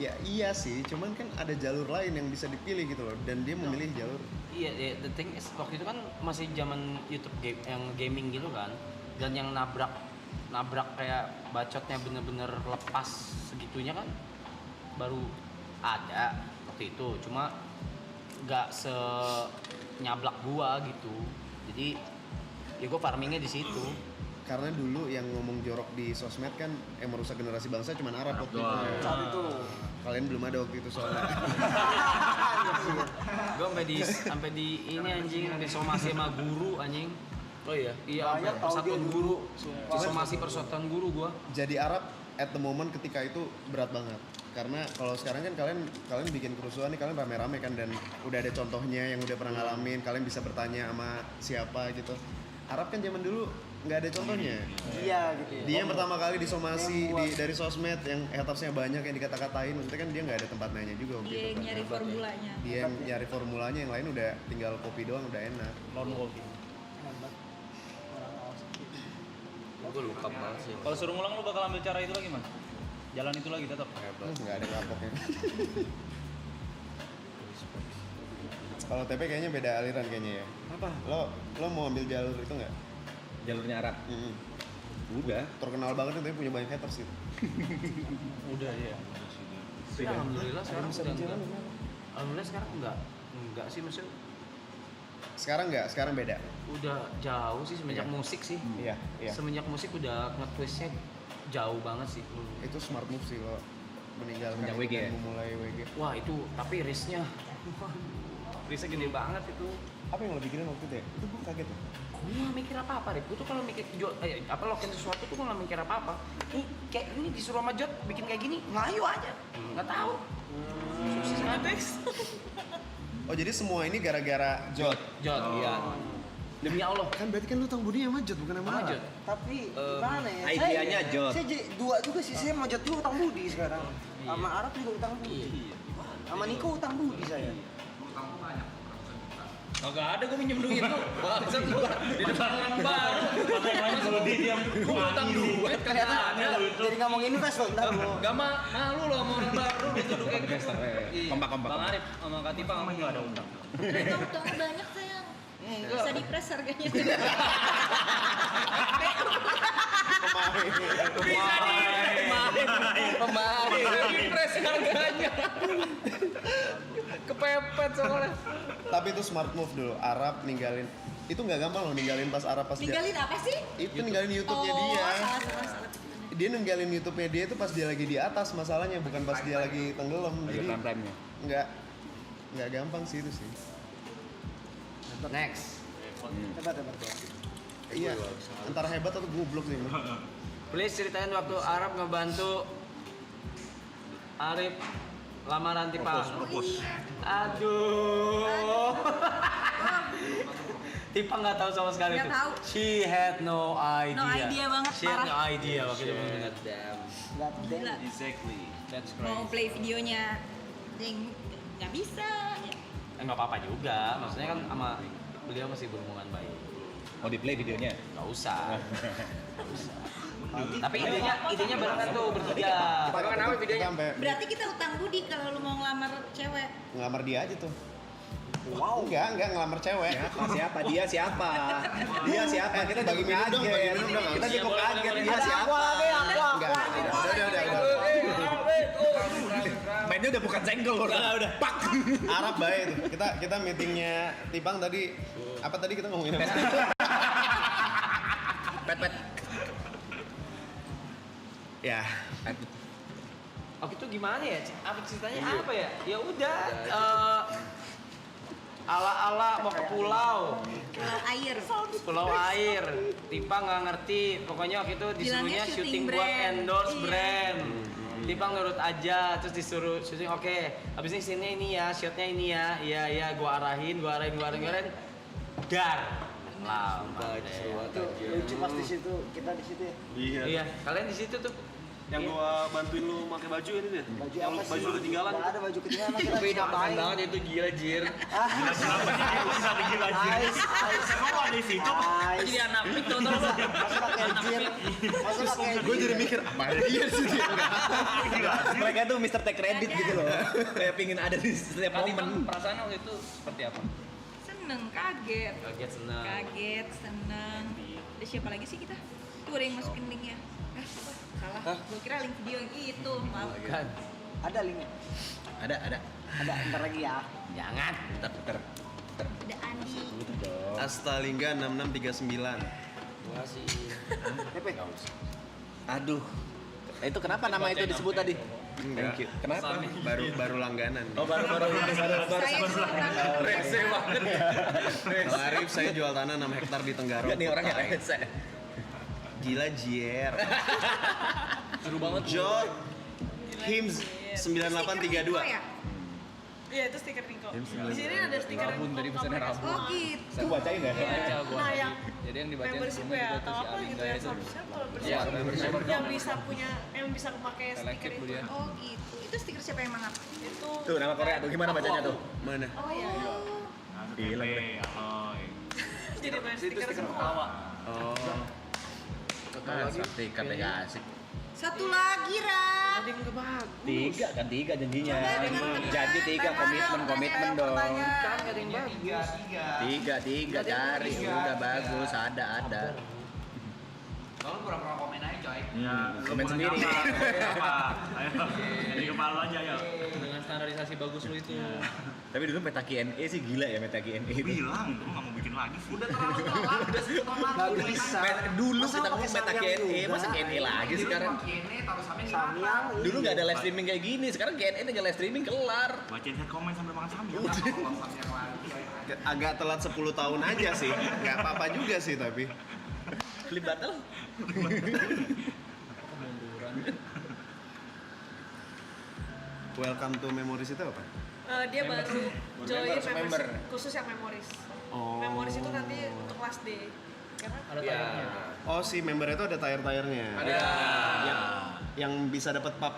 ya iya sih, cuman kan ada jalur lain yang bisa dipilih gitu loh, dan dia memilih jalur. Iya, the thing is waktu itu kan masih zaman YouTube game yang gaming gitu kan, dan yang nabrak kayak bacotnya bener-bener lepas segitunya kan baru ada waktu itu, cuma nggak senyablak gua gitu, jadi ya gua farmingnya di situ. Karena dulu yang ngomong jorok di sosmed kan yang merusak generasi bangsa cuman Arab waktu itu. Saat itu. Kalian belum ada waktu itu soalnya. Gua sampai di ini anjing, sampai somasi sama guru anjing. Oh iya. Iya, Banyak sampai tahu persatuan dia guru, Sumpah. somasi persatuan guru gua. Jadi Arab at the moment ketika itu berat banget. Karena kalau sekarang kan kalian bikin kerusuhan nih, kalian rame-rame kan, dan udah ada contohnya yang udah pernah ngalamin, kalian bisa bertanya sama siapa gitu. Arab kan zaman dulu nggak ada contohnya. Iya gitu. Dia yang pertama kali disomasi dari sosmed, yang hatersnya banyak, yang dikata-katain, maksudnya kan dia nggak ada tempat nanya juga waktu Dia itu yang kan. nyari formulanya. Dia yang nyari formulanya, yang lain udah tinggal kopi doang udah enak. Lormu kopi. Gue lupa banget sih. Kalau suruh ngulang lu bakal ambil cara itu lagi, Mas? Jalan itu lagi tetap. Nggak ada kapoknya. Kalau TP kayaknya beda aliran kayaknya ya. Apa? Lo mau ambil jalur itu nggak? Jalurnya Arab. Udah. Terkenal banget tapi punya banyak haters gitu. Udah ya. Ya, alhamdulillah sekarang udah enggak. Alhamdulillah sekarang enggak sih, maksudnya Sekarang nggak, sekarang beda. udah jauh sih semenjak Iya. musik sih. Iya. Semenjak musik udah nge-twistnya jauh banget sih. Itu smart move sih lo meninggalkan Semenjak itu WG dan ya? memulai WG. Wah itu tapi risknya gede banget itu. Apa yang lo pikirin waktu itu ya? Itu gue kaget loh. Gue gak mikir apa-apa, Rip. Gue tuh kalau mikir lokin sesuatu tuh gue gak mikir apa-apa. Nih kayak ini disuruh sama Jod bikin kayak gini, ngayu aja. Gak tahu. Sukses banget. Oh jadi semua ini gara-gara Jod? Jod, iya. Demi Allah. Kan berarti kan lu utang budi sama Jod bukan sama Sama Arab. Jod. Tapi gimana ya? Idenya Jod. Saya dua juga sih, saya mau Jod juga utang budi sekarang. Sama Arab juga utang budi. Sama Niko utang budi saya. Kagak ada gue minjem duit tuh. Bangsat lu di depan orang baru. Kalau dia diam, Gue utang duit kagak ada. Jadi nggak mau invest loh, ntar lo. Gak malu loh sama orang baru lu duduk kayak gitu. Iya. Kompak-kompak. Bang Arif sama Katipa kamu nggak ada utang. Utang utangnya banyak sayang. Bisa dipres harganya. Kemarin impres harganya. Kepepet soalnya. Tapi itu smart move dulu. Arab ninggalin. Itu nggak gampang loh ninggalin pas Arab pas Ninggalin apa sih? Itu ninggalin YouTube-nya Oh, dia. salah. Dia ninggalin YouTube-nya dia itu pas dia lagi di atas masalahnya, bukan pas dia lagi tenggelam. Lagi Jadi prime-nya. nggak gampang sih itu sih. Next. Hebat. Iya. Antara hebat atau goblok sih. Please ceritain waktu Arab ngebantu Arif lamaran Tipa. propose. Aduh. Tipa nggak tahu sama sekali Nggak tuh. tahu. She had no idea. No idea banget, She had no parah. idea waktu itu. Gila. Exactly. That's Mau crazy. play videonya, ding, nggak bisa. Nggak apa-apa juga. Maksudnya kan sama beliau masih berhubungan baik. Mau di play videonya? Nggak usah. Nggak usah. Tapi idenya barengan tuh bertiga. Emang kenapa videonya? Sampai Berarti kita utang budi kalau lu mau ngelamar cewek. ngelamar dia aja tuh. Wow, enggak ngelamar cewek. Siapa? Dia siapa? Dia siapa? Kita Bagi cukup minum dong, bagi kaget. minum dong. Kita cukup Iya, boleh, kaget. boleh. Dia Ada siapa? Enggak. Udah. Mainnya udah bukan senggol, udah. Pak. Arab baik tuh. Kita meetingnya Tipang tadi apa tadi kita ngomongin apa? Pet. Ya, Waktu itu gimana ya? Apa ceritanya apa ya? Ya udah. Ala-ala mau ke pulau. Pulau air. Pulau air. Tipa nggak ngerti. Pokoknya waktu itu disuruhnya Bilangnya syuting syuting buat brand. endorse Iya. brand. Tipa nurut aja, terus disuruh syuting. Oke, habis ini scene-nya ini ya, shotnya ini ya. Iya, gua arahin. Dar. Lambat deh. Lucu pas di situ, kita di situ ya. Iya, kalian di situ tuh. yang gua bantuin lu pakai baju ini deh. Baju Yang apa sih? baju ketinggalan. Nggak ada baju ketinggalan, kita Tapi bisa keren main. banget itu gila jir. Bisa bikin aja. Ais. Emang kok ada di situ? Ais. Jadi anak pik tuh tau lu. Masa pakai jir? Masa pakai Gue jadi mikir apa dia sih dia. Mereka tuh Mr. Take Credit gitu loh. Kayak pingin ada di setiap momen. Perasaan waktu itu seperti apa? Seneng, kaget. Kaget senang. Kaget, seneng. Ada siapa lagi sih kita? Tuh ada yang masukin linknya. Salah. Gue kira link video yang itu. Maaf. Kan. Ada linknya. Ada. Ada, ntar lagi ya. Jangan. Bentar. Ada Andi. Astalingga 6639. Makasih. Pepe. Aduh. Itu kenapa nama itu disebut tadi? Thank you. Kenapa? Baru langganan. Oh, baru Saya rese banget. Kalau Arif saya jual tanah 6 hektar di Tenggarong. Enggak nih orangnya rese. Gila Jier. Seru banget. Jod Hims 9832. Iya itu stiker Niko. Di sini ada stiker Rabun, tadi pesannya Rabun. Oh gitu. Aku bacain ya. Iya. Nah yang Jadi yang dibacain membership sebelumnya ya juga atau tuh si apa Alin gitu Gaya ya tuh. membership Iya, membership. yang bisa punya yang bisa pakai stiker itu. dia. Oh gitu. Itu stiker siapa yang mangap? Itu Tuh nama Korea tuh gimana bacanya tuh? Mana? oh iya. Gila. Jadi banyak stiker semua. Oh. Stiker deh asik. Satu lagi, Ra. Tiga janjinya. Coba dengan Jadi tiga komitmen dong. Pertanyaan. Ada yang bagus. Tiga cari udah bagus ada. Kalau pura-pura komen aja coy. Komen sendiri. Apa? Ayo. Jadi kepala aja ya. Dengan standarisasi bagus lu itu. Tapi dulu meta Q&A sih gila ya meta Q&A itu. Bilang, gue nggak mau bikin lagi sih. Udah terlalu telat, udah setengah Nggak bisa. Dulu Masa kita pakai ngomong meta Samyang Q&A, juga? masa Q&A lagi sekarang? Ini taruh sampai Samyang. Dulu nggak ada live streaming kayak gini, sekarang Q&A tinggal live streaming kelar. Bacain head comment sambil makan sambil. Agak telat 10 tahun aja sih. Nggak apa-apa juga sih tapi. Flip battle. Welcome to Memories itu apa? Dia baru join member. membership khusus yang memoris. Oh. Memoris itu nanti untuk kelas D. Karena Ada tayangnya. Oh si member itu ada tire-tirenya. Ada. Yang bisa dapat pub.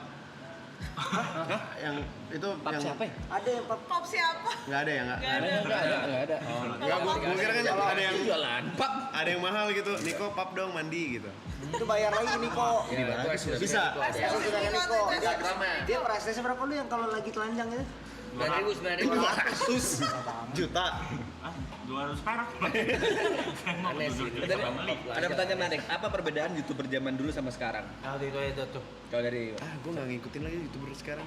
Yang itu Pap yang siapa ya? Ada yang pap. pop siapa? nggak ada ya nggak? Gak ada. Nggak ada. Nggak, gua kira kan ada yang Jualan pap. ada yang mahal gitu. Niko pub dong mandi gitu. Itu bayar lagi nih kok. Bisa. Eksklusif dengan Niko. Instagramnya. Dia price-nya berapa lu yang kalau lagi telanjang itu? 9.000. 200 juta. Ah, 200 perak. Aneh sih. Ada pertanyaan menarik. Apa perbedaan YouTuber zaman dulu sama sekarang? Waktu itu tuh. Kalau dari Gue nggak ngikutin lagi youtuber sekarang.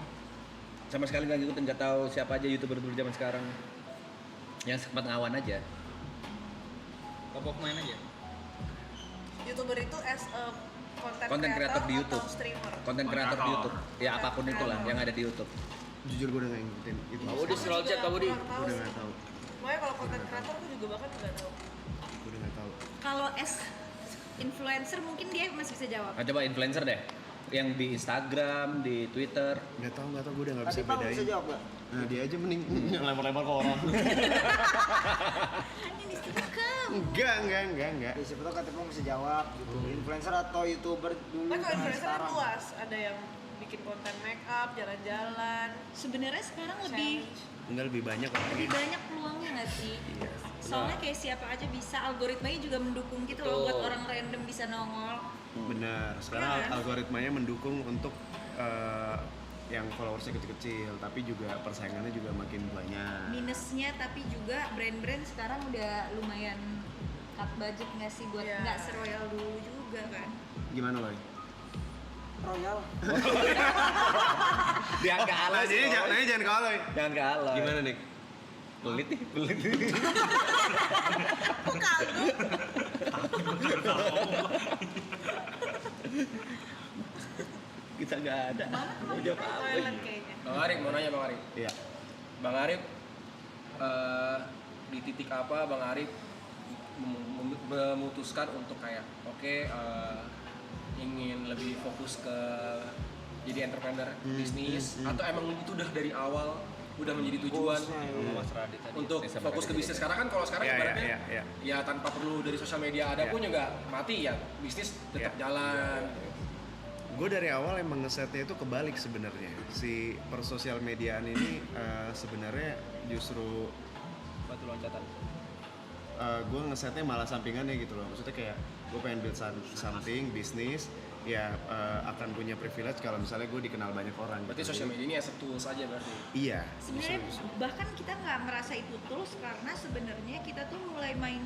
sama sekali nggak ngikutin, nggak tahu siapa aja YouTuber zaman sekarang. Yang sempat ngawan aja. Popok main aja. YouTuber itu as a Content content creator di atau YouTube. streamer. Konten kreator di YouTube. Ya apapun itulah yang ada di YouTube. Jujur gue udah nggak ngikutin itu. Kamu di scroll chat kamu di. Gue udah nggak tahu. Makanya kalau content creator aku juga bahkan nggak tahu. Gue udah nggak tahu. Kalau as influencer mungkin dia masih bisa jawab. Nah, coba influencer deh. Yang di Instagram, di Twitter. Nggak tahu gue udah nggak bisa Tadi Bang bedain. bisa jawab nggak? Nah dia aja mending yang lempar-lempar ke orang. Hanya di Instagram. Enggak. Ya, siapa tau Kak Tepung bisa jawab gitu. Influencer atau YouTuber dulu. Tapi kalau influencer kan sekarang. luas, ada yang bikin konten make up, jalan-jalan. Sebenarnya sekarang lebih Enggak lebih banyak lebih banyak peluangnya nggak sih? Soalnya kayak siapa aja bisa, algoritmanya juga mendukung gitu loh buat orang random bisa nongol. Benar. Sekarang Iya kan? algoritmanya mendukung untuk yang followersnya kecil-kecil, tapi juga persaingannya juga makin banyak. Minusnya tapi juga brand-brand sekarang udah lumayan cut budget nggak sih buat Iya. nggak seroyal dulu juga kan? Gimana loh? Royal. Dia kalah sih. Nanya jangan kalah. Jangan kalah. Gimana nih? Pelit nih. Kok kagum? Kita nggak ada. Udah apa? Toilet kayaknya. Bang Arif mau nanya Bang Arif. Iya. Bang Arif di titik apa Bang Arif memutuskan untuk kayak ingin lebih fokus ke jadi entrepreneur bisnis atau emang itu udah dari awal udah menjadi tujuan untuk fokus ke bisnis karena kan kalau sekarang ibaratnya ya tanpa perlu dari sosial media ada pun juga mati ya bisnis tetap jalan. Gue dari awal emang ngesetnya itu kebalik sebenarnya. Si persosial mediaan ini sebenarnya justru Batu loncatan. Gue ngesetnya malah sampingannya gitu loh. Maksudnya kayak gue pengen build something bisnis ya akan punya privilege kalau misalnya gue dikenal banyak orang. Berarti gitu. sosial media ini as a tools aja berarti. Iya. Sebenarnya bahkan kita nggak merasa itu tools karena sebenarnya kita tuh mulai main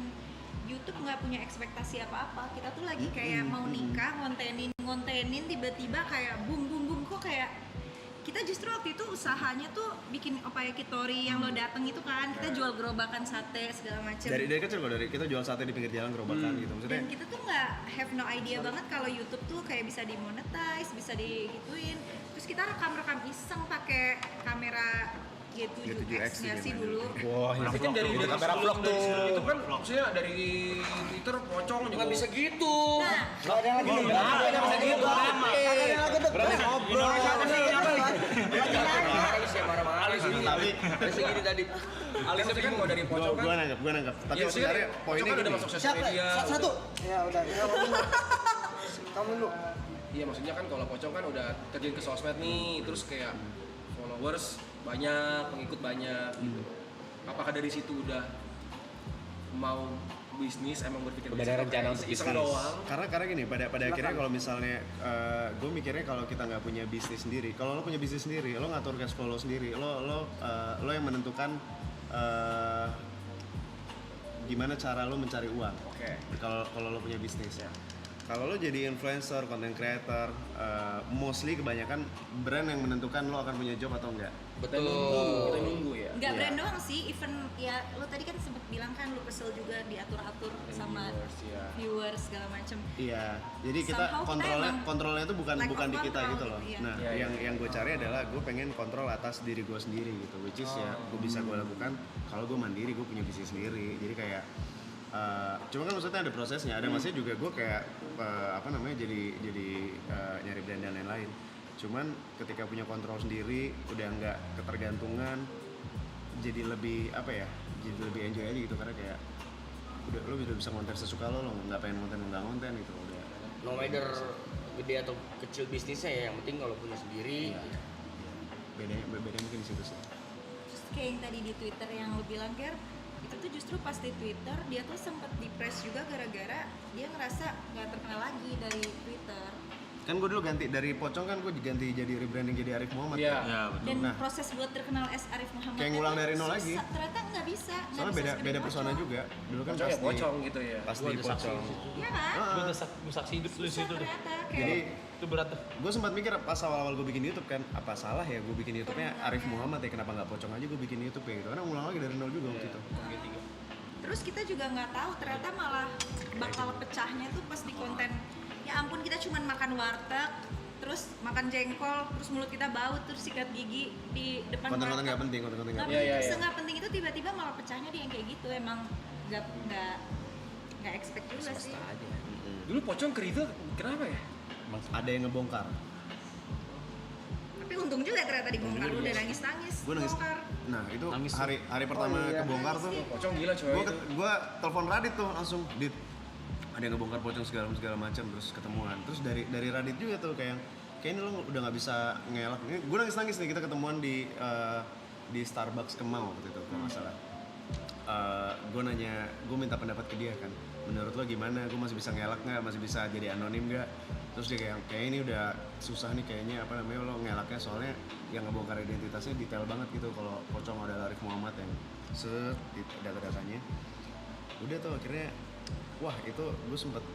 YouTube nggak punya ekspektasi apa-apa. Kita tuh lagi kayak mau nikah, ngontenin tiba-tiba kayak boom kok kayak kita justru waktu itu usahanya tuh bikin Opayakitori yang lo dateng itu kan, kita jual gerobakan sate segala macem. Dari kecil kok, dari kita jual sate di pinggir jalan gerobakan gitu maksudnya. Dan kita tuh nggak have no idea banget kalau YouTube tuh kayak bisa dimonetize, bisa digituin. Terus kita rekam iseng pakai kamera G7X nggak sih dulu? Wah, Itu kan dari kamera vlog tuh. Itu kan maksudnya dari Twitter pocong juga. Nggak bisa gitu. Nah, Nggak ada yang lagi nih. Nggak ada yang lagi gitu. Nggak ada yang lagi berarti ngobrol. Alis ya marah-marah Alis ini tapi segini tadi. Alis itu kan kalau dari pocong kan. Gue nangkap. Tapi Iya, sebenarnya poinnya kan udah gini. masuk sosial Siapa? media. Satu. Ya udah. Kamu dulu. Iya maksudnya kan kalau pocong kan udah terjun ke sosmed nih, terus kayak followers banyak, pengikut banyak gitu. Apakah dari situ udah mau bisnis emang berpikir Udah ada rencana untuk iseng bisnis. doang? Karena gini pada akhirnya kalau misalnya gue mikirnya kalau kita nggak punya bisnis sendiri, kalau lo punya bisnis sendiri, lo ngatur cash flow lo sendiri, lo yang menentukan gimana cara lo mencari uang. Oke. Kalau lo punya bisnis ya. Kalau lo jadi influencer, content creator, mostly kebanyakan brand yang menentukan lo akan punya job atau enggak. Betul. Kita nunggu ya. nggak Iya. brand doang sih, even ya lo tadi kan sempet bilang kan lo kesel juga diatur-atur sama viewers segala macem. Iya, jadi kita Somehow kita kontrolnya itu bukan lack di of kita control gitu loh. gitu, iya. Nah, Iya, yang gue cari adalah gue pengen kontrol atas diri gue sendiri gitu, which is ya gue bisa gue lakukan kalau gue mandiri, gue punya bisnis sendiri. Jadi kayak cuma kan maksudnya ada prosesnya, ada masanya juga gue kayak jadi nyari brand dan lain-lain. Cuman ketika punya kontrol sendiri, udah nggak ketergantungan, jadi lebih jadi lebih enjoy aja gitu karena kayak lo bisa konten sesuka lo nggak pengen konten gitu udah. No matter gede atau kecil bisnisnya ya, yang penting kalau punya sendiri. Bedanya mungkin di situ sih. Terus kayak yang tadi di Twitter yang lo bilang Ger, itu tuh justru pas di Twitter dia tuh sempat depres juga gara-gara dia ngerasa nggak terkenal lagi dari Twitter. Kan gue dulu ganti dari Pocong kan gue diganti jadi rebranding jadi Arif Muhammad. Iya. Kan? Dan Nah, proses buat terkenal as Arif Muhammad Kayak ngulang dari nol lagi. ternyata nggak bisa. nggak soalnya bisa beda segede persona Pocong. juga. Dulu kan Pocong ya pocong gitu ya. pas Gua di ada saksi Pocong. di situ. Iya kan? Gue udah saksi hidup lu di Susah situ tuh. ternyata Jadi kayak Itu berat tuh. gue sempat mikir pas awal-awal gue bikin YouTube kan, apa salah ya gue bikin YouTube-nya Arif Muhammad ya, kenapa nggak Pocong aja gue bikin YouTube ya gitu. Karena ngulang lagi dari nol juga waktu itu. terus kita juga nggak tahu ternyata malah bakal pecahnya tuh pas di konten. Ya ampun, kita cuman makan warteg, terus makan jengkol, terus mulut kita bau, terus sikat gigi di depan Konten-konten warteg. nggak penting, konten-konten nggak Tapi penting. Iya. nggak penting itu tiba-tiba malah pecahnya di yang kayak gitu. Emang nggak expect juga sih. Dulu pocong ke Riva kenapa ya? Ada yang ngebongkar. Tapi untung juga ternyata dibongkar, udah nangis-nangis Gue nangis. bongkar. Nah itu Nangis hari pertama kebongkar tuh. Pocong gila coy. Gue telepon Radit tuh langsung, Dit, ada yang ngebongkar pocong segala macam, terus ketemuan. Terus dari Radit juga tuh kayak ini lo udah nggak bisa ngelak. Gue nangis nih, kita ketemuan di Starbucks Kemang waktu itu kalau nggak salah. Gue minta pendapat ke dia kan, menurut lo gimana, gue masih bisa ngelak nggak, masih bisa jadi anonim nggak. Terus dia kayak ini udah susah nih kayaknya, apa namanya, lo ngelaknya soalnya yang ngebongkar identitasnya detail banget gitu. Kalau pocong ada Arif Muhammad yang data-datanya udah tuh akhirnya, wah itu gue sempet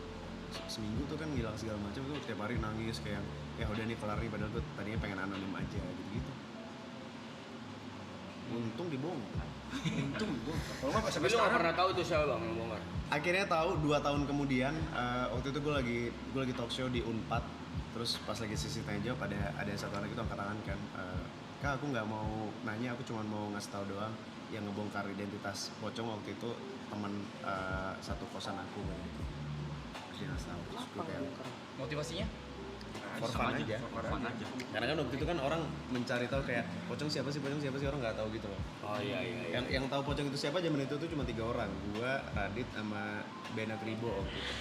seminggu tuh kan ngilang segala macam tuh, tiap hari nangis kayak ya udah nih kelar nih, padahal gue tadinya pengen anonim aja gitu. Untung dibongkar. Kalau nggak Tapi lu nggak pernah tahu tuh siapa bang yang bongkar? Akhirnya tahu 2 tahun kemudian. Waktu itu gue lagi talk show di Unpad. Terus pas lagi sesi tanya jawab ada satu anak itu angkat tangan kan, Kak aku nggak mau nanya, aku cuma mau ngasih tahu doang, yang ngebongkar identitas pocong waktu itu teman satu kosan aku kan. Terus dia ngasih tahu. Terus gue kayak Motivasinya? for fun aja. Karena kan waktu itu kan orang mencari tahu kayak pocong siapa sih, orang nggak tahu gitu loh. Oh iya. Yang tahu pocong itu siapa zaman itu tuh cuma 3 orang, gua, Radit, sama Bena Tribo waktu itu.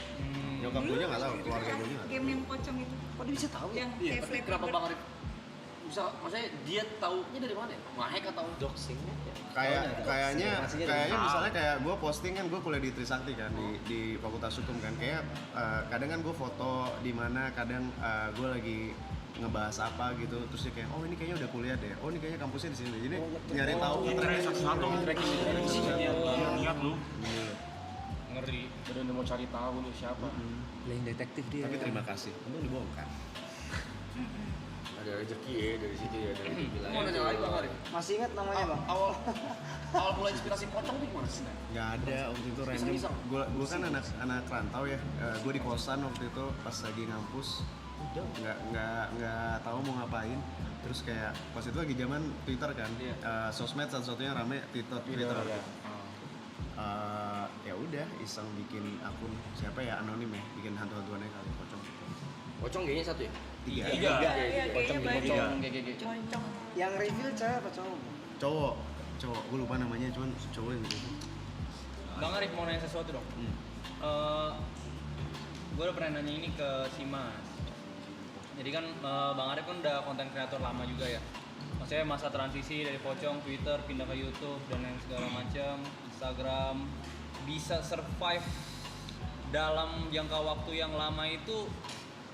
Nyokap gue nggak tahu, keluarga gue nggak tahu. Game yang pocong itu. Kok dia bisa tahu? Yang Iya, kayak tapi Flappy kenapa Bird. bang Arif bisa, maksudnya dia taunya dari mana ya? Ngehek atau doxing Kayaknya misalnya kayak gue posting kan, gue kuliah di Trisakti kan, di Fakultas Hukum kan, kayak kadang kan gue foto di mana, kadang gue lagi ngebahas apa gitu, terus dia kayak oh ini kayaknya udah kuliah deh, oh ini kayaknya kampusnya di sini, jadi nyari tahu satu-satu Niat lu. ngeri. Udah mau cari tahu nih siapa. playing detektif dia? Tapi terima kasih, untung dibongkar. Ada rezeki ya dari situ ya, dari bilang. Mau nanya lagi bang Arif? Masih ingat namanya bang? Awal mulai inspirasi pocong tuh gimana sih? Nggak ada, waktu itu random. Gue kan anak rantau ya, gue di kosan waktu itu pas lagi ngampus, nggak tahu mau ngapain. Terus kayak pas itu lagi zaman Twitter kan, sosmed satu-satunya rame Twitter. Ya udah iseng bikin akun, siapa ya, anonim ya, bikin hantu-hantuannya kali pocong. Pocong kayaknya satu ya? 3. Iya, kayaknya banyak. Pocong. Yang reveal cewek apa cowok? Cowok, gue lupa namanya, cuman cowok yang gitu. Bang Arif mau nanya sesuatu dong. Gue udah pernah nanya ini ke Simas. Jadi kan Bang Arif kan udah konten kreator lama juga ya. Maksudnya masa transisi dari pocong, Twitter, pindah ke YouTube dan lain segala macam, Instagram, bisa survive dalam jangka waktu yang lama itu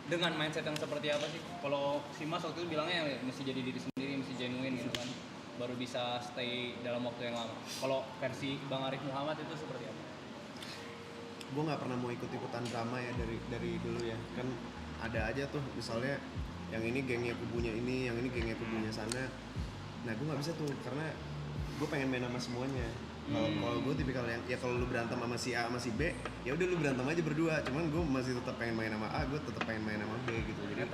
dengan mindset yang seperti apa sih? Kalau Simas waktu itu bilangnya ya, mesti jadi diri sendiri, mesti genuine gitu kan, baru bisa stay dalam waktu yang lama. Kalau versi Bang Arif Muhammad itu seperti apa? Gue nggak pernah mau ikut-ikutan drama ya dari dulu ya, kan ada aja tuh misalnya yang ini gengnya kubunya ini, yang ini gengnya kubunya sana. Nah gue nggak bisa tuh, karena gue pengen main sama semuanya. Kalau gue tipikal yang ya kalau lu berantem sama si A sama si B, ya udah lu berantem aja berdua. Cuman gue masih tetap pengen main sama A, gue tetap pengen main sama B gitu. Jadi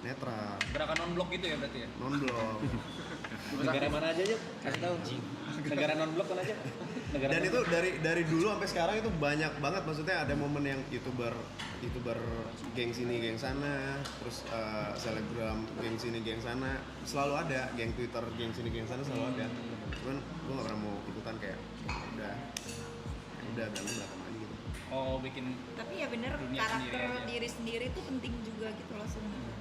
netral. Gerakan non-blok gitu ya berarti ya? Non-blok. Negara mana aja yuk? Kasih tahu. Negara non-blok kan aja. Dan itu dari dulu sampai sekarang itu banyak banget, maksudnya ada momen yang youtuber geng sini geng sana, terus selebgram geng sini geng sana, selalu ada, geng Twitter geng sini geng sana selalu ada. Cuman gue nggak pernah mau ikutan, kayak udah berantem aja gitu. Oh bikin. Tapi ya bener, Dunia karakter sendiri aja. diri sendiri itu penting juga gitu loh sebenarnya.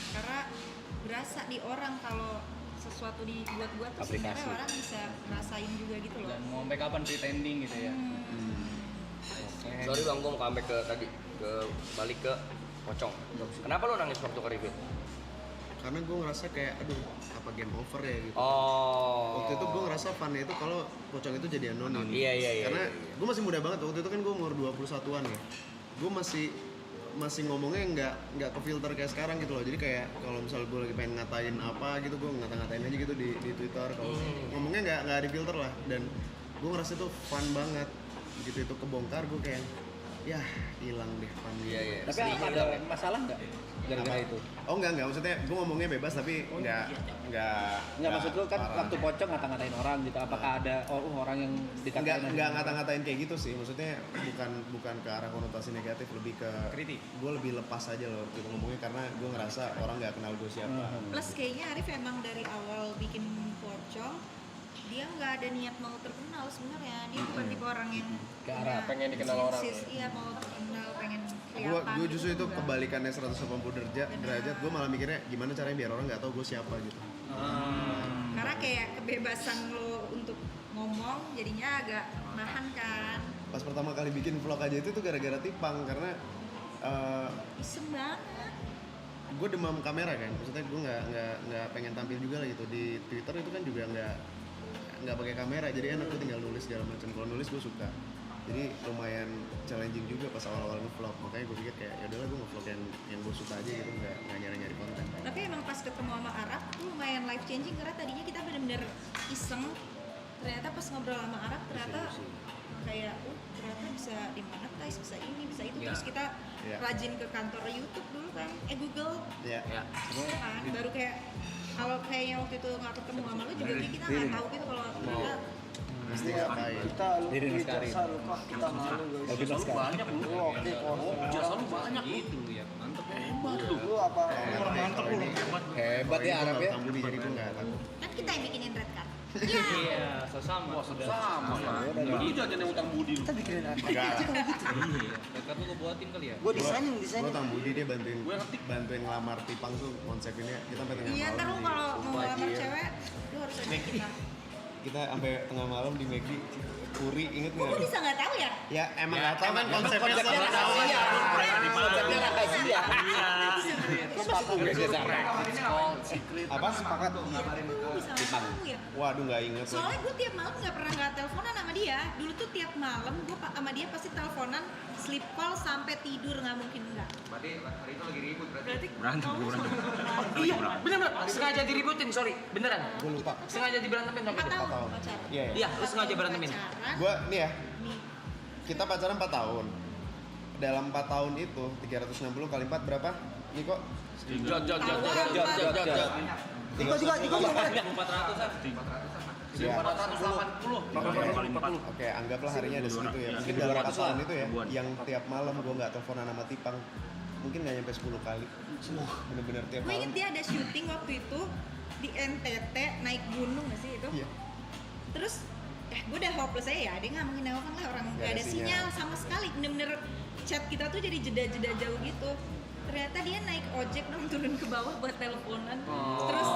Karena berasa di orang kalau sesuatu dibuat-buat tuh sebenarnya orang bisa ngerasain juga gitu loh. Dan mau sampai kapan pretending gitu ya? Sorry bang, gue mau comeback balik ke pocong. Kenapa lo nangis waktu ke review? Karena gue ngerasa kayak aduh apa game over ya gitu. Oh. Waktu itu gue ngerasa funnya itu kalau pocong itu jadi anonim. Iya. Karena gue masih muda banget, waktu itu kan gue umur 21-an ya. Gue masih ngomongnya nggak ke filter kayak sekarang gitu loh. Jadi kayak kalau misal gue lagi pengen ngatain apa gitu, gue ngata-ngatain aja gitu di Twitter. Kalau ngomongnya nggak ada filter lah. Dan gue ngerasa itu fun banget. Gitu itu kebongkar, gue kayak ya hilang deh fun. Iya. Tapi ada masalah nggak gara-gara itu? Oh enggak, maksudnya gue ngomongnya bebas tapi enggak Maksud lu kan waktu pocong ngata-ngatain orang gitu, apakah ada orang yang dikatain? Enggak ngata-ngatain kayak gitu sih, maksudnya bukan ke arah konotasi negatif, lebih ke kritik. Gue lebih lepas aja loh gitu ngomongnya, karena gue ngerasa orang nggak kenal gue siapa. Plus kayaknya Arif emang dari awal bikin pocong, dia nggak ada niat mau terkenal sebenarnya. Dia bukan tipe orang yang Ke arah pengen dikenal orang. Iya, mau terkenal, pengen kelihatan. Gue justru itu enggak. kebalikannya 180 derajat. Gue malah mikirnya gimana caranya biar orang nggak tahu gue siapa gitu. Karena kayak kebebasan lo untuk ngomong jadinya agak nahan kan. Pas pertama kali bikin vlog aja itu tuh gara-gara Tipang karena Iseng banget. gue demam kamera kan, maksudnya gue nggak pengen tampil juga lah gitu di Twitter itu kan juga nggak pakai kamera, jadi enak gue tinggal nulis segala macam. Kalau nulis gue suka, jadi lumayan challenging juga pas awal-awal nge-vlog. Makanya gue pikir kayak ya udahlah gue nge-vlog yang gue suka aja gitu, nggak nyari-nyari konten. Tapi emang pas ketemu sama Arab tuh lumayan life changing karena tadinya kita bener-bener iseng. Ternyata pas ngobrol sama Arab ternyata kayak ternyata bisa dimonetize, bisa ini, bisa itu. Terus kita rajin ke kantor YouTube dulu kan, Google. Iya. Kan baru kayak kalau kayaknya waktu itu nggak ketemu sama lu juga kita nggak tahu gitu kalau kita Pasti ngapain? Kita jasa lu kok, kita malu guys. Jasa lu banyak lu. Oke, Jasa lu banyak gitu ya. Mantep. Hebat lu. Lu apa? Mantap lu. Hebat ya Arab ya. Tambudi jadi gue nggak takut. kan kita yang bikinin red card. Iya, sama. Sama. Lu jangan yang utang budi lu. Kita bikinin rata. Enggak. Iya. Dekat lu buatin kali ya. Gue desainin. Gue Tambudi dia bantuin ngelamar Tipang tuh konsepnya kita sampai tengah Iya, ntar lu malam. kalau mau ngelamar cewek, lu harus ada kita. Kita sampai tengah malam di McD Puri, inget Kok lu nggak? bisa nggak tahu ya? Ya emang nggak tahu kan konsepnya Konsepnya rahasia. Konsepnya rahasia. apa? Sepakat. Kok lu bisa nggak tahu ya? Waduh nggak inget. Soalnya gue tiap malam nggak pernah nggak teleponan sama dia. Dulu tuh tiap malam gue sama dia pasti teleponan, sleep call sampai tidur, nggak mungkin enggak. Berarti hari itu lagi ribut berarti. Berantem. Iya, bener. Sengaja diributin, sorry. Beneran. Gue lupa. Sengaja diberantemin waktu 4 itu. tahun tahun. pacaran. Iya. Iya, lu sengaja berantemin. Pacaran, Gue nih ya, nih. kita pacaran 4 tahun. Dalam 4 tahun itu 360 kali 4 berapa? Niko? Jot. Iko juga. 400-an. Ya. 480. Oke, anggaplah harinya ada segitu ya. Mungkin dalam 4 tahun itu ya, yang tiap malam gue nggak teleponan sama Tipang, mungkin nggak nyampe 10 kali. Bener-bener tiap Gue malam. inget dia ada syuting waktu itu di NTT, naik gunung nggak sih itu? Iya. Terus gue udah hopeless aja ya, dia nggak mungkin nelfon lah, orang Nggak nggak ada ada sinyal sama sekali. Bener-bener chat kita tuh jadi jeda-jeda jauh gitu. Ternyata dia naik ojek dong turun ke bawah buat teleponan. Terus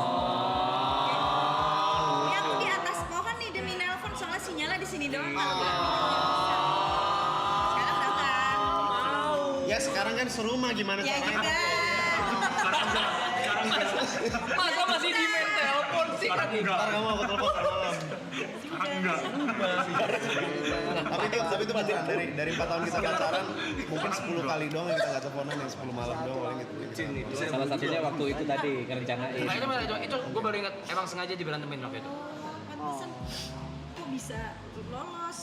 ya aku di atas pohon nih demi nelpon soalnya sinyalnya di sini doang. Kalau bilang sekarang udah kan. Ya sekarang kan serumah gimana Ya caranya? juga. Masa masih di main telepon sih? Ntar kamu aku telepon malam. Tapi itu beneran dari 4 tahun kita pacaran mungkin 10 kali doang yang kita nggak teleponan, yang 10 malam doang paling gitu. Salah satunya waktu itu tadi ngerencanain. Nah, itu gue baru ingat emang sengaja diberantemin waktu itu. Pantesan kok bisa lolos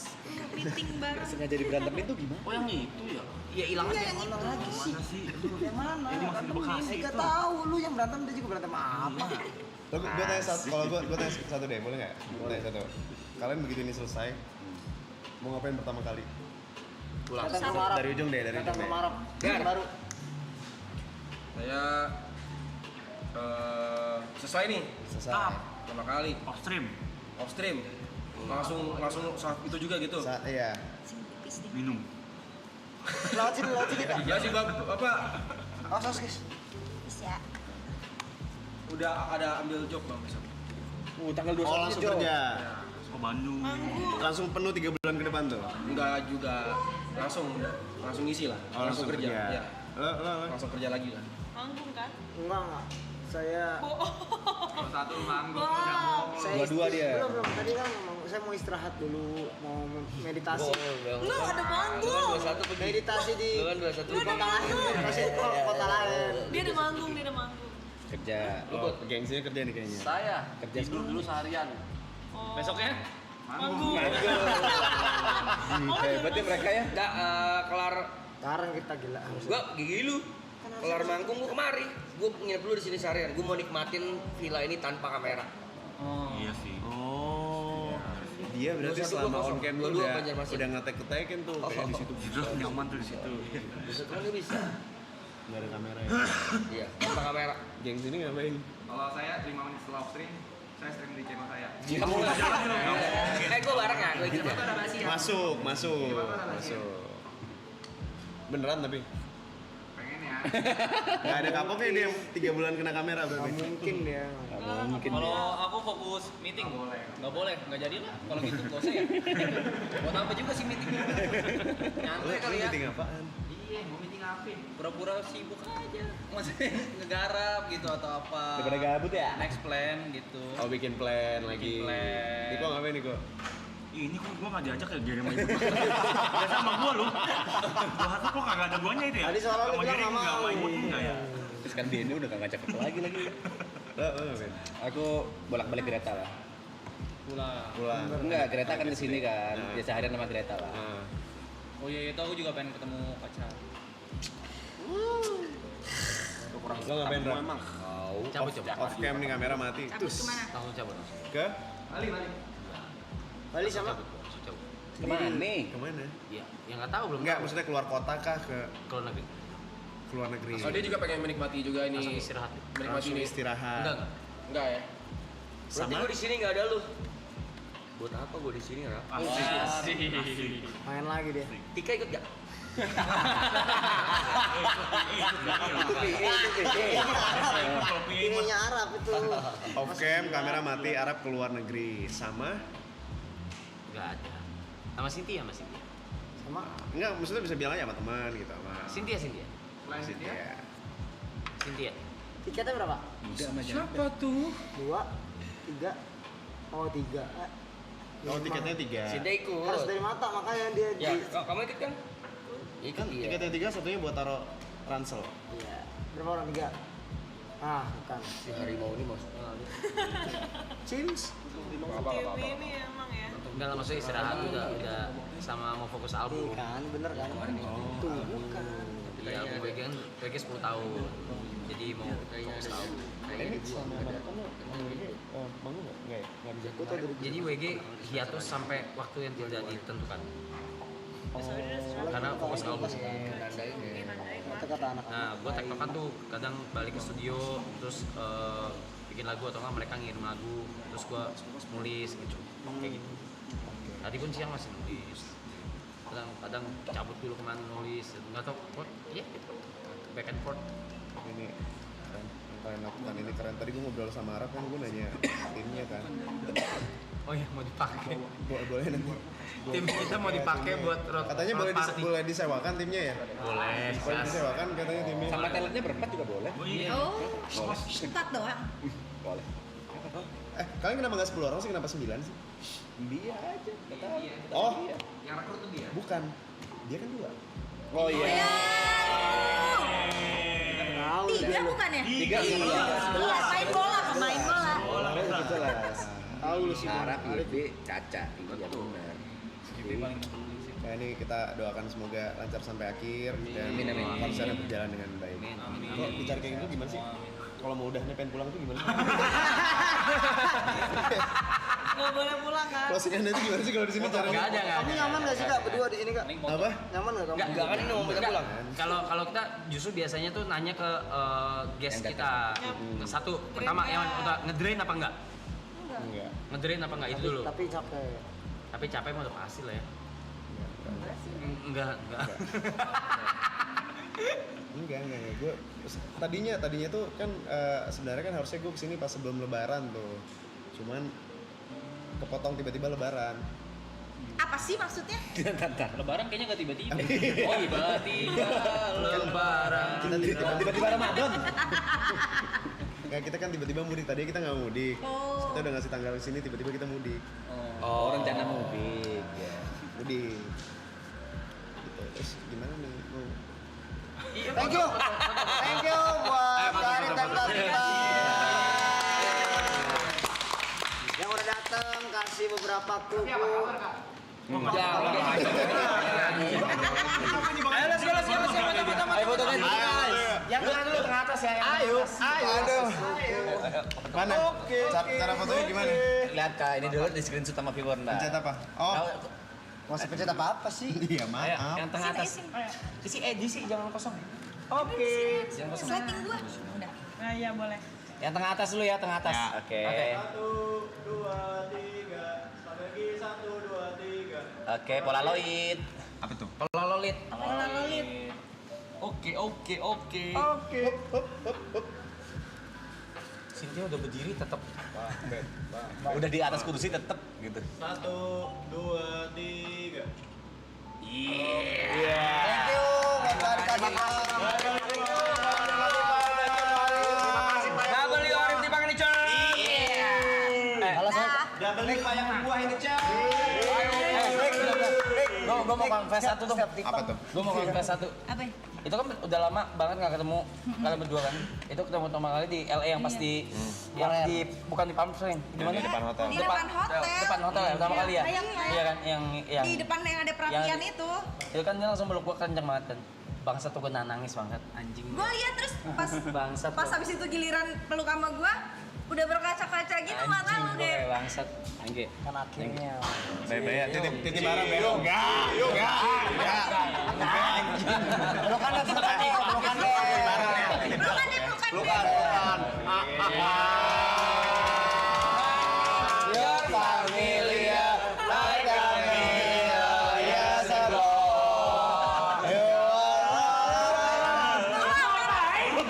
meeting bareng. Sengaja diberantemin tuh gimana? Oh yang itu ya? Iya hilang Iya, aja. yang itu. Lagi sih. Yang mana? Enggak tahu lu yang berantem, dia juga berantem apa? Gue tanya satu, kalau gue tanya satu deh, boleh nggak? Gue tanya satu. Kalian begitu ini selesai, mau ngapain pertama kali? Pulang. Datang ke Arab. Dari ujung deh, dari Datang ujung ke deh. Arab. Gar. Baru. Saya sesuai nih. Selesai. Pertama kali off stream. Langsung saat itu juga gitu. Iya. Sing tipis deh. Lewat sini. Ya sih Bapak Oh, guys. Bisa. udah ada ambil job Bang besok. Tanggal 21 Oh langsung kerja. Manggung. Langsung penuh 3 bulan ke depan tuh. Enggak juga langsung ngisi lah. Oh, langsung kerja. Ya. Lo. Langsung kerja lagi lah. Manggung kan? Enggak. Saya Satu manggung. Dua-dua dia. Belum. Tadi kan saya mau istirahat dulu, mau meditasi. Lu ada manggung. Meditasi di Lu kan 21. kota lain. Masih di kota lain. Dia ada manggung. Kerja. Oh, gengsinya kerja nih kayaknya. Saya Kerja tidur dulu seharian. Oh. Besoknya? Manggung. Hebat ya mereka ya. Enggak kelar Sekarang kita gila. gua gigi lu. Kelar manggung gua kemari. Gua nginep dulu di sini seharian. Gua mau nikmatin villa ini tanpa kamera. Iya sih. Oh. Dia berarti Dua-dua selama kosong. on cam Dua-dua udah Banjarmasin. ngetek-ngetekin tuh kayak di situ. Nyaman tuh di situ. Besok kan gak bisa. Nggak ada kamera ya. Iya, tanpa kamera. Geng sini ngapain? Kalau saya 5 menit setelah off stream Saya sering di channel saya. Kamu gue bareng ya, gue ikut ya. Masuk. Beneran tapi Pengen ya. nggak ada kapoknya dia yang 3 bulan kena kamera berarti. Mungkin dia. Mungkin Kalau aku fokus meeting, nggak boleh, nggak jadi lah. Kalau gitu nggak usah ya. Buat apa juga sih meetingnya? Nyantai kali ya. Meeting apaan? Iya, mau meeting apa? Pura-pura sibuk aja. Maksudnya ngegarap gitu atau apa. daripada gabut ya. Next plan gitu. Oh bikin plan lagi. Bikin plan. Niko ngapain Niko? Ini kok gua nggak diajak ya Gary sama Ibut. Biasa sama gua lu. Gua harus kok nggak ada guanya itu ya. Tadi soalnya Sama lu bilang Gary nggak nggak mau. sama Ibut nggak ya. Terus kan dia ini udah gak ngajak aku lagi. Ngapain? Aku bolak-balik Greta lah. Pulang. Enggak, Greta kan kesini kan. Dia seharian sama Greta lah. Ah. Oh iya, itu aku juga pengen ketemu pacar. Lo ngapain Ra? Cabut. Off cam nih kamera mati. Cabut kemana? Langsung cabut. Ke? Bali sama? Cabut. Kemana nih? Kemana? Iya, ya nggak tahu belum. Enggak, tahu. maksudnya keluar kota kah ke Keluar negeri. keluar negeri? Oh dia juga pengen menikmati juga ini. Langsung istirahat. Menikmati Langsung ini. istirahat. Enggak. Enggak ya? Berarti gue di sini nggak ada lu. Buat apa gue di sini, Rap? Main lagi dia. Tika ikut gak? Ininya Arab itu. Off cam, kamera mati, Arab keluar negeri sama Enggak ada. Sama Cynthia, Mas Cynthia. Sama enggak, maksudnya bisa bilang aja sama teman gitu sama Cynthia. Cynthia. Cynthia. tiketnya berapa? Siapa tuh? 2, 3. Oh 3. Oh, tiketnya 3. Sinta ikut. Harus dari mata makanya dia Ya, kamu ikut kan? Ikut iya. Tiketnya 3, satunya buat taruh ransel. Iya. Berapa orang? 3. Ah, bukan. Si harimau ini maksudnya. Cheers. TV ini emang ya. Enggak lah, maksudnya istirahat udah sama mau fokus album. Kan, bener kan? Tuh, bukan. Di album WG kan WG 10 tahun. Jadi mau fokus album. Ini sama anak kamu bangun nggak? Nggak ya? Nggak bisa. Gue tau dari Jadi WG hiatus sampai waktu yang tidak ditentukan. Karena fokus album. kata-kata anak. Nah, gue tektokan tuh kadang balik ke studio, terus bikin lagu atau enggak mereka ngirim lagu, terus gue nulis gitu, kayak gitu. Tadi pun siang masih nulis. Kadang cabut dulu kemana nulis, nggak tau, ya gitu, back and forth. Ini keren. Yang kalian lakukan ini keren. Tadi gue ngobrol sama Arab kan, gue nanya timnya kan. Oh iya, mau dipakai. Boleh nanti. Tim kita mau dipakai buat road. Katanya road party. boleh disewakan timnya ya? Boleh. Boleh disewakan katanya timnya. Sama talentnya berempat juga boleh. Oh, 4 doang. Boleh. Kalian kenapa nggak 10 orang sih? Kenapa 9 sih? Dia aja. Oh, Yang rekrut tuh dia. bukan. Dia kan 2. Oh iya. Tahu 3 bukan ya? 3 Iya, main bola, pemain bola. Oh, jelas. Tahu lu sih. Arab, Ibe, Caca. Iya benar. Nah, ini kita doakan semoga lancar sampai akhir dan Amin, amin. konsernya berjalan dengan baik. Kalau bicara kayak gitu gimana sih? Kalau mau udahnya pengen pulang tuh gimana? Nggak boleh pulang kan? Closingan itu gimana sih kalau di sini caranya? Nggak ada. Kamu nyaman gak sih kak berdua di sini kak? Apa? Nyaman gak kamu? Enggak kan ini mau kita pulang. Kalau kita justru biasanya tuh nanya ke guest Yang kita. Satu, pertama yang udah ngedrain apa enggak? Enggak. Ngedrain apa enggak itu dulu. Tapi capek. Tapi capek mah udah pasti lah ya. Enggak. Enggak. Gue tadinya tuh kan sebenarnya kan harusnya gue kesini pas sebelum Lebaran tuh. Cuman kepotong tiba-tiba Lebaran. Apa sih maksudnya? Lebaran kayaknya nggak tiba-tiba. Oh tiba-tiba Lebaran. Kita Tiba-tiba Ramadan. Nggak, kita kan tiba-tiba mudik. Tadi kita nggak mudik. Oh. Kita udah ngasih tanggal di sini, tiba-tiba kita mudik. Oh, rencana mudik ya. Mudik. Gitu. Terus gimana nih? Mau Thank you buat Karin dan Tata yang udah datang, kasih beberapa kuku. Ayo let's go. Ayo foto kan. Yang tengah dulu, tengah atas ya. Ayo. Aduh. Mana? Cara fotonya gimana? Lihat kak, ini dulu di screenshot sama viewer Pencet apa? Oh, Mau pencet apa sih? iya maaf. Yang tengah atas. Sini. Jangan kosong. Oke. Slating gua. Udah. Nah, iya boleh. Yang tengah atas dulu ya, tengah atas. Oke. Satu. Oke, Polaroid. Apa tuh? Polaroid. Oke. Cynthia udah berdiri tetap. Udah di atas kursi tetep gitu. 1, 2, 3. Iya. Thank you, Bapak Kadipang. W Arif di Panganican. Kalau saya Double nih Pak yang buah ini, Cak. gue mau confess satu tuh. Apa tuh? Gue mau confess satu. Apa ya? Itu kan udah lama banget nggak ketemu kalian berdua kan. Itu ketemu pertama kali di LA yang pas di yang di bukan di Palm Springs. Di mana? Di depan hotel. Depan hotel ya pertama kali ya. Iya. Iya kan yang Di depan yang ada perapian itu. Itu kan dia langsung meluk gua kenceng banget kan. Bangsat tuh gue nangis banget anjing. Gue lihat terus pas Bangsat. pas habis itu giliran peluk sama gue udah berkaca-kaca gitu mata lu deh. Bangsat. Angge. Kan akhirnya. Bye-bye ya, titip barang ya. Pelukan deh, pelukan deh. Pelukan deh, pelukan deh. Your familia, like a million years ago.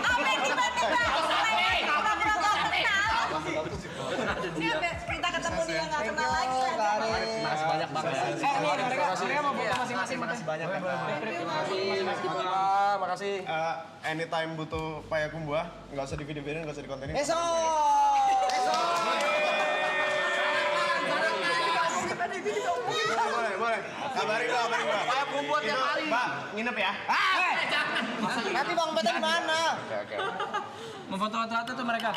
Apa tiba-tiba? Pura-pura gak kenal. Ini sampai kita ketemu dia gak kenal lagi lah. Makasih banyak banget. Mereka mau foto masing-masing. Makasih banyak. Makasih. Anytime butuh payakumbuh, nggak usah di video-videoin, nggak usah di kontenin. Boleh. Kabarin gua. Payakumbuh tiap hari. Mbak, nginep ya? Nanti Bang Beta di mana? Oke. Mau foto-foto tuh mereka.